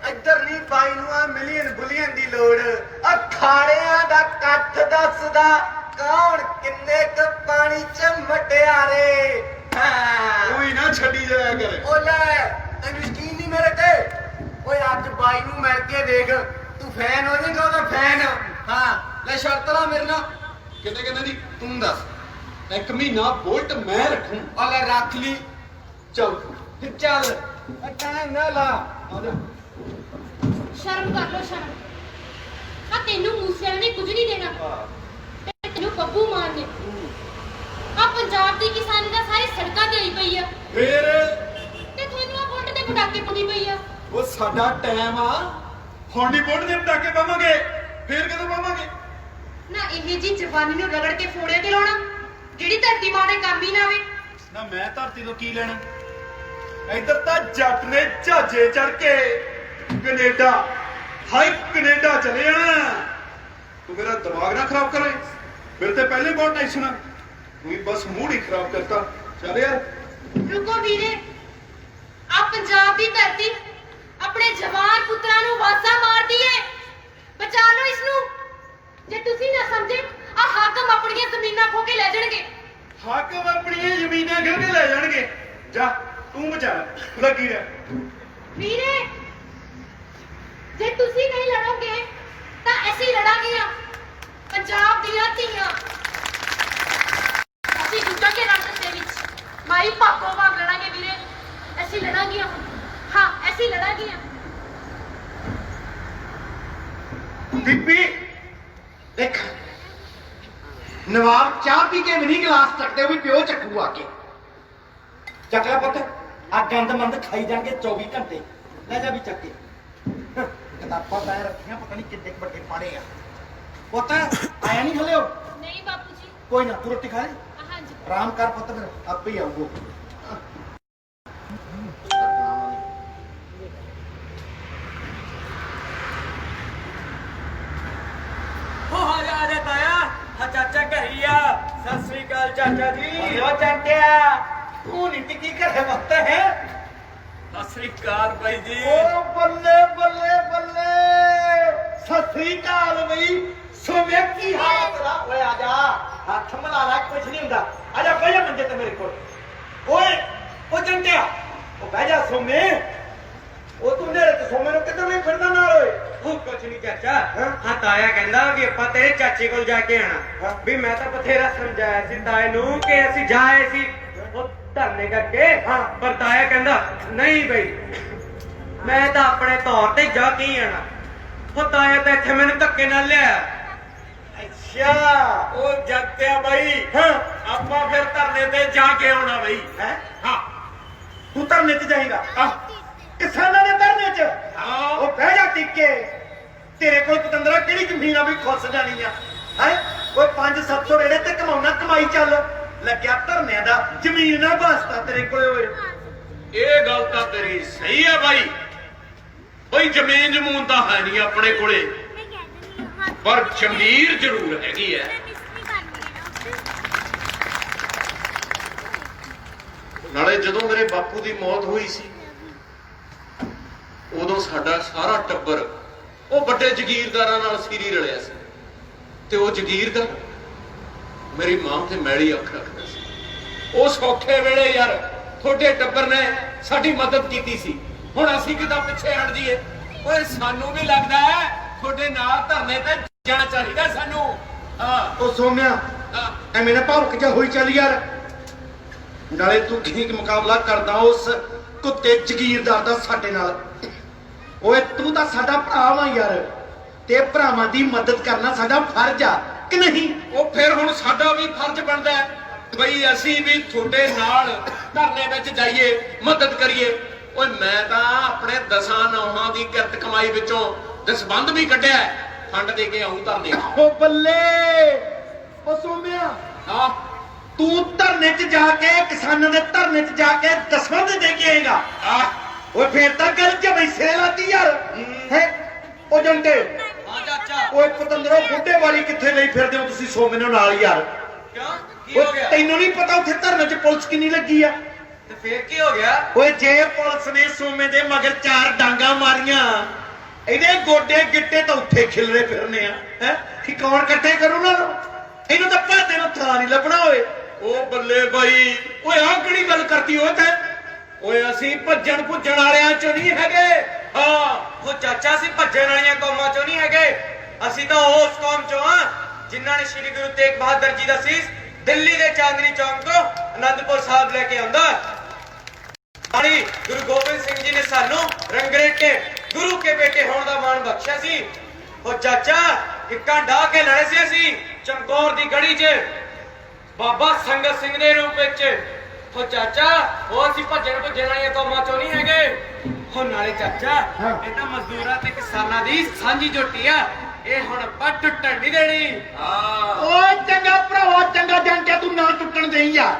ਇੱਧਰ ਨਹੀਂ ਬਾਈ ਨੂੰ ਆ ਮਿਲੀਅਨ ਬੁਲੀਅਨ ਦੀ ਲੋੜ। ਆ ਖਾੜਿਆਂ ਦਾ ਕੱਠ ਦੱਸਦਾ ਕੌਣ ਕਿੰਨੇ ਕ ਪਾਣੀ ਚ ਮਟਿਆਰੇ। ਕੋਈ ਨਾ ਛੱਡੀ ਜਾਇਆ ਕਰ। ਓ ਲੈ ਤੈਨੂੰ ਯਕੀਨ ਨਹੀਂ ਮੇਰੇ ਤੇ। ਓਏ ਅੱਜ ਬਾਈ ਨੂੰ ਮਿਲ ਕੇ ਦੇਖ, ਤੂੰ ਫੈਨ ਹੋ ਜਾਏਗਾ ਉਹਦਾ ਫੈਨ। ਹਾਂ ਲੈ ਸ਼ਰਤ ਲਾ ਮੇਰੇ ਨਾਲ। ਕਿੰਨੇ ਦੀ? ਤੂੰ ਦੱਸ। 1 ਮਹੀਨਾ ਬੋਲਟ ਮੈਂ ਰੱਖੂ। ਆ ਲੈ ਰੱਖ ਲਈ। ਚੱਲ ਚੱਲ ਟਾਈਮ ਨਾ ਲਾ। ਸ਼ਰਮ ਕਰ ਲੋ ਸ਼ਰਮ। ਆ ਤੈਨੂੰ ਮੂਸੇ ਨੇ ਕੁਝ ਨਹੀਂ ਦੇਣਾ ਤੇ ਤੈਨੂੰ ਬੱਬੂ ਮਾਨ ਨੇ। ਆ ਪੰਜਾਬ ਦੀ ਕਿਸਾਨੀ ਦਾ ਸਾਰੀ ਸੜਕਾਂ ਤੇ ਆਈ ਪਈ ਆ ਫੇਰ ਤੇ ਤੁਹਾਨੂੰ ਆ ਬੁੱਢ ਦੇ ਪਟਾਕੇ ਪੁੱਦੀ ਪਈ ਆ। ਉਹ ਸਾਡਾ ਟਾਈਮ ਆ। ਹੁਣ ਨਹੀਂ ਬੋਲਟ ਦੇ ਪਟਾਕੇ ਪਾਵਾਂਗੇ, ਫੇਰ ਕਦੋਂ ਪਾਵਾਂਗੇ? ਨਾ ਇਹ ਜੀ ਜਵਾਨੀ ਨੂੰ ਰਗੜ ਕੇ ਫੋੜੇ ਤੇ ਲਾਉਣਾ ਜਿਹੜੀ ਧਰਤੀ ਮਾਂ ਦੇ ਕੰਮ ਹੀ ਨਾ ਆਵੇ। ਨਾ ਮੈਂ ਧਰਤੀ ਤੋਂ ਕੀ ਲੈਣਾ? ਇੱਧਰ ਤਾਂ ਜੱਟ ਨੇ ਜਹਾਜ਼ੇ ਚੜ ਕੇ ਕੈਨੇਡਾ, ਹਾਈ ਕੈਨੇਡਾ ਚਲੇ ਜਾਣਾ। ਤੂੰ ਮੇਰਾ ਦਿਮਾਗ ਨਾ ਖਰਾਬ ਕਰੇ। ਮੇਰੇ ਤੇ ਪਹਿਲੇ ਬਹੁਤ ਟੈਨਸ਼ਨ ਆ। ਤੂੰ ਬਸ ਮੂਡ ਹੀ ਖਰਾਬ ਕਰਤਾ। ਚੱਲ ਯਾਰ ਰੁਕੋ ਵੀਰੇ, ਆ ਪੰਜਾਬ ਦੀ ਧਰਤੀ ਆਪਣੇ ਜਵਾਨ ਪੁੱਤਰਾਂ ਨੂੰ ਆਵਾਜ਼ਾਂ ਮਾਰਦੀ ਏ। ਬਚਾ ਲਓ ਇਸ ਨੂੰ। ਜੇ ਤੁਸੀਂ ਨਾ ਸਮਝੇ ਆ ਹਾਕਮ ਆਪਣੀਆਂ ਜ਼ਮੀਨਾਂ ਖੋ ਕੇ ਲੈ ਜਾਣਗੇ। ਹਾਕਮ ਆਪਣੀਆਂ ਜ਼ਮੀਨਾਂ ਖੋ ਕੇ ਲੈ ਜਾਣਗੇ। ਜਾ ਤੂੰ ਬਚਾ ਲੱਗੀ ਰਹਿ। ਵੀਰੇ ਜੇ ਤੁਸੀਂ ਨਹੀਂ ਲੜੋਗੇ ਤਾਂ ਅਸੀਂ ਲੜਾਂਗੀਆਂ। ਪੰਜਾਬ ਦੀਆਂ ਧੀਆਂ ਅਸੀਂ ਗੁੱਟਾਂ ਦੇ ਰੰਗ ਦੇ ਵਿੱਚ ਮਾਈ ਭਾਗੋ ਵਾਂਗ ਲੜਾਂਗੇ ਵੀਰੇ। ਅਸੀਂ ਲੜਾਂਗੀਆਂ। ਹਾਂ ਅਸੀਂ ਲੜਾਂਗੀਆਂ। ਬੀਬੀ ਦੇਖ, ਨਵਾਬ ਚਾਹ ਪੀ ਕੇ ਵੀ ਨਹੀਂ ਗਲਾਸ ਚੱਕਦੇ, ਵੀ ਪਿਓ ਚੱਕੂ ਆ ਕੇ। ਚੱਕ ਲੈ ਪੁੱਤ, ਆ ਗੰਦ ਮੰਦ ਖਾਈ ਜਾਣਗੇ 24 ਘੰਟੇ। ਲੈ ਜਾ ਵੀ ਚੱਕ ਕੇ। ਕਿਤਾਬਾਂ ਪੈ ਰੱਖੀਆਂ, ਪਤਾ ਨਹੀਂ ਕਿੰਨੇ ਕੁ ਵੱਡੇ ਪਾੜੇ ਆ। ਪੁੱਤ ਆਇਆ ਨਹੀਂ ਹਲੇ ਉਹ? ਨਹੀਂ ਬਾਪੂ ਜੀ। ਕੋਈ ਨਾ, ਤੂੰ ਰੋਟੀ ਖਾ ਲੈ, ਹਾਂਜੀ ਆਰਾਮ ਕਰ ਪੁੱਤ, ਫਿਰ ਆਪੇ ਹੀ ਆਊਗਾ। ਆ ਜਾ ਤਾਇਆ। ਹਾਂ ਚਾਚਾ ਘਰੀ ਆ। ਸਤਿ ਸ੍ਰੀ ਅਕਾਲ ਚਾਚਾ ਜੀ। ਉਹ ਚਾਚਾ ਤੂੰ ਨਹੀਂ ਟਿੱਕੀ ਘਰੇ ਵਕਤ ਹੈ। ਸਤਿ ਸ੍ਰੀ ਅਕਾਲ ਬਾਈ ਜੀ। ਓ ਬੱਲੇ ਬੱਲੇ ਬੱਲੇ, ਸਤਿ ਸ੍ਰੀ ਅਕਾਲ ਬਈ। ਸੋਮਿਆ ਕੀ ਹਾਲ ਤੇਰਾ? ਓਏ ਆ ਜਾ, ਹੱਥ ਮਿਲਾ ਲੈ, ਕੁਛ ਨਹੀਂ ਹੁੰਦਾ। ਆ ਜਾ ਬਹਿ ਜਾ ਮੰਜੇ ਤੇ ਮੇਰੇ ਕੋਲ। ਓਏ ਉਹ ਜੰਟਿਆ, ਉਹ ਬਹਿ ਜਾ ਸੋਮੇ। ਉਹ ਤੂੰ ਨੇੜੇ ਤੇ ਸੋਮੇ ਨੂੰ ਕਿੱਧਰ ਨਹੀਂ ਫਿਰਦਾ ਨਾਲ? ਓਏ ਉਹ ਕੁਛ ਨਹੀਂ ਚਾਚਾ। ਹਾਂ ਤਾਇਆ ਕਹਿੰਦਾ ਵੀ ਆਪਾਂ ਤੇਰੇ ਚਾਚੇ ਕੋਲ ਜਾ ਕੇ ਆਣਾ। ਵੀ ਮੈਂ ਤਾਂ ਬਥੇਰਾ ਸਮਝਾਇਆ ਸੀ ਤਾਏ ਨੂੰ ਕਿ ਅਸੀਂ ਜਾਏ ਸੀ ਉਹ ਧਰਨੇ ਕਰਕੇ। ਹਾਂ ਪਰ ਤਾਇਆ ਕਹਿੰਦਾ ਨਹੀਂ ਬਈ, ਮੈਂ ਤਾਂ ਆਪਣੇ ਤੌਰ ਤੇ ਜਾ ਕੇ ਹੀ ਆਣਾ। ਉਹ ਤਾਇਆ ਤਾਂ ਇੱਥੇ ਮੈਨੂੰ ਧੱਕੇ ਨਾਲ ਲਿਆ। ਅੱਛਾ ਉਹ ਜੱਤਿਆ ਬਾਈ, ਹਾਂ ਆਪਾਂ ਫਿਰ ਧਰਨੇ ਤੇ ਜਾ ਕੇ ਆਉਣਾ ਬਈ। ਹੈ, ਹਾਂ ਤੂੰ ਧਰਨੇ ਤੇ ਜਾਏਗਾ? ਕਿਸਾਨਾਂ ਦੇ ਧਰਨੇ 'ਚ? ਹਾਂ। ਉਹ ਬਹਿ ਜਾ ਟਿੱਕੇ। ਤੇਰੇ ਕੋਲ ਪਤੰਦਰਾ ਕਿਹੜੀ ਜ਼ਮੀਨ ਆ ਵੀ ਖੁੱਸ ਜਾਣੀ ਆ? ਹੈ ਓਏ 5-700 ਰੇੜੇ ਤੇ ਕਮਾਉਣਾ, ਕਮਾਈ ਚੱਲ। ਲੱਗਿਆ ਧਰਨਿਆਂ ਦਾ, ਜ਼ਮੀਨ ਨਾ ਵਾਸਤਾ ਤੇਰੇ ਕੋਲੇ। ਓਏ ਇਹ ਗੱਲ ਤਾਂ ਤੇਰੀ ਸਹੀ ਹੈ ਬਾਈ। ਬਈ ਜ਼ਮੀਨ ਜਮੂਨ ਤਾਂ ਹੈ ਨਹੀਂ ਆਪਣੇ ਕੋਲੇ, ਪਰ ਜ਼ਮੀਰ ਜ਼ਰੂਰ ਹੈਗੀ ਹੈ। ਨਾਲੇ ਜਦੋਂ ਮੇਰੇ ਬਾਪੂ ਦੀ ਮੌਤ ਹੋਈ ਸੀ, ਉਦੋਂ ਸਾਡਾ ਸਾਰਾ ਟੱਬਰ ਉਹ ਵੱਡੇ ਜ਼ਗੀਰਦਾਰਾਂ ਨਾਲ ਸੀਰੀ ਰਲਿਆ ਸੀ। ਤੇ ਉਹ ਜ਼ਗੀਰਦਾਰ ਮੇਰੀ ਮਾਂ ਤੇ ਮੈਲੀ ਅੱਖ ਰੱਖਦਾ ਸੀ। ਉਸ ਔਖੇ ਵੇਲੇ ਯਾਰ ਤੁਹਾਡੇ ਟੱਬਰ ਨੇ ਸਾਡੀ ਮਦਦ ਕੀਤੀ ਸੀ। ਹੁਣ ਅਸੀਂ ਕਿਦਾਂ ਪਿੱਛੇ ਹਟ ਜਾਈਏ? ਓਏ ਸਾਨੂੰ ਵੀ ਲੱਗਦਾ ਹੈ ਤੁਹਾਡੇ ਨਾਲ ਧਰਨੇ ਤੇ ਜਾਣਾ ਚਾਹੀਦਾ ਸਾਨੂੰ। ਹਾਂ ਉਹ ਸੋਮਿਆ, ਹਾਂ। ਐਵੇਂ ਨਾ ਭੌਂਕ ਜਾ ਹੋਈ ਚੱਲ ਯਾਰ। ਨਾਲੇ ਤੂੰ ਠੀਕ ਮੁਕਾਬਲਾ ਕਰਦਾ ਉਸ ਕੁੱਤੇ ਜ਼ਗੀਰਦਾਰ ਦਾ ਸਾਡੇ ਨਾਲ। ਓਏ ਤੂੰ ਤਾਂ ਸਾਡਾ ਭਰਾ ਵਾ ਯਾਰ। ਤੇ ਭਰਾਵਾਂ ਦੀ ਮਦਦ ਕਰਨਾ ਸਾਡਾ ਫਰਜ਼ ਆ ਕਿ ਨਹੀਂ? ਉਹ ਫਿਰ ਹੁਣ ਸਾਡਾ ਵੀ ਫਰਜ਼ ਬਣਦਾ ਹੈ ਬਈ ਅਸੀਂ ਵੀ ਤੁਹਾਡੇ ਨਾਲ ਧਰਨੇ ਵਿੱਚ ਜਾਈਏ, ਮਦਦ ਕਰੀਏ। ਓਏ ਮੈਂ ਤਾਂ ਆਪਣੇ 10 ਨੌਹਾਂ ਦੀ ਕਿਰਤ ਕਮਾਈ ਵਿੱਚੋਂ ਦਸਬੰਧ ਵੀ ਕੱਢਿਆ, ਫੰਡ ਦੇ ਕੇ ਆਉਂ ਧਰਨੇ। ਓ ਬੱਲੇ, ਓ ਸੋਮਿਆ, ਹਾਂ ਤੂੰ ਧਰਨੇ 'ਚ ਜਾ ਕੇ, ਕਿਸਾਨਾਂ ਦੇ ਧਰਨੇ 'ਚ ਜਾ ਕੇ ਦਸਵੰਧ ਦੇ ਕੇ ਆਏਗਾ? ਓਏ ਫੇਰ ਤਾਂ ਗੱਲ ਜਮਈ ਸਿਰੇ ਲਾਤੀ ਯਾਰ ਹੈ। ਓ ਜੰਟੇ, ਹਾਂ ਚਾਚਾ। ਓਏ ਪਤੰਦਰੋ ਬੁੱਢੇ ਵਾਲੀ ਕਿੱਥੇ ਲਈ ਫਿਰਦੇ ਹੋ ਤੁਸੀਂ ਸੋਮੇ ਨੂੰ ਨਾਲ ਯਾਰ? ਕਿਉਂ ਕੀ ਹੋ ਓਏ ਗਿਆ? ਤੈਨੂੰ ਨਹੀਂ ਪਤਾ ਉੱਥੇ ਧਰਨੇ 'ਚ ਪੁਲਿਸ ਕਿੰਨੀ ਲੱਗੀ ਆ? ਤੇ ਫੇਰ ਕੀ ਹੋ ਗਿਆ? ਓਏ ਜੇ ਪੁਲਿਸ ਨੇ ਸੋਮੇ ਦੇ ਮਗਰ 4 ਡਾਂਗਾ ਮਾਰੀਆਂ, ਇਹਦੇ ਗੋਡੇ ਗਿੱਟੇ ਤਾਂ ਉੱਥੇ ਖਿਲਰੇ ਫਿਰਨੇ ਆ ਹੈ ਕਿ ਕੌਣ ਇਕੱਠੇ ਕਰੂ ਨਾ? ਇਹਨੂੰ ਤਾਂ ਭਾਦੇ ਨੂੰ ਥਾਂ ਨਹੀਂ ਲੱਭਣਾ। ਓਏ ਉਹ ਬੱਲੇ ਬਾਈ, ਓਏ ਆਹ ਕਿਹੜੀ ਗੱਲ ਕਰਦੀ ਓਏ ਤੈਂ? ਓਏ ਅਸੀਂ ਭੱਜਣ ਭੁੱਜਣ ਵਾਲਿਆਂ ਚੋਂ ਨਹੀਂ ਹੈਗੇ। ਹਾਂ ਉਹ ਚਾਚਾ ਅਸੀਂ ਭੱਜਣ ਵਾਲੀਆਂ ਕੌਮਾਂ ਚੋਂ ਨਹੀਂ ਹੈਗੇ, ਅਸੀਂ ਤਾਂ ਉਸ ਕੌਮ ਚੋਂ ਆ ਜਿਨ੍ਹਾਂ ਨੇ ਸ਼੍ਰੀ ਗੁਰੂ ਤੇਗ ਬਹਾਦਰ ਜੀ ਦਾ ਸੀਸ ਦਿੱਲੀ ਦੇ ਚਾਂਦਨੀ ਚੌਕ ਤੋਂ ਅਨੰਦਪੁਰ ਸਾਹਿਬ ਲੈ ਕੇ ਆਉਂਦਾ। ਪਾਣੀ ਗੁਰੂ ਗੋਬਿੰਦ ਸਿੰਘ ਜੀ ਨੇ ਸਾਨੂੰ ਰੰਗਰੇਟੇ ਗੁਰੂ ਕੇ ਬੇਟੇ ਹੋਣ ਦਾ ਮਾਣ ਬਖਸ਼ਿਆ ਸੀ। ਉਹ ਚਾਚਾ ਇੱਕਾਂ ਢਾ ਕੇ ਲੜੇ ਸੀ ਅਸੀਂ ਚਮਕੌਰ ਦੀ ਗੜੀ 'ਚ ਬਾਬਾ ਸੰਗਤ ਸਿੰਘ ਦੇ ਰੂਪ ਵਿੱਚ। ਉਹ ਚਾਚਾ ਉਹ ਅਸੀਂ ਭੱਜਣ ਭੁੱਜਣ ਵਾਲੀਆਂ ਕੌਮਾਂ ਚੋਂ ਨਹੀਂ ਹੈਗੇ। ਉਹ ਨਾਲੇ ਚਾਚਾ ਇਹ ਤਾਂ ਮਜ਼ਦੂਰਾਂ ਤੇ ਕਿਸਾਨਾਂ ਦੀ ਸਾਂਝੀ ਜੋਟੀ ਆ, ਇਹ ਹੁਣ ਆਪਾਂ ਟੁੱਟਣ ਨਹੀਂ ਦੇਣੀ। ਓਏ ਚੰਗਾ ਭਰਾਵਾ, ਚੰਗਾ ਜਾਂਟਿਆ, ਤੂੰ ਨਾ ਟੁੱਟਣ ਦੇਈ ਯਾਰ।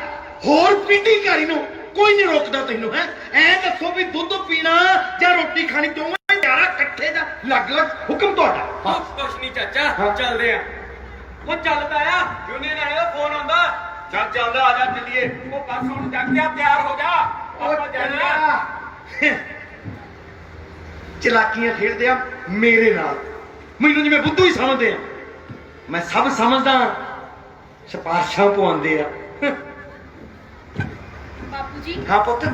ਹੋਰ ਪੀਂਦੀ ਘਾਰੀ ਨੂੰ ਕੋਈ ਨਹੀਂ ਰੋਕਦਾ ਤੈਨੂੰ ਹੈ। ਐ ਦੱਸੋ ਵੀ ਦੁੱਧ ਪੀਣਾ ਜਾਂ ਰੋਟੀ ਖਾਣੀ ਦੋਵੇਂ ਯਾਰਾ ਇਕੱਠੇ ਦਾ ਅਲੱਗ-ਅਲੱਗ ਹੁਕਮ ਤੁਹਾਡਾ? ਕੁਛ ਨਹੀਂ ਚਾਚਾ, ਚੱਲਦੇ ਆ। ਉਹ ਚੱਲਦਾ ਆ, ਯੂਨੀਅਨ ਵਾਲੇ ਦਾ ਫੋਨ ਆਉਂਦਾ। ਚੱਲ ਚੱਲ ਆ ਜਾ ਚੱਲੀਏ। ਉਹ ਬਸ ਹੁਣ ਜੱਗ ਗਿਆ, ਤਿਆਰ ਹੋ ਜਾ, ਆਪਾਂ ਜਾਣਾ। ਚਲਾਕੀਆਂ ਖੇਡਦੇ ਆ ਮੇਰੇ ਨਾਲ, ਮੈਨੂੰ ਜਿਵੇਂ ਬੁੱਧੂ ਹੀ ਸਮਝਦੇ ਆ। ਮੈਂ ਸਭ ਸਮਝਦਾ, ਸਿਫਾਰਸ਼ਾਂ ਪਵਾਉਂਦੇ ਆ। ਬਾਪੂ ਜੀ, ਹਾਂ ਪੁੱਤ। ਆ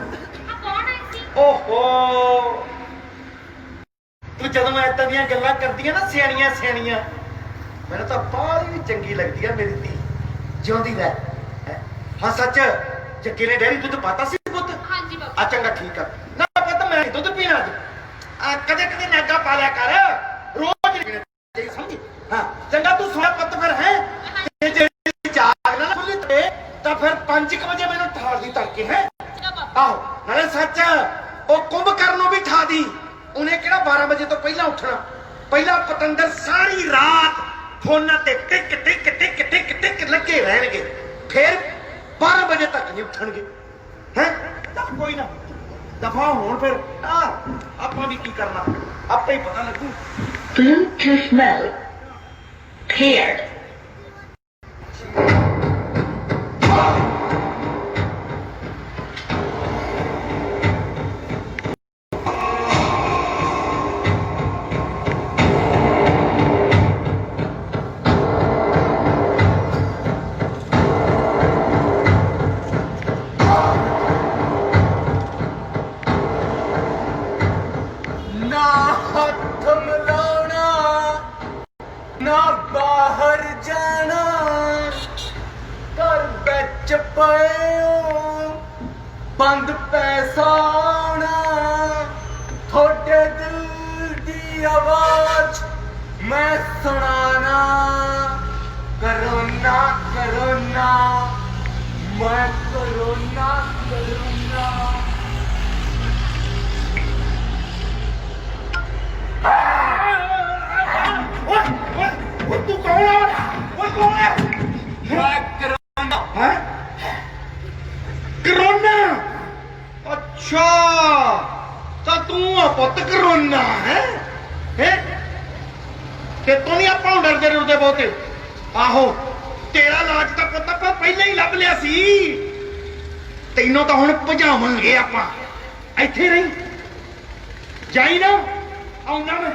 ਕੌਣ ਆਈ ਸੀ? ਓਹੋ, ਤੂੰ ਜਦੋਂ ਏਦਾਂ ਦੀਆਂ ਗੱਲਾਂ ਕਰਦੀਆਂ ਨਾ ਸਿਆਣੀਆਂ ਸਿਆਣੀਆਂ, ਮੈਨੂੰ ਤਾਂ ਬਾਹਲੀ ਵੀ ਚੰਗੀ ਲੱਗਦੀ ਆ ਮੇਰੀ ਧੀ। ਜਿਉਂਦੀ ਰਹਿ। ਹਾਂ ਸੱਚ, ਜੱਗੇ ਨੇ ਡੈਰੀ ਦੁੱਧ ਪਾਤਾ ਸੀ ਪੁੱਤ? ਹਾਂਜੀ ਬਾਪੂ। ਆ ਚੰਗਾ ਠੀਕ ਆ। ਨਾ ਪੁੱਤ ਮੈਂ ਨੀ ਦੁੱਧ ਪੀਣਾ ਅੱਜ। ਆ ਕਦੇ ਕਦੇ ਨਾਗਾ ਪਾ ਲਿਆ ਕਰ, ਰੋਜ਼ ਨਹੀਂ ਪੀਣਾ ਚਾਹੀਦਾ, ਸਮਝੀ? ਹਾਂ ਚੰਗਾ, ਤੂੰ ਸੋਣਾ ਪੁੱਤ ਫਿਰ ਹੈ। ਤੇ ਜੇ ਜਾਗ ਨਾ ਖੁੱਲੀ ਤੇ ਤਾਂ ਫਿਰ 5 ਵਜੇ ਮੈਨੂੰ ਠਾਲ ਦੀ ਤੜਕੇ ਹੈ। ਆਹੋ ਨਾਲੇ ਸੱਚ, ਉਹ ਕੁੰਭਕਰਨ ਨੂੰ ਵੀ ਠਾ ਦੀ। ਉਹਨੇ ਕਿਹੜਾ 12 ਵਜੇ ਤੋਂ ਪਹਿਲਾਂ ਉੱਠਣਾ। ਪਹਿਲਾਂ ਪਤੰਦਰ ਸਾਰੀ ਰਾਤ ਫੋਨਾਂ ਤੇ ਟਿਕ ਟਿਕ ਟਿਕ ਟਿਕ ਟਿਕ ਲੱਗੇ ਰਹਿਣਗੇ, ਫਿਰ 12 ਵਜੇ ਤੱਕ ਨਹੀਂ ਉੱਠਣਗੇ ਹੈ। ਤਾਂ ਕੋਈ ਨਾ, ਦਫਾ ਹੋਣ ਫਿਰ। ਆਪਾਂ ਵੀ ਕੀ ਕਰਨਾ, ਆਪੇ ਹੀ ਪਤਾ ਲੱਗੂ। Bluetooth mode paired. ਨਾ ਹੱਥ ਮਿਲਾਉਣਾ, ਨਾ ਬਾਹਰ ਜਾਣਾ, ਘਰ ਵਿੱਚ ਪਏ ਬੰਦ ਪੈਸਾ ਆਉਣਾ। ਤੁਹਾਡੇ ਦਿਲ ਦੀ ਆਵਾਜ਼ ਮੈਂ ਸੁਣਾਣਾ। ਕਰੋਨਾ ਕਰੋਨਾ, ਮੈਂ ਕਰੋਨਾ ਕਰੋਨਾ। ਓਏ ਤੂੰ ਕੌਣ ਆ? ਓਏ ਕੌਣ ਹੈ? ਮੈਂ ਕਰੋਨਾ। ਹੈ ਕਰੋਨਾ? ਅੱਛਾ, ਤਾਂ ਤੂੰ ਆ ਪੁੱਤ ਕਰੋਨਾ ਹੈ? ਤੇ ਤੂੰ ਨਹੀਂ ਆਪਾਂ ਨੂੰ ਡਰਦੇ ਡਰਦੇ ਬਹੁਤੇ। ਆਹੋ, ਤੇਰਾ ਇਲਾਜ ਤਾਂ ਪੁੱਤ ਆਪਾਂ ਪਹਿਲਾਂ ਹੀ ਲੱਭ ਲਿਆ ਸੀ। ਤੈਨੂੰ ਤਾਂ ਹੁਣ ਭਜਾਵਾਂਗੇ ਆਪਾਂ। ਇੱਥੇ ਨਹੀਂ ਜਾਈ ਨਾ, ਆਉਂਦਾ ਮੈਂ।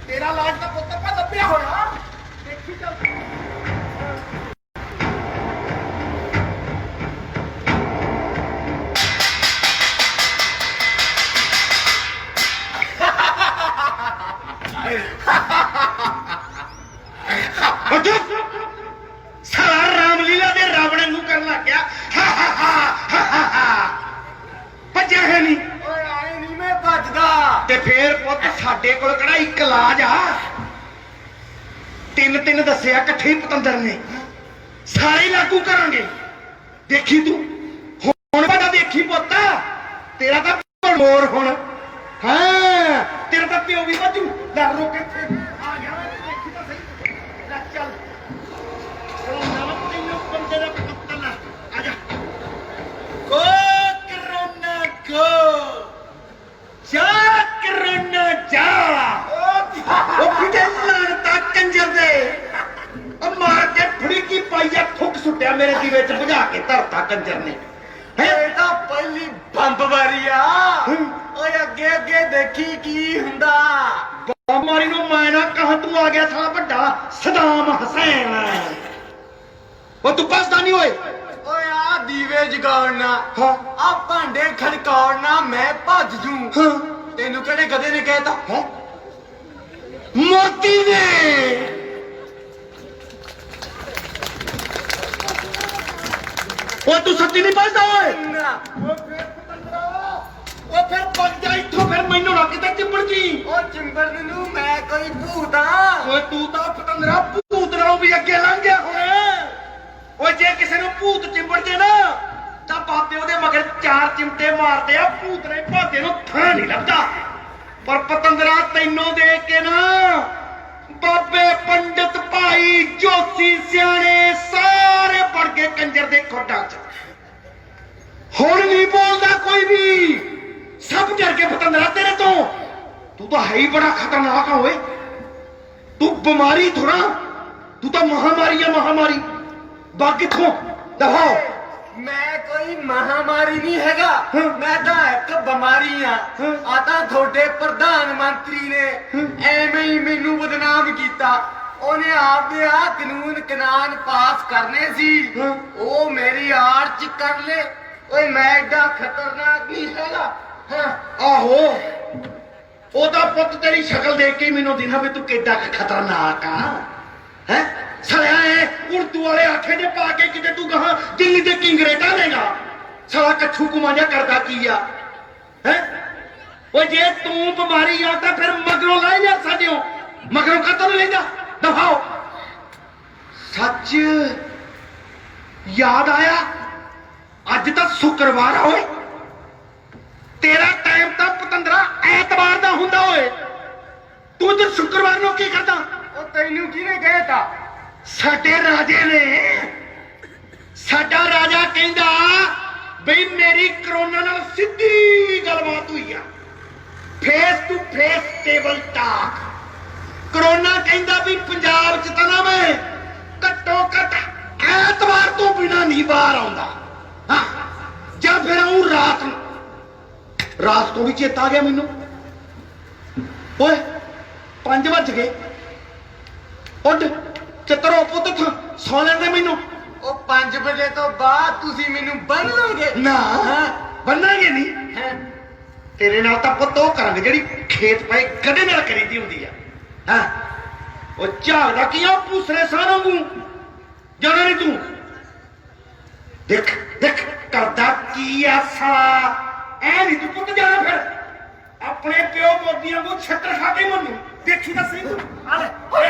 ਤੇਰਾ ਇਲਾਜ ਤਾਂ ਪੁੱਤ ਆਪਾਂ ਲੱਭਿਆ ਹੋਇਆ। ਦੇਖੀ ਚੱਲ। ਸਾਰਾ ਰਾਮਲੀਲਾ ਦੇ ਰਾਵਣ ਨੂੰ ਕਰਨ ਲੱਗ ਗਿਆ। ਭੱਜਿਆ ਹੈ ਨਹੀਂ। ਓਏ ਆਏ ਨਹੀਂ ਮੈਂ ਭੱਜਦਾ। ਤੇ ਫੇਰ ਪੁੱਤ ਸਾਡੇ ਕੋਲ ਕਿਹੜਾ ਇੱਕ ਇਲਾਜ ਆ? ਤਿੰਨ ਦੱਸਿਆ ਇਕੱਠੇ ਹੀ ਪਤੰਦਰ ਨੇ ਸਾਰੇ ਲਾਗੂ ਕਰਾਂਗੇ। ਦੇਖੀ ਤੂੰ ਹੁਣ ਵੱਡਾ ਦੇਖੀ ਪੁੱਤ ਤੇਰਾ ਤਾਂ ਮੋਰ ਹੁਣ ਹਾਂ ਤੇਰਾ ਤਾਂ ਪਿਓ ਵੀ ਵੱਜੂ ਲੈ ਰੋਕ ਇੱਥੇ ਆ ਗਿਆ ਮੈਂ ਦੇਖੀ ਤਾਂ ਸਹੀ ਲੈ ਚੱਲ ਉਹ ਨਵਾਂ ਤੈਨੂੰ ਬੰਦੇ ਦਾ ਪੱਤਰ ਲੈ ਆ ਜਾ ਗੋ ਕਰੋਨਾ ਗੋ ਜਾ ਕਰੋਨਾ ਜਾ ਉਹ ਕਿਤੇ ਲੜਦਾ ਕੰਜਰ ਦੇ ਉਹ ਮਾਰ ਕੇ ਫੜੀਕੀ ਪਾਈਆ ਥੁੱਕ ਸੁੱਟਿਆ ਮੇਰੇ ਦੀ ਵਿੱਚ ਭਜਾ ਕੇ ਧਰਤਾ ਕੰਜਰ ਨੇ ਇਹ ਤਾਂ ਪਹਿਲੀ ਬੰਬ ਵਾਰੀ ਆ ਓਏ ਅੱਗੇ ਅੱਗੇ ਦੇਖੀ ਕੀ ਹੁੰਦਾ। ਮਾਰੀ ਨੂੰ ਮੈਂ ਨਾ ਕਹਾਂ ਤੂੰ ਆ ਗਿਆ ਸਾਲਾ ਵੱਡਾ ਸਦਾਮ ਹਸੈਨ ਉਹ ਤੂੰ ਪਸਦਾ ਨਹੀਂ ਓਏ ਓਏ ਆ ਦੀਵੇ ਜਗਾਉਣਾ ਹਾਂ ਆ ਭਾਂਡੇ ਖੜਕਾਉਣਾ ਮੈਂ ਭੱਜ ਜੂ ਹਾਂ ਤੈਨੂੰ ਕਿਹੜੇ ਗਧੇ ਨੇ ਕਹਿਤਾ ਹੈ ਮੋਤੀ ਨੇ ਉਹ ਤੂੰ ਸੱਚੀ ਨਹੀਂ ਪਸਦਾ ਓਏ ਉਹ ਫਿਰ ਪਤੰਦਰਾ ਉਹ ਫਿਰ ਭੱਜ ਜਾ ਇੱਥੋਂ ਫਿਰ ਮੈਨੂੰ ਨਾ ਕਿਤੇ ਚਿੰਬੜ ਜੀ ਉਹ ਚਿੰਬੜਨ ਨੂੰ ਮੈਂ ਕੋਈ ਭੂਤ ਆ ਓਏ ਤੂੰ ਤਾਂ ਪਤੰਦਰਾ ਭੂਤ ਨਾਲੋਂ ਵੀ ਅੱਗੇ ਲੰਘ ਗਿਆ ਹੁਣ ਓਏ ਜੇ ਕਿਸੇ ਨੂੰ ਭੂਤ ਚਿੰਬੜ ਜੇ ਨਾ ਤਾਂ ਬਾਬੇ ਉਹਦੇ ਮਗਰ 4 ਚਿਮਟੇ ਮਾਰਦੇ ਆ ਭੂਤ ਨੇ ਭਾਦੇ ਨੂੰ ਥਾਂ ਨਹੀਂ ਲੱਭਦਾ ਪਰ ਪਤੰਦਰਾ ਤੈਨੂੰ ਦੇਖ ਕੇ ਨਾ ਬਾਬੇ ਪੰਡਿਤ ਭਾਈ ਜੋਤੀ ਸਿਆਣੇ ਸਾਰੇ ਵੜ ਗਏ ਕੰਜਰ ਦੇ ਖੋਡਾਂ 'ਚ ਹੁਣ ਨਹੀਂ ਬੋਲਦਾ ਕੋਈ ਵੀ ਸਭ ਡਰ ਕੇ ਪਤੰਦਰਾ ਤੇਰੇ ਤੋਂ ਤੂੰ ਤਾਂ ਹੈ ਹੀ ਬੜਾ ਖਤਰਨਾਕ ਆ ਓਏ ਤੂੰ ਬਿਮਾਰੀ ਥੋੜਾ ਤੂੰ ਤਾਂ ਮਹਾਮਾਰੀ ਆ ਮਹਾਮਾਰੀ ਬਾਗ ਕਿੱਥੋਂ ਦਫਾਓ ਮੈਂ ਕੋਈ ਮਹਾਮਾਰੀ ਨਹੀਂ ਹੈਗਾ ਮੈਂ ਤਾਂ ਇੱਕ ਬਿਮਾਰੀ ਆ ਆ ਤਾਂ ਤੁਹਾਡੇ ਪ੍ਰਧਾਨ ਮੰਤਰੀ ਨੇ ਐਵੇਂ ਹੀ ਮੈਨੂੰ ਬਦਨਾਮ ਕੀਤਾ ਉਹਨੇ ਆਪਦੇ ਆ ਕਾਨੂੰਨ ਪਾਸ ਕਰਨੇ ਸੀ ਉਹ ਮੇਰੀ ਆੜ ਚ ਕਰ ਲੈ ਓਏ ਮੈਂ ਐਡਾ ਖਤਰਨਾਕ ਨਹੀਂ ਹੈਗਾ ਆਹੋ ਉਹਦਾ ਪੁੱਤ ਤੇਰੀ ਸ਼ਕਲ ਦੇਖ ਕੇ ਮੈਨੂੰ ਦਿਨਾ ਵੀ ਤੂੰ ਕਿੱਡਾ ਖਤਰਨਾਕ ਆ ਹੈ ਸਾਲਿਆ ਇਹ ਉਰਦੂ ਵਾਲੇ ਆਖੇ ਦੇ ਪਾ ਕੇ ਕਿਤੇ ਤੂੰ ਕਹਾਂ ਦਿੱਲੀ ਦੇ ਕਿੰਗਰੇ ਢਾਲੇਗਾ ਸਾਲਾ ਕੱਛੂ ਕੁਮਾਂਜਾ ਕਰਦਾ ਕੀ ਆ ਹੈ ਓਏ ਜੇ ਤੂੰ ਬਿਮਾਰੀ ਆ ਤਾਂ ਫਿਰ ਮਗਰੋਂ ਲੈ ਜਾ ਸਾਡਿਓ ਮਗਰੋਂ ਕਤਲ ਲੈਂਦਾ ਦਫਾਓ ਸੱਚ ਯਾਦ ਆਇਆ ਅੱਜ ਤਾਂ ਸ਼ੁੱਕਰਵਾਰ ਆ ਓਏ ਤੇਰਾ ਟਾਈਮ ਤਾਂ ਪਤੰਦਰਾ ਐਤਵਾਰ ਦਾ ਹੁੰਦਾ ਓਏ ਤੂੰ ਤੇ ਸ਼ੁੱਕਰਵਾਰ ਨੂੰ ਕੀ ਕਰਦਾ ਉਹ ਤੈਨੂੰ ਕਿਹਨੇ ਕਹਿਤਾ ਸਾਡੇ ਰਾਜੇ ਨੇ ਸਾਡਾ ਰਾਜਾ ਕਹਿੰਦਾ ਬਈ ਮੇਰੀ ਕਰੋਨਾ ਨਾਲ ਸਿੱਧੀ ਗੱਲਬਾਤ ਹੋਈ ਆ face to face table talk corona ਕਹਿੰਦਾ ਵੀ ਪੰਜਾਬ ਚ ਤਾਂ ਨਾ ਮੈਂ ਘੱਟੋ ਘੱਟ ਐਤਵਾਰ ਤੋਂ ਬਿਨਾ ਨਹੀਂ ਬਾਹਰ ਆਉਂਦਾ ਹਾਂ ਜਾਂ ਫਿਰ ਆਉਂ ਰਾਤ ਨੂੰ ਰਾਤ ਤੋਂ ਵੀ ਚੇਤਾ ਆ ਗਿਆ ਮੈਨੂੰ ਓਏ 5 ਵੱਜ ਗਏ ਉੱਡ ਚਿੱਤਰੋ ਪੁੱਤ ਸੌ ਲੈਂਦੇ ਮੈਨੂੰ ਉਹ 5 ਵਜੇ ਤੋਂ ਬਾਅਦ ਤੁਸੀਂ ਮੈਨੂੰ ਬੰਨ ਲਓਗੇ ਨਾ ਬੰਨਾਂਗੇ ਨਹੀਂ ਤੇਰੇ ਨਾਲ ਤਾਂ ਪੁੱਤ ਉਹ ਕਰਾਂਗੇ ਜਿਹੜੀ ਖੇਤ ਪਏ ਕਦੇ ਨਾਲ ਕਰੀਦੀ ਹੁੰਦੀ ਆ ਹਾਂ ਉਹ ਝਾਗਦਾ ਕੀ ਆ ਪੂਸਰੇ ਸਾਹਾਂ ਨੂੰ ਜਾਣਾ ਨਹੀਂ ਤੂੰ ਦੇਖ ਦੇਖ ਕਰਦਾ ਕੀ ਆ ਸਾਲਾ ਐ ਨਹੀਂ ਤੂੰ ਪੁੱਤ ਜਾਣਾ ਫਿਰ ਆਪਣੇ ਪਿਓ ਮੋਦੀਆਂ ਨੂੰ ਛੱਤਰ ਖਾ ਕੇ ਮੈਨੂੰ ਦੇਖੀ ਤਾਂ ਸਹੀ ਤੂੰ ਆ ਲੈ ਓਏ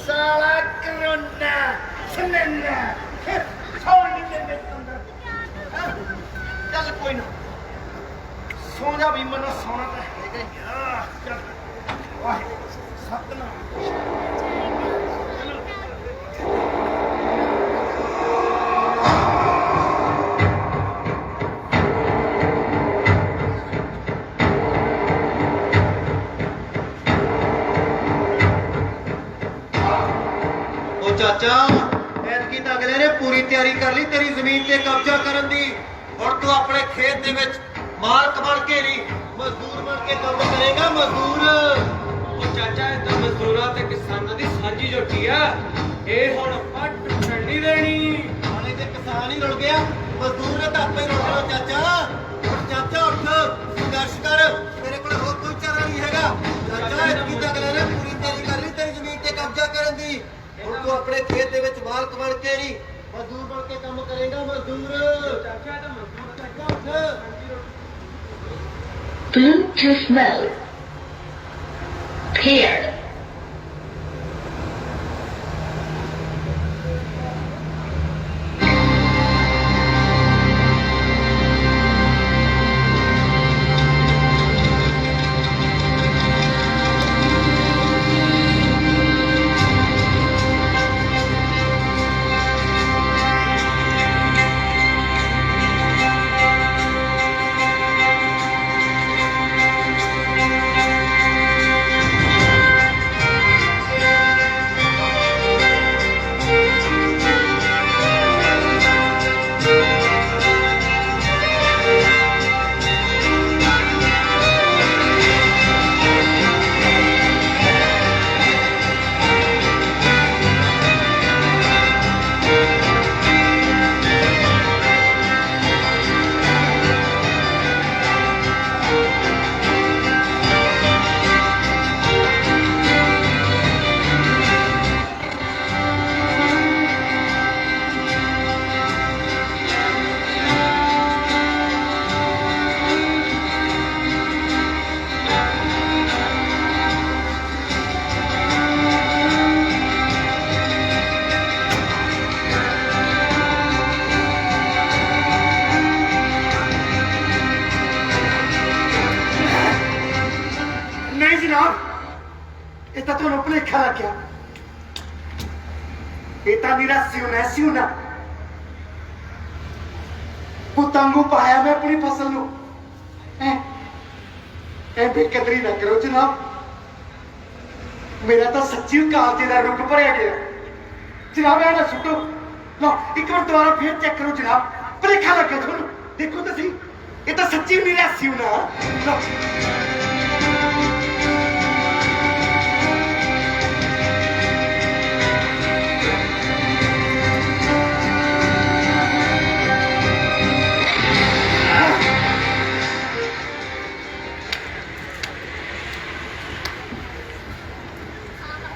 ਸਾਲਾ ਕਰੋਨਾ ਸੁਣਨਾ ਸੌਣ ਨਹੀਂ ਦਿੰਦੇ ਅੰਦਰ ਚੱਲ ਕੋਈ ਨਾ ਸੌਂ ਜਾ ਵੀ ਮੈਨੂੰ ਸੌਣਾ ਤਾਂ ਹੈਗਾ ਹੀ ਆ ਚੱਲ ਵਾਹ ਸਤਨਾਮ ਚਾਚਾ ਐਤਕੀ ਤਾਂ ਅਗਲੇ ਨੇ ਪੂਰੀ ਤਿਆਰੀ ਕਰ ਲਈ ਤੇਰੀ ਜ਼ਮੀਨ ਤੇ ਕਬਜ਼ਾ ਕਰਨ ਦੀ ਹੁਣ ਤੂੰ ਆਪਣੇ ਖੇਤ ਦੇ ਵਿੱਚ ਮਾਲਕ ਬਣ ਕੇ ਨਹੀਂ ਮਜ਼ਦੂਰ ਬਣ ਕੇ ਕੰਮ ਕਰੇਗਾ ਮਜ਼ਦੂਰ ਉਹ ਚਾਚਾ ਇਹ ਤਾਂ ਮਜ਼ਦੂਰਾਂ ਤੇ ਕਿਸਾਨਾਂ ਦੀ ਸਾਂਝੀ ਜੋਟੀ ਆ ਇਹ ਹੁਣ ਆਪਾਂ ਟੁੱਟਣ ਨਹੀਂ ਦੇਣੀ ਹਾਲੇ ਤੇ ਕਿਸਾਨ ਹੀ ਰੁਲ ਗਿਆ ਮਜ਼ਦੂਰ ਨੇ ਤਾਂ ਆਪੇ ਰੁਲ ਜਾਣਾ ਚਾਚਾ ਉੱਠ ਚਾਚਾ ਉੱਠ ਸੰਘਰਸ਼ ਕਰ ਤੇਰੇ ਕੋਲ ਹੋਰ ਕੋਈ ਚਾਰਾ ਨਹੀਂ ਹੈਗਾ ਚਾਚਾ ਐਤਕੀ ਤਾਂ ਅਗਲੇ ਨੇ ਪੂਰੀ ਤਿਆਰੀ ਕਰ ਲਈ ਤੇਰੀ ਜ਼ਮੀਨ ਤੇ ਕਬਜ਼ਾ ਕਰਨ ਦੀ ਹੁਣ ਤੂੰ ਆਪਣੇ ਖੇਤ ਦੇ ਵਿੱਚ ਮਾਲਕ ਬਣ ਕੇ ਨਹੀਂ ਮਜ਼ਦੂਰ ਬਣ ਕੇ ਕੰਮ ਕਰੇਗਾ ਮਜ਼ਦੂਰ ਚਾਚਾ ਇਹ ਤਾਂ ਮਜ਼ਦੂਰ ਚਾਚਾ ਉੱਠ Bluetooth mode Paired. ਇਹ ਤਾਂ ਤੁਹਾਨੂੰ ਭੁਲੇਖਾ ਲੱਗਿਆ। ਇਹ ਤਾਂ ਮੇਰਾ ਸਿਉਨਾ ਪੁੱਤਾਂਗੂ ਪਾਇਆ ਮੈਂ ਆਪਣੀ ਫਸਲ ਨੂੰ। ਐ ਬੇਕਦਰੀ ਨਾ ਕਰੋ ਜਨਾਬ, ਮੇਰਾ ਤਾਂ ਸੱਚੀ ਕਾਲਜੇ ਦਾ ਰੁੱਖ ਭਰਿਆ ਗਿਆ। ਜਨਾਬ ਇਹ ਨਾ ਸੁੱਟੋ, ਲਓ ਇੱਕ ਵਾਰ ਦੁਬਾਰਾ ਫੇਰ ਚੈੱਕ ਕਰੋ ਜਨਾਬ, ਭੁਲੇਖਾ ਲੱਗਿਆ ਤੁਹਾਨੂੰ। ਦੇਖੋ ਤੁਸੀਂ, ਇਹ ਤਾਂ ਸੱਚੀ ਮੇਰਾ ਸਿਉਨਾ। ਲਓ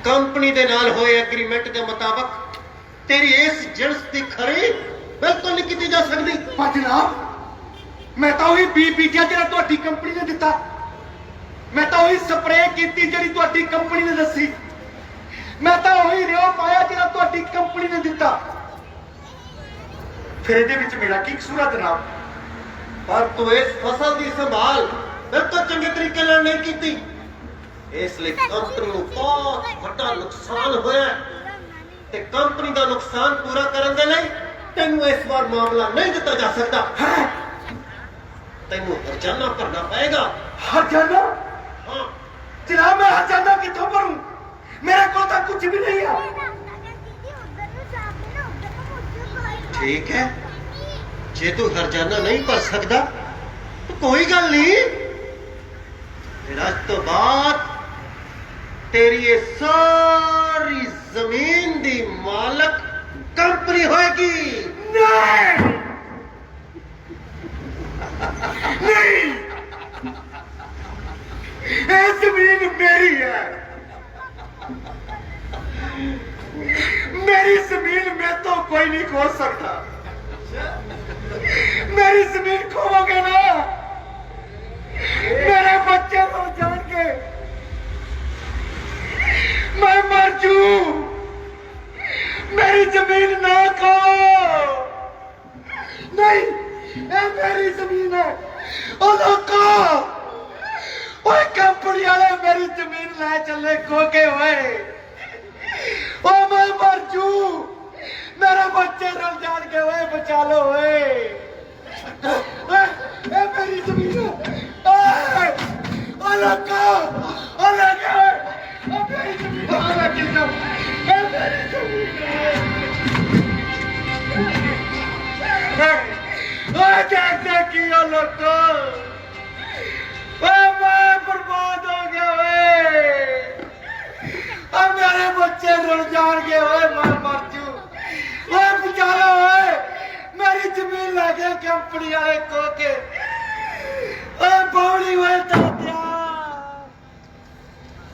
ਕੰਪਨੀ ਦੇ ਨਾਲ ਹੋਏ ਐਗਰੀਮੈਂਟ ਦੇ ਮੁਤਾਬਕ ਤੇਰੀ ਇਸ ਜਿਣਸ ਦੀ ਖਰੀਦ ਬਿਲਕੁਲ ਨਹੀਂ ਕੀਤੀ ਜਾ ਸਕਦੀ। ਪਰ ਜਨਾਬ ਮੈਂ ਤਾਂ ਉਹੀ ਬੀ ਬੀਜਿਆ ਜਿਹੜਾ ਤੁਹਾਡੀ ਕੰਪਨੀ ਨੇ ਦਿੱਤਾ, ਮੈਂ ਤਾਂ ਉਹੀ ਸਪਰੇਅ ਕੀਤੀ ਜਿਹੜੀ ਤੁਹਾਡੀ ਕੰਪਨੀ ਨੇ ਦੱਸੀ, ਮੈਂ ਤਾਂ ਉਹੀ ਰਿਓ ਪਾਇਆ ਜਿਹੜਾ ਤੁਹਾਡੀ ਕੰਪਨੀ ਨੇ ਦਿੱਤਾ। ਫਿਰ ਇਹਦੇ ਵਿੱਚ ਮੇਰਾ ਕੀ ਕਸੂਰ ਹੈ ਜਨਾਬ? ਪਰ ਤੂੰ ਇਸ ਫਸਲ ਦੀ ਸੰਭਾਲ ਬਿਲਕੁਲ ਚੰਗੇ ਤਰੀਕੇ ਨਾਲ ਨਹੀਂ ਕੀਤੀ, ਇਸ ਲਈ ਕੰਪਨੀ ਨੂੰ ਬਹੁਤ ਵੱਡਾ ਨੁਕਸਾਨ ਹੋਇਆ ਤੇ ਕੰਪਨੀ ਦਾ ਨੁਕਸਾਨ ਪੂਰਾ ਕਰਨ ਦੇ ਲਈ ਤੈਨੂੰ ਇਸ ਵਾਰ ਮਾਮਲਾ ਨਹੀਂ ਦਿੱਤਾ ਜਾ ਸਕਦਾ। ਤੈਨੂੰ ਹਰਜਾਨਾ ਭਰਨਾ ਪਏਗਾ। ਹਰਜਾਨਾ? ਹਾਂ ਜਨਾਬ ਮੈਂ ਹਰਜਾਨਾ ਕਿੱਥੋਂ ਭਰੂੰ? ਮੇਰੇ ਕੋਲ ਤਾਂ ਕੁਝ ਵੀ ਨਹੀਂ ਹੈ। ਠੀਕ ਹੈ, ਜੇ ਤੂੰ ਹਰਜਾਨਾ ਨਹੀਂ ਭਰ ਸਕਦਾ ਤਾਂ ਕੋਈ ਗੱਲ ਨਹੀਂ, ਫਿਰ ਅੱਜ ਤੋਂ ਬਾਅਦ तेरी ये सारी जमीन दी मालक कंपनी होएगी। नहीं नहीं, ये जमीन मेरी है, मेरी जमीन में तो कोई नहीं खो सकता। मेरी जमीन खोओगे ना, मेरे बच्चे को जान के मैं मर जू। मेरी जमीन ना खो। नहीं, ये मेरी जमीन है। ओ लोगो, ओए कंपनी वाले मेरी जमीन ले चले खो के हुए। ओ मैं मर जू, मेरे बच्चे रल जान के हुए, बचा लो हुए। ये मेरी जमीन है। ओ लोगो, ओ लोगो, मेरी जमीन बर्बाद हो गया। मेरे बच्चे रुल जाएंगे, मैं मर जू। बेचारा मेरी जमीन लगे कंपनी वाले को के बौड़ी हुए दादिया।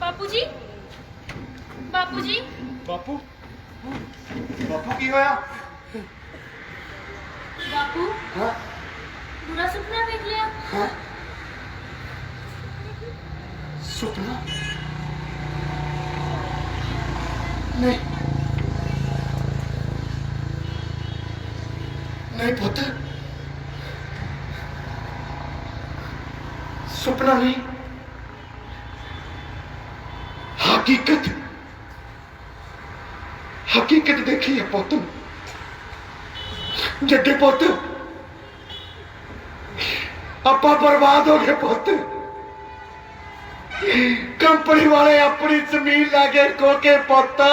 बापूजी, बापूजी, बापू बापू की होया? बापू हाँ? बुरा सपना देख लिया? हाँ? सुपना? नहीं नहीं पुत्र, सुपना नहीं, हकीकत हकीकत देखी है पुत्र। जड्डे पुत्र, आपा बर्बाद हो गए पुत्र। कंपनी वाले अपनी जमीन लाके खोके पुत्र,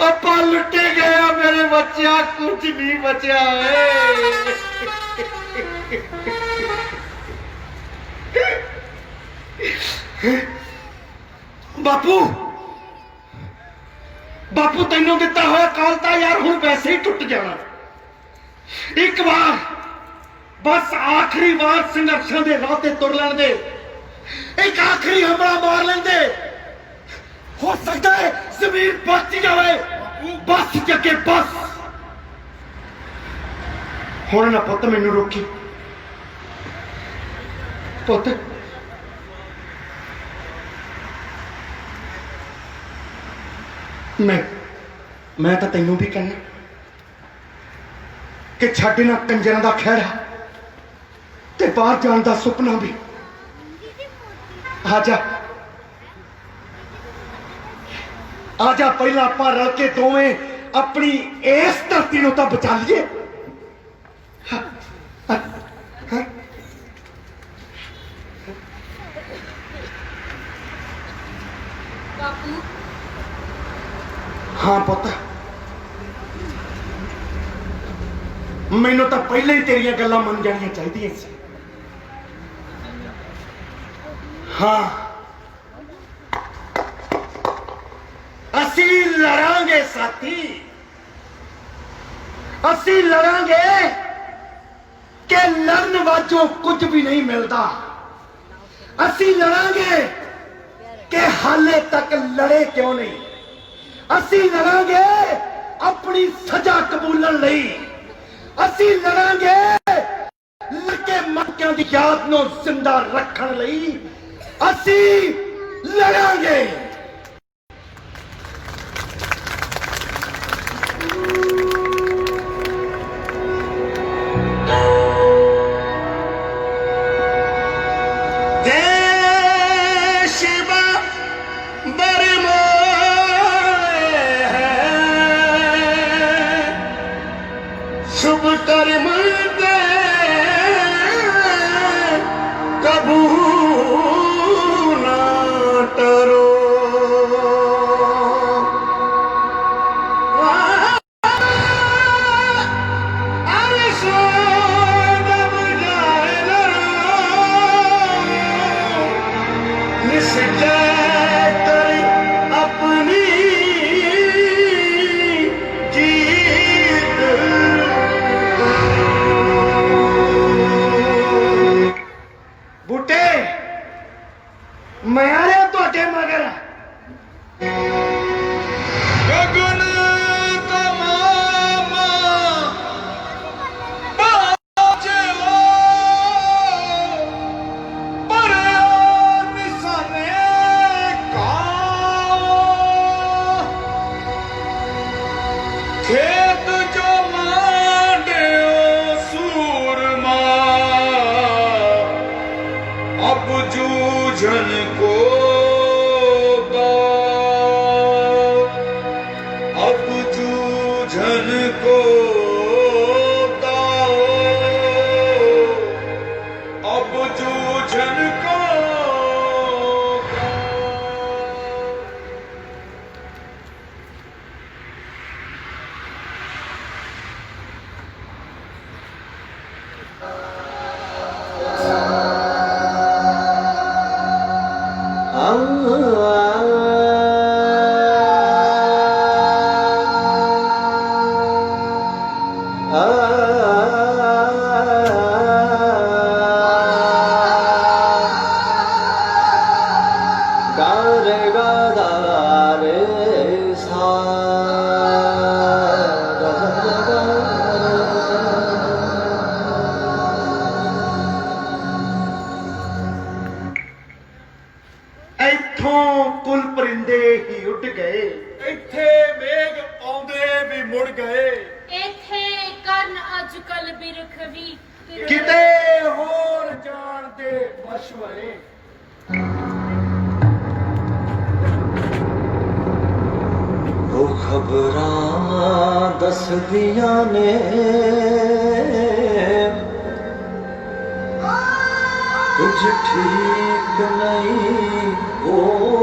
आपा लुटे गया मेरे बच्चा, कुछ नहीं बचा है। बापू बापू तेनों दिता हुआ काल तां यार हुण वैसे ही टुट जाना। एक बार बस आखिरी बार संघर्षां दे राह ते तुर लैण दे, एक आखिरी हमला मार लेंदे, हो सकता है जमीन बच जाए। बस जगे बस। हुण ना पुत्त मैनू रोकी पुत्त, मैं तो तेनों भी कहना कि छड्ड ना कंजरां दा खैरा ते बाहर जाण दा सुपना भी। आजा आजा, पहला आपां रल के दोवें अपनी इस धरती नूं तां बचा लीए। बापू हाँ पुत्त, मैनू तो पहले ही तेरिया गल्लां मन जानियां चाहिदियां सी। हाँ असी लड़ांगे साथी, असी लड़ांगे कि लड़न वाजों कुछ भी नहीं मिलता। असी लड़ांगे कि हाले तक लड़े क्यों नहीं। असी लड़ांगे अपनी सजा कबूलन लई। असी लड़ांगे लड़के मक्कियां दी याद नूं जिंदा रखण लई। असी लड़ांगे। शुभ कर्म दे कबू ना टरो। अरे सो दब जाए निश्चय करी अपनी बूटे मैं आ रहा तुहाडे मगर। परिंदे ही उड़ गए इत्थे मेघ आउंदे भी मुड़ गए ਇੱਥੇ ਕਰਨ ਅੱਜ ਕੱਲ ਬਿਰਖ ਵੀ किते होर जान दे मशवरे ਉਹ ਖਬਰਾਂ ਦੱਸਦੀਆਂ ਨੇ ਕੁਝ ਠੀਕ ਨਹੀਂ ਉਹ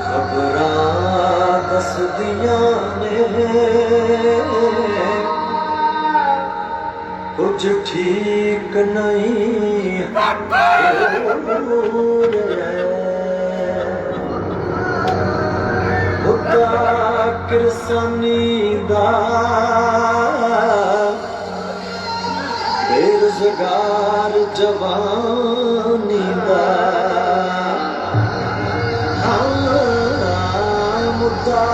ਖਬਰਾਂ ਦੱਸਦੀਆਂ ਨੇ ਕੁਝ ਠੀਕ ਨਹੀਂ ਮੁੱਦਾ ਕਿਰਸਾਨੀ ਦਾ ਬੇਰੁਜ਼ਗਾਰ ਜਵਾਨੀ ਦਾ ਮੁੱਦਾ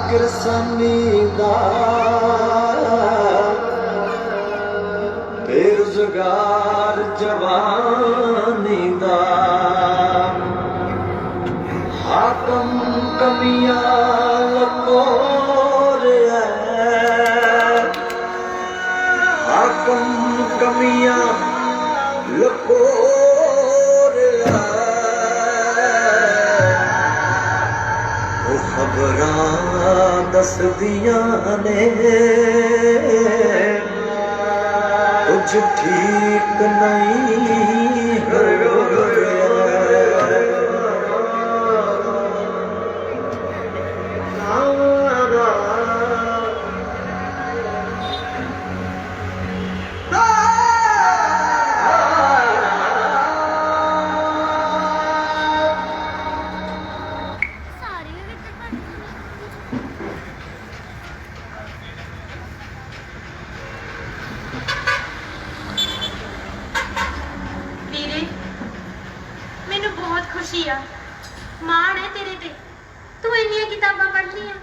ਕਿਰਸਾਨੀ ਦਾ बेरोजगार जवानी दा हाकम कमियां लकोर हाकम कमियां लकोर वो खबरां दसदियां ने कुछ ठीक नहीं हो ਵੀਰੇ ਮੈਨੂੰ ਬਹੁਤ ਖੁਸ਼ੀ ਆ ਮਾਣ ਹੈ ਤੇਰੇ ਤੇ ਤੂੰ ਇੰਨੀਆਂ ਕਿਤਾਬਾਂ ਪੜ੍ਹ ਲਈਆਂ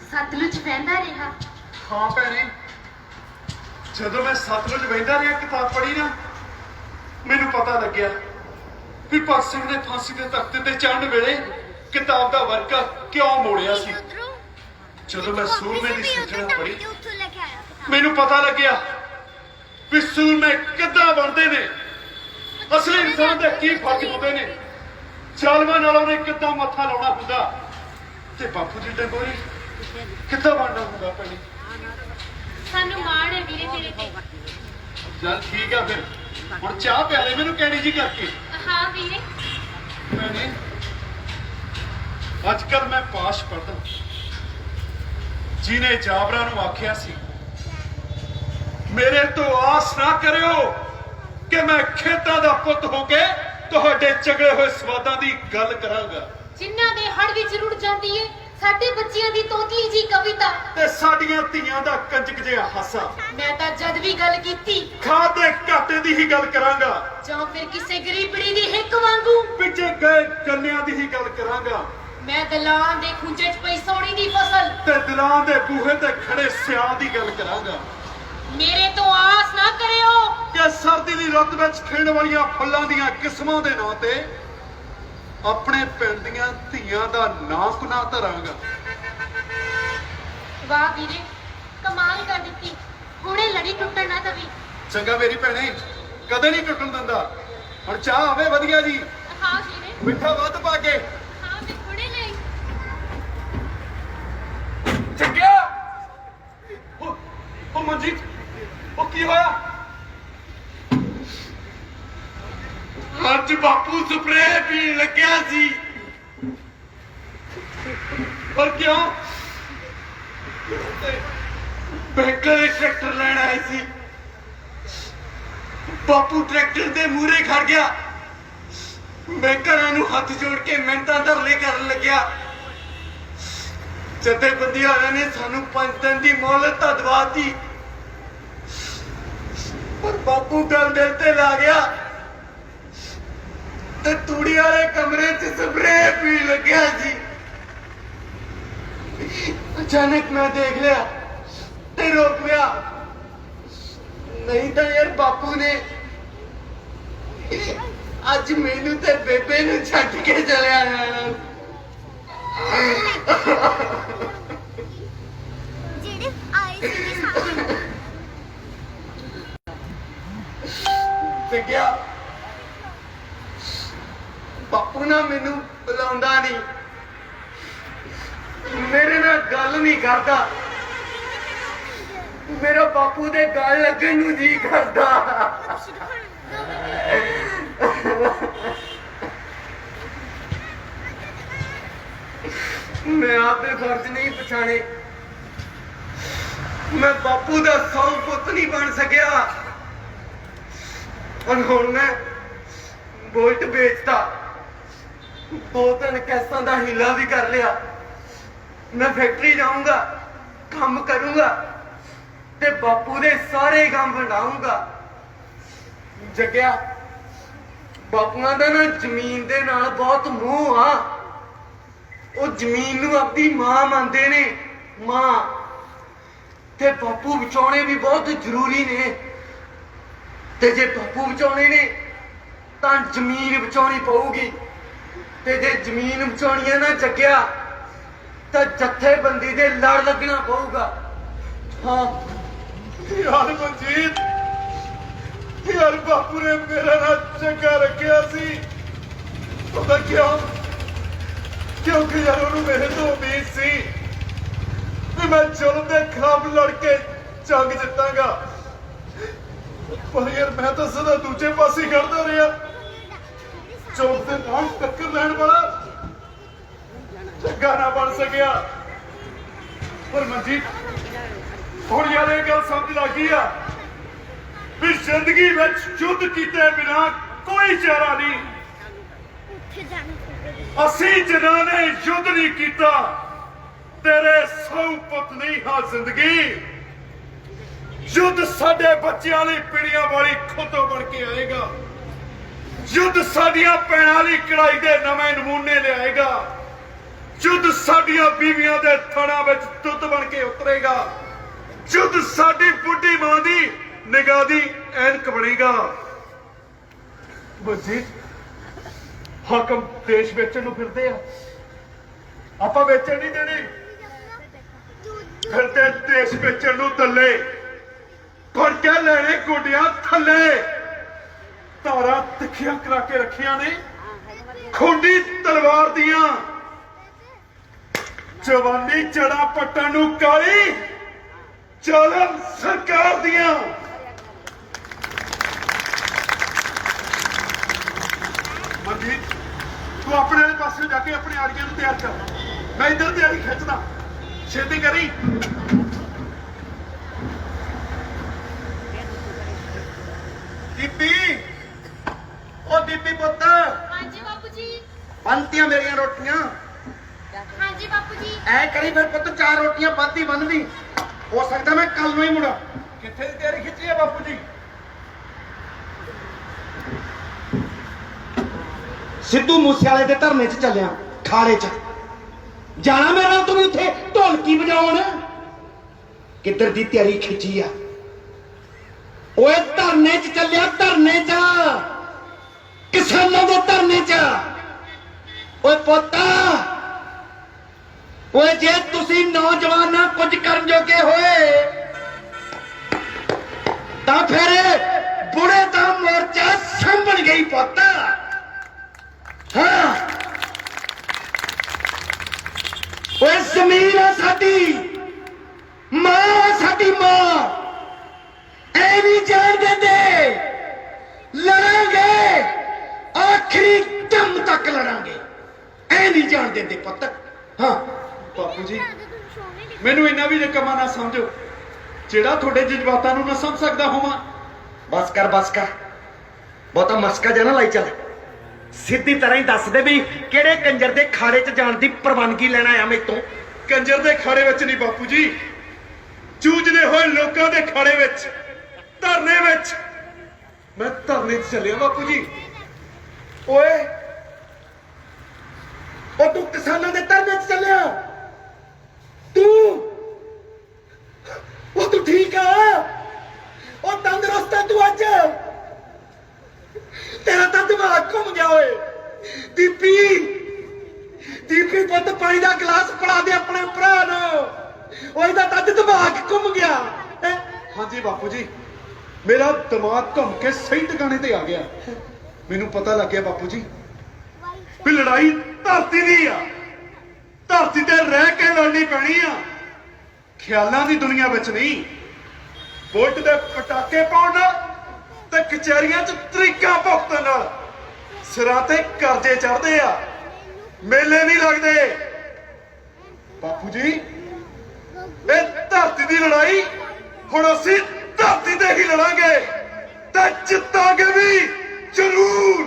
ਸਤਲੁਜ ਵਹਿੰਦਾ ਰਿਹਾ ਹਾਂ ਭੈਣੇ ਜਦੋਂ ਮੈਂ ਸਤਲੁਜ ਵਹਿੰਦਾ ਰਿਹਾ ਕਿਤਾਬ ਪੜ੍ਹੀ ਨਾ ਮੈਨੂੰ ਪਤਾ ਲੱਗਿਆ ਵੀ ਭਗਤ ਸਿੰਘ ਨੇ ਫਾਂਸੀ ਦੇ ਤਖਤੇ ਤੇ ਚੜ੍ਹਨ ਵੇਲੇ ਕਿਤਾਬ ਦਾ ਵਰਕਾ ਕਿਉਂ ਮੋੜਿਆ ਸੀ ਜਦੋਂ ਮੈਂ ਸੂਰਮੇ ਦੀ ਸਿਰਜਣਾ ਪੜ੍ਹੀ ਮੈਨੂੰ ਪਤਾ ਲੱਗਿਆ ਵੀ ਸੂਰਮੇ ਕਿੱਦਾਂ ਬਣਦੇ ਨੇ ਅਸਲੀ ਇਨਸਾਨ ਦੇ ਕੀ ਫਰਕ ਹੁੰਦੇ ਨੇ ਜ਼ਾਲਮਾਂ ਨਾਲ ਉਹਨੇ ਕਿੱਦਾਂ ਮੱਥਾ ਲਾਉਣਾ ਹੁੰਦਾ ਤੇ ਬਾਪੂ ਜੀ ਡੰਗੋਰੀ ਕਿੱਦਾਂ ਬਣਨਾ ਹੁੰਦਾ ਭੈਣੇ ਸਾਨੂੰ ਮਾਣ ਹੈ ਵੀਰੇ ਤੇਰੇ ਤੇ ਚੱਲ ਠੀਕ ਆ ਫਿਰ ਹੁਣ ਚਾਹ ਪਿਆਲੇ ਮੈਨੂੰ ਕੈਣੀ ਜੀ ਕਰਕੇ ਹਾਂ ਵੀਰੇ ਭੈਣੇ ਅੱਜ ਕੱਲ ਮੈਂ ਪਾਸ਼ ਪੜਦਾ ਜਿਹਨੇ ਜਾਬਰਾਂ ਨੂੰ ਆਖਿਆ ਸੀ ਮੇਰੇ ਤੋਂ ਆਸ ਨਾ ਕਰਿਓ ਕਿ ਮੈਂ ਖੇਤਾਂ ਦਾ ਪੁੱਤ ਹੋ ਕੇ ਤੁਹਾਡੇ ਚਗਲੇ ਹੋਏ ਸਵਾਦਾਂ ਦੀ ਗੱਲ ਕਰਾਂਗਾ ਜਿਨ੍ਹਾਂ ਦੇ ਹੜ ਵਿੱਚ ਰੁੜ ਜਾਂਦੀ ਏ ਸਾਡੇ ਬੱਚਿਆਂ ਦੀ ਤੋਤਲੀ ਜੀ ਕਵਿਤਾ ਤੇ ਸਾਡੀਆਂ ਧੀਆਂ ਦਾ ਕੰਜਕ ਜਿਹਾ ਹਾਸਾ ਮੈਂ ਤਾਂ ਜਦ ਵੀ ਗੱਲ ਕੀਤੀ ਖਾਦ ਦੇ ਘਾਟੇ ਦੀ ਹੀ ਗੱਲ ਕਰਾਂਗਾ ਜਾਂ ਫਿਰ ਕਿਸੇ ਗਰੀਬੜੀ ਦੀ ਹਿੱਕ ਵਾਂਗੂ ਪਿੱਛੇ ਗਏ ਕੰਨਿਆਂ ਦੀ ਹੀ ਗੱਲ ਕਰਾਂਗਾ ਮੈਂ ਦਲਾਂ ਦੇ ਖੁੰਝੇ 'ਚ ਪਈ ਸੋਹਣੀ ਦੀ ਫਸਲ ਤੇ ਦਿਲਾਂ ਦੇ ਬੂਹੇ ਤੇ ਖੜੇ ਸਿਆਂ ਦੀ ਗੱਲ ਕਰਾਂਗਾ ਮੇਰੇ ਤੋਂ ਆਸ ਨਾ ਕਰਿਓ ਕਿ ਸਰਦੀ ਦੀ ਰੁੱਤ ਵਿੱਚ ਖਿੜਨ ਵਾਲੀਆਂ ਫੁੱਲਾਂ ਦੀਆਂ ਕਿਸਮਾਂ ਦੇ ਨਾਂ ਤੇ ਆਪਣੇ ਪਿੰਡ ਦੀਆਂ ਧੀਆਂ ਦਾ ਨਾਂ ਕੁਨਾ ਧਰਾਂਗਾ ਵਾਹ ਵੀਰੇ ਕਮਾਲ ਕਰ ਦਿੱਤੀ ਹੁਣੇ ਲੜੀ ਟੁੱਟਣ ਨਾ ਦਵੀ ਚੰਗਾ ਮੇਰੀ ਭੈਣੇ ਕਦੇ ਨਹੀਂ ਟੁੱਟਣ ਦਿੰਦਾ ਹੁਣ ਚਾਹ ਆਵੇ ਵਧੀਆ ਜੀ ਹਾਂ ਵੀਰੇ ਮਿੱਠਾ ਵੱਧ ਪਾ ਕੇ ਹਾਂ ਮੈਂ ਹੁਣੇ ਲਈ ਚੰਗਿਆ ਉਹ ਮਨਜੀਤ ਉਹ ਕੀ ਹੋਇਆ ਅੱਜ ਬਾਪੂ ਸਪਰੇਅ ਪੀਣ ਲੱਗਿਆ ਸੀ ਪਰ ਕਿਉਂ ਬੈਂਕਾਂ ਦੇ ਟਰੈਕਟਰ ਲੈਣ ਆਏ ਸੀ ਬਾਪੂ ਟਰੈਕਟਰ ਦੇ ਮੂਹਰੇ ਖੜ ਗਿਆ ਮੈਂ ਘਰਾਂ ਨੂੰ ਹੱਥ ਜੋੜ ਕੇ ਮਿੰਟਾਂ ਧਰਲੇ ਕਰਨ ਲੱਗਿਆ ਜਥੇਬੰਦੀ ਵਾਲਿਆਂ ਨੇ ਸਾਨੂੰ 5 ਦਿਨ ਦੀ ਮੌਲਤ ਤਾਂ ਦਵਾਤੀ ਪਰ ਬਾਪੂ ਗੱਲ ਦਿਲ ਤੇ ਲਾ ਗਿਆ ਤੇ ਤੂੜੀ ਵਾਲੇ ਕਮਰੇ 'ਚ ਸਪਰੇਅ ਪੀਣ ਲੱਗਿਆ ਸੀ ਅਚਾਨਕ ਮੈਂ ਦੇਖ ਲਿਆ ਤੇ ਰੋਕ ਲਿਆ ਨਹੀਂ ਤਾਂ ਯਾਰ ਬਾਪੂ ਨੇ ਅੱਜ ਮੈਨੂੰ ਤੇ ਬੇਬੇ ਨੂੰ ਛੱਡ ਕੇ ਚਲਿਆ ਜਾਣਾ। ਜਿਹੜੇ ਆਏ ਸੀ ਸਾਰੇ ਸਿੱਖਿਆ ਬਾਪੂ ਨਾ ਮੈਨੂੰ ਬੁਲਾਉਂਦਾ ਨਹੀਂ, ਮੇਰੇ ਨਾਲ ਗੱਲ ਨਹੀਂ ਕਰਦਾ, ਮੇਰਾ ਬਾਪੂ ਦੇ ਗੱਲ ਲੱਗਣ ਨੂੰ ਜੀ ਕਰਦਾ। ਮੈਂ ਆਪੇ ਫਰਜ਼ ਨਹੀਂ ਪਛਾਣੇ, ਮੈਂ ਬਾਪੂ ਦਾ ਸੌ ਪੁੱਤ ਨਹੀਂ ਬਣ ਸਕਿਆ, ਔਰ ਹੁਣ ਮੈਂ ਬੋਲਟ ਵੇਚਤਾ, 2-3 ਕੈਸਾਂ ਦਾ ਹੀਲਾ ਵੀ ਕਰ ਲਿਆ। ਮੈਂ ਫੈਕਟਰੀ ਜਾਊਂਗਾ, ਕੰਮ ਕਰੂੰਗਾ ਤੇ ਬਾਪੂ ਦੇ ਸਾਰੇ ਕੰਮ ਬਣਾਉਂਗਾ। ਜੱਗਿਆ ਬਾਪੂਆਂ ਦਾ ਨਾ ਜ਼ਮੀਨ ਦੇ ਨਾਲ ਬਹੁਤ ਮੋਹ ਆ, ਉਹ ਜ਼ਮੀਨ ਨੂੰ ਆਪਣੀ ਮਾਂ ਮੰਨਦੇ ਨੇ, ਮਾਂ ਤੇ ਬਾਪੂ ਬਚਾਉਣੇ ਵੀ ਬਹੁਤ ਜ਼ਰੂਰੀ ਨੇ, ਤੇ ਜੇ ਬਾਪੂ ਬਚਾਉਣੇ ਨੇ ਤਾਂ ਜ਼ਮੀਨ ਬਚਾਉਣੀ ਪਊਗੀ, ਤੇ ਜੇ ਜ਼ਮੀਨ ਬਚਾਉਣੀ ਹੈ ਨਾ ਜੱਗਿਆ ਤਾਂ ਜੱਥੇਬੰਦੀ ਦੇ ਲੜ ਲੱਗਣਾ ਪਊਗਾ। ਹਾਂ ਯਾਰ ਮਨਜੀਤ, ਯਾਰ ਬਾਪੂ ਨੇ ਮੇਰਾ ਨਾਲ ਚੰਗਾ ਰੱਖਿਆ ਸੀ, ਪਤਾ ਕਿਉਂ? ਕਿਉਂਕਿ ਯਾਰ ਉਹਨੂੰ ਮੇਰੇ ਤੋਂ ਉਮੀਦ ਸੀ ਵੀ ਮੈਂ ਜ਼ੁਲਮ ਦੇ ਖਿਲਾਫ ਲੜ ਕੇ ਜੰਗ ਜਿੱਤਾਂਗਾ, ਪਰ ਯਾਰ ਮੈਂ ਤਾਂ ਸਦਾ ਦੂਜੇ ਪਾਸੇ ਖੜਦਾ ਰਿਹਾ, ਚੌਕ ਦੇ ਨਾਲ ਟੱਕਰ ਲੈਣ ਵਾਲਾ ਚੰਗਾ ਨਾ ਬਣ ਸਕਿਆ। ਪਰ ਮਨਜੀਤ ਹੁਣ ਯਾਰ ਇਹ ਗੱਲ ਸਮਝ ਲੱਗ ਗਈ ਆ ਵੀ ਜ਼ਿੰਦਗੀ ਵਿੱਚ ਯੁੱਧ ਕੀਤੇ ਬਿਨਾਂ ਕੋਈ ਚਾਰਾ ਨਹੀਂ। ਅਸੀਂ ਜਿਨ੍ਹਾਂ ਨੇ ਯੁੱਧ ਨਹੀਂ ਕੀਤਾ, ਤੇਰੇ 100 ਪੁੱਤ ਨਹੀਂ ਹਾਂ ਜ਼ਿੰਦਗੀ। ਯੁੱਧ ਸਾਡੇ ਬੱਚਿਆਂ ਲਈ ਪੀੜੀਆਂ ਵਾਲੀ ਖੁੱਤੋਂ ਬਣ ਕੇ ਆਏਗਾ, ਯੁੱਧ ਸਾਡੀਆਂ ਭੈਣਾਂ ਲਈ ਕੜਾਈ ਦੇ ਨਵੇਂ ਨਮੂਨੇ ਲਿਆਏਗਾ, ਯੁੱਧ ਸਾਡੀਆਂ ਬੀਵੀਆਂ ਦੇ ਥਣਾਂ ਵਿੱਚ ਦੁੱਧ ਬਣ ਕੇ ਉਤਰੇਗਾ, ਯੁੱਧ ਸਾਡੀ ਬੁੱਢੀ ਮਾਂ ਦੀ ਨਿਗਾਹ ਦੀ ਐਨਕ ਬਣੇਗਾ। ਮਨਜੀਤ, ਹਾਕਮ ਦੇਸ਼ ਵੇਚਣ ਨੂੰ ਫਿਰਦੇ ਆ, ਆਪਾਂ ਵੇਚਣ ਨਹੀਂ ਦੇਣੀ, ਫਿਰਦੇ ਦੇਸ਼ ਵੇਚਣ ਨੂੰ ਥੱਲੇ, ਫੜ ਕੇ ਲੈਣੇ ਗੋਡਿਆਂ ਥੱਲੇ, ਧਾਰਾਂ ਤਿੱਖੀਆਂ ਕਰਾ ਕੇ ਰੱਖੀਆਂ ਨੇ ਖੁੰਡੀ ਤਲਵਾਰ ਦੀਆਂ, ਜਵਾਨੀ ਜੜਾ ਪੱਟਣ ਨੂੰ ਕਾਲੀ ਚਾਲਮ ਸਰਕਾਰ ਦੀਆਂ। ਮਨਜੀਤ, ਤੂੰ ਆਪਣੇ ਵਾਲੇ ਪਾਸੇ ਜਾ ਕੇ ਆਪਣੇ ਆੜੀਆਂ ਨੂੰ ਤਿਆਰ ਕਰ, ਮੈਂ ਇੱਧਰ ਤਿਆਰੀ ਖਿੱਚਦਾ, ਛੇਤੀ ਕਰੀ। ਦੀਪੀ, ਉਹ ਦੀਪੀ ਪੁੱਤ, ਹਾਂਜੀ ਬਾਪੂ ਜੀ। ਬੰਨਤੀਆਂ ਮੇਰੀਆਂ ਰੋਟੀਆਂ। ਹਾਂਜੀ ਬਾਪੂ ਜੀ। ਐ ਕਰੀ ਫਿਰ ਪੁੱਤ, 4 ਰੋਟੀਆਂ ਬੰਨਤੀ ਬੰਨਦੀ, ਹੋ ਸਕਦਾ ਮੈਂ ਕੱਲ ਨੂੰ ਹੀ ਮੁੜਾ। ਕਿੱਥੇ ਦੀ ਤਿਆਰੀ ਖਿੱਚੀ ਹੈ ਬਾਪੂ ਜੀ? ਸਿੱਧੂ ਮੂਸੇਵਾਲੇ ਦੇ ਧਰਨੇ 'ਚ ਚੱਲਿਆ, ਖਾੜੇ 'ਚ ਜਾਣਾ ਮੇਰੇ ਨਾਲ, ਤੂੰ ਵੀ ਉੱਥੇ ਢੋਲਕੀ ਵਜਾਉਣ। ਕਿੱਧਰ ਦੀ ਤਿਆਰੀ ਖਿੱਚੀ ਆ? ਓਏ ਧਰਨੇ 'ਚ ਚੱਲਿਆ, ਧਰਨੇ 'ਚ, ਕਿਸਾਨਾਂ ਦੇ ਧਰਨੇ 'ਚ। ਓਏ ਪੁੱਤ, ਓਏ ਜੇ ਤੁਸੀਂ ਨੌਜਵਾਨਾਂ ਕੁਝ ਕਰਨ ਜੋਗੇ ਹੋਏ ਤਾਂ ਫਿਰ ਬੁੜੇ ਦਾ ਮੋਰਚਾ ਸੰਭਲ ਗਈ ਪੁੱਤ। ਹਾਂ, ਓਏ ਜ਼ਮੀਨ ਆ ਸਾਡੀ, ਮਾਂ ਸਾਡੀ ਮਾਂ, ਐ ਨਹੀਂ ਜਾਣ ਦਿੰਦੇ, ਲੜਾਂਗੇ, ਆਖਰੀ ਦਮ ਤੱਕ ਲੜਾਂਗੇ, ਐ ਨਹੀਂ ਜਾਣ ਦਿੰਦੇ ਪੁੱਤ। ਹਾਂ ਬਾਪੂ ਜੀ, ਮੈਨੂੰ ਇੰਨਾ ਵੀ ਨਿਕੰਮਾ ਨਾ ਸਮਝੋ ਜਿਹੜਾ ਤੁਹਾਡੇ ਜਜ਼ਬਾਤਾਂ ਨੂੰ ਨਾ ਸਮਝ ਸਕਦਾ ਹੋਵਾਂ। ਬਸ ਕਰ, ਬਸ ਕਰ, ਬਹੁਤਾ ਮਸਕਾ ਜਿਹਾ ਨਾ ਲਾਈ ਚੱਲ। ਸਿੱਧੀ ਤਰ੍ਹਾਂ ਹੀ ਦੱਸ ਦੇ ਵੀ ਕਿਹੜੇ ਕੰਜਰ ਦੇ ਖਾੜੇ 'ਚ ਜਾਣ ਦੀ ਪ੍ਰਵਾਨਗੀ ਲੈਣਾ ਆ ਮੈਥੋਂ। ਕੰਜਰ ਦੇ ਖਾੜੇ ਵਿੱਚ ਨਹੀਂ ਬਾਪੂ ਜੀ, ਜੂਝਦੇ ਹੋਏ ਲੋਕਾਂ ਦੇ ਖਾੜੇ ਵਿੱਚ, ਧਰਨੇ ਵਿੱਚ। ਮੈਂ ਧਰਨੇ 'ਚ ਚੱਲਿਆ ਬਾਪੂ ਜੀ। ਓਏ, ਉਹ ਤੂੰ ਕਿਸਾਨਾਂ ਦੇ ਧਰਨੇ 'ਚ ਚੱਲਿਆ? ਤੂੰ ਠੀਕ ਆ? ਉਹ ਤੰਦਰੁਸਤ ਆ ਤੂੰ ਅੱਜ? ਤੇਰਾ दिमाग घूम गया ओए दीपी दीपी पुत पानी का गिलास फड़ा दे अपने भरा ओए दा तद दिमाग घूम गया। हाँ जी बापू जी मेरा दिमाग घूम के सही ठिकाने ते आ गया। मैनू पता लग गया बापू जी भी लड़ाई धरती दी आ धरती ते रह के लड़नी पैनी आ ख्यालों की दुनिया विच नहीं। बुलट दे पटाके पाउण नाल ते कचहरियां च तरीका भुगतण नाल सिरां ते करजे चढ़दे आ मेले नहीं लगदे। बापू जी ये धरती दी लड़ाई हुण असीं धरती ते ही लड़ांगे ते जितांगे भी जरूर।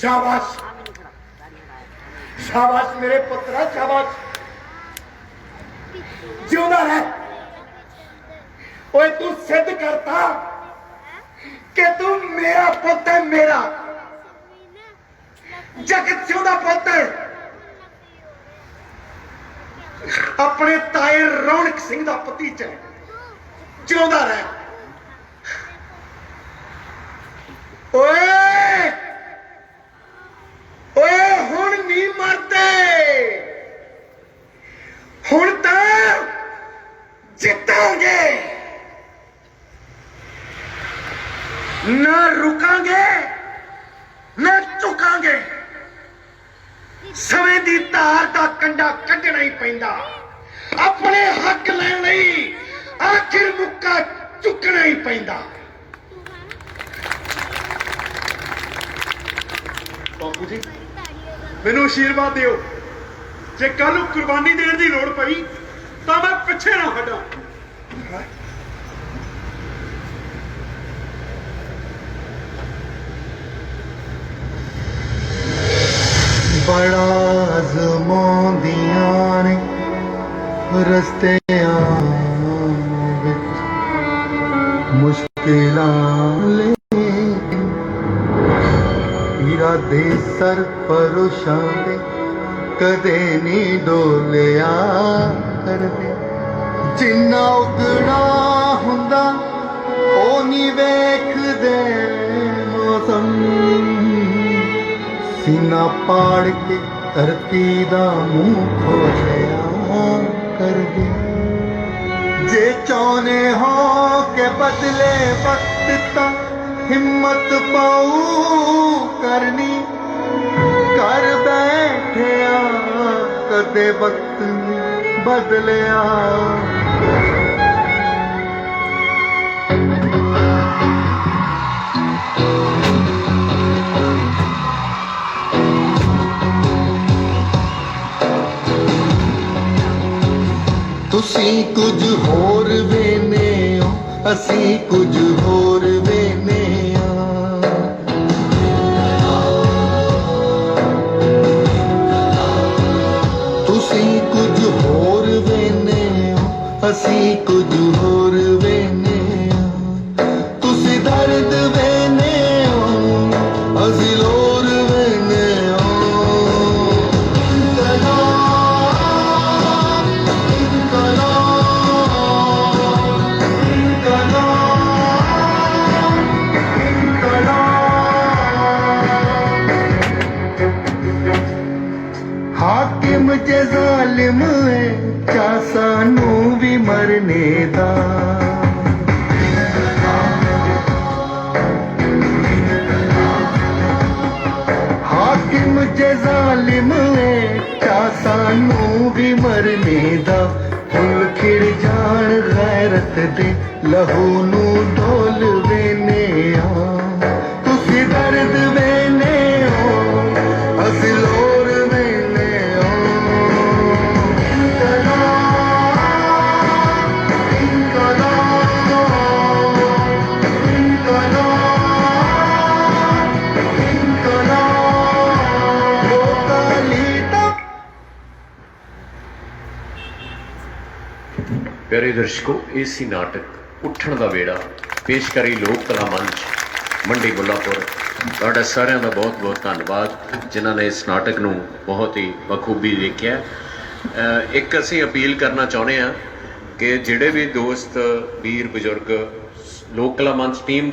शाबाश शाबाश मेरे पुत्रा शाबाश जिंदा रह। ओए तू सिद्ध करता कि तू मेरा पुत्र है मेरा जगत सिंह दा पुत्र अपने ताए रौनक सिंह दा भतीजा जिंदा रह। ओए ओए हुण नहीं मरते हुण तां जितांगे ना रुकांगे ना झुकांगे। समय दी धार दा कंडा कड्ढना ही पैंदा अपने हक लैण लई आखिर मुक्का चुकना ही पैंदा। बापू जी मैनू आशीर्वाद दिओ जे कल कुर्बानी देने की लोड़ पई तो मैं पिछे ना हटा। बड़ा आज़माउंदियां ने रस्तियां विच मुश्किलां ले इरादे सर परोशां दे कदे नहीं डोलिया करदे। जिन्ना उगड़ा हुंदा ओ नहीं वेखदे मौसम सीना पाड़ के धरती दा मुंह खोलिया कर दे। जे चाहने हो के बदले वक्त ता हिम्मत पाऊ करनी कर बैठिया कदे वक्त बदलिया। तुसी कुछ होर वेने हो असी कुछ होर वेने तुसी कुछ होर वेने हो असी कुछ होर वेने तुसी दर्द वेने हो असी लोर वेने हाकिम जे जालिम है क्या सानू भी मरने दा। हाकिम जे जालिम है क्या सानू भी मरने दा। फुल खिड़ जान गैरत दे लहू नू ढोल वेने तुसी दर्द वेने हो असी लोर वेने प्यारे दर्शकों इसी नाटक उठण दा वेड़ा पेशकारी लोक कला मंच मंडी मुल्लापुर तुहाडा सारिਆਂ ਦਾ बहुत बहुत धन्यवाद जिन्हों ने इस नाटक नूं बहुत ही बखूबी देखिया। एक असीं अपील करना चाहुंदे हां ਕਿ ਜਿਹੜੇ ਵੀ ਦੋਸਤ ਵੀਰ ਬਜ਼ੁਰਗ ਲੋਕ ਕਲਾ ਮੰਚ ਟੀਮ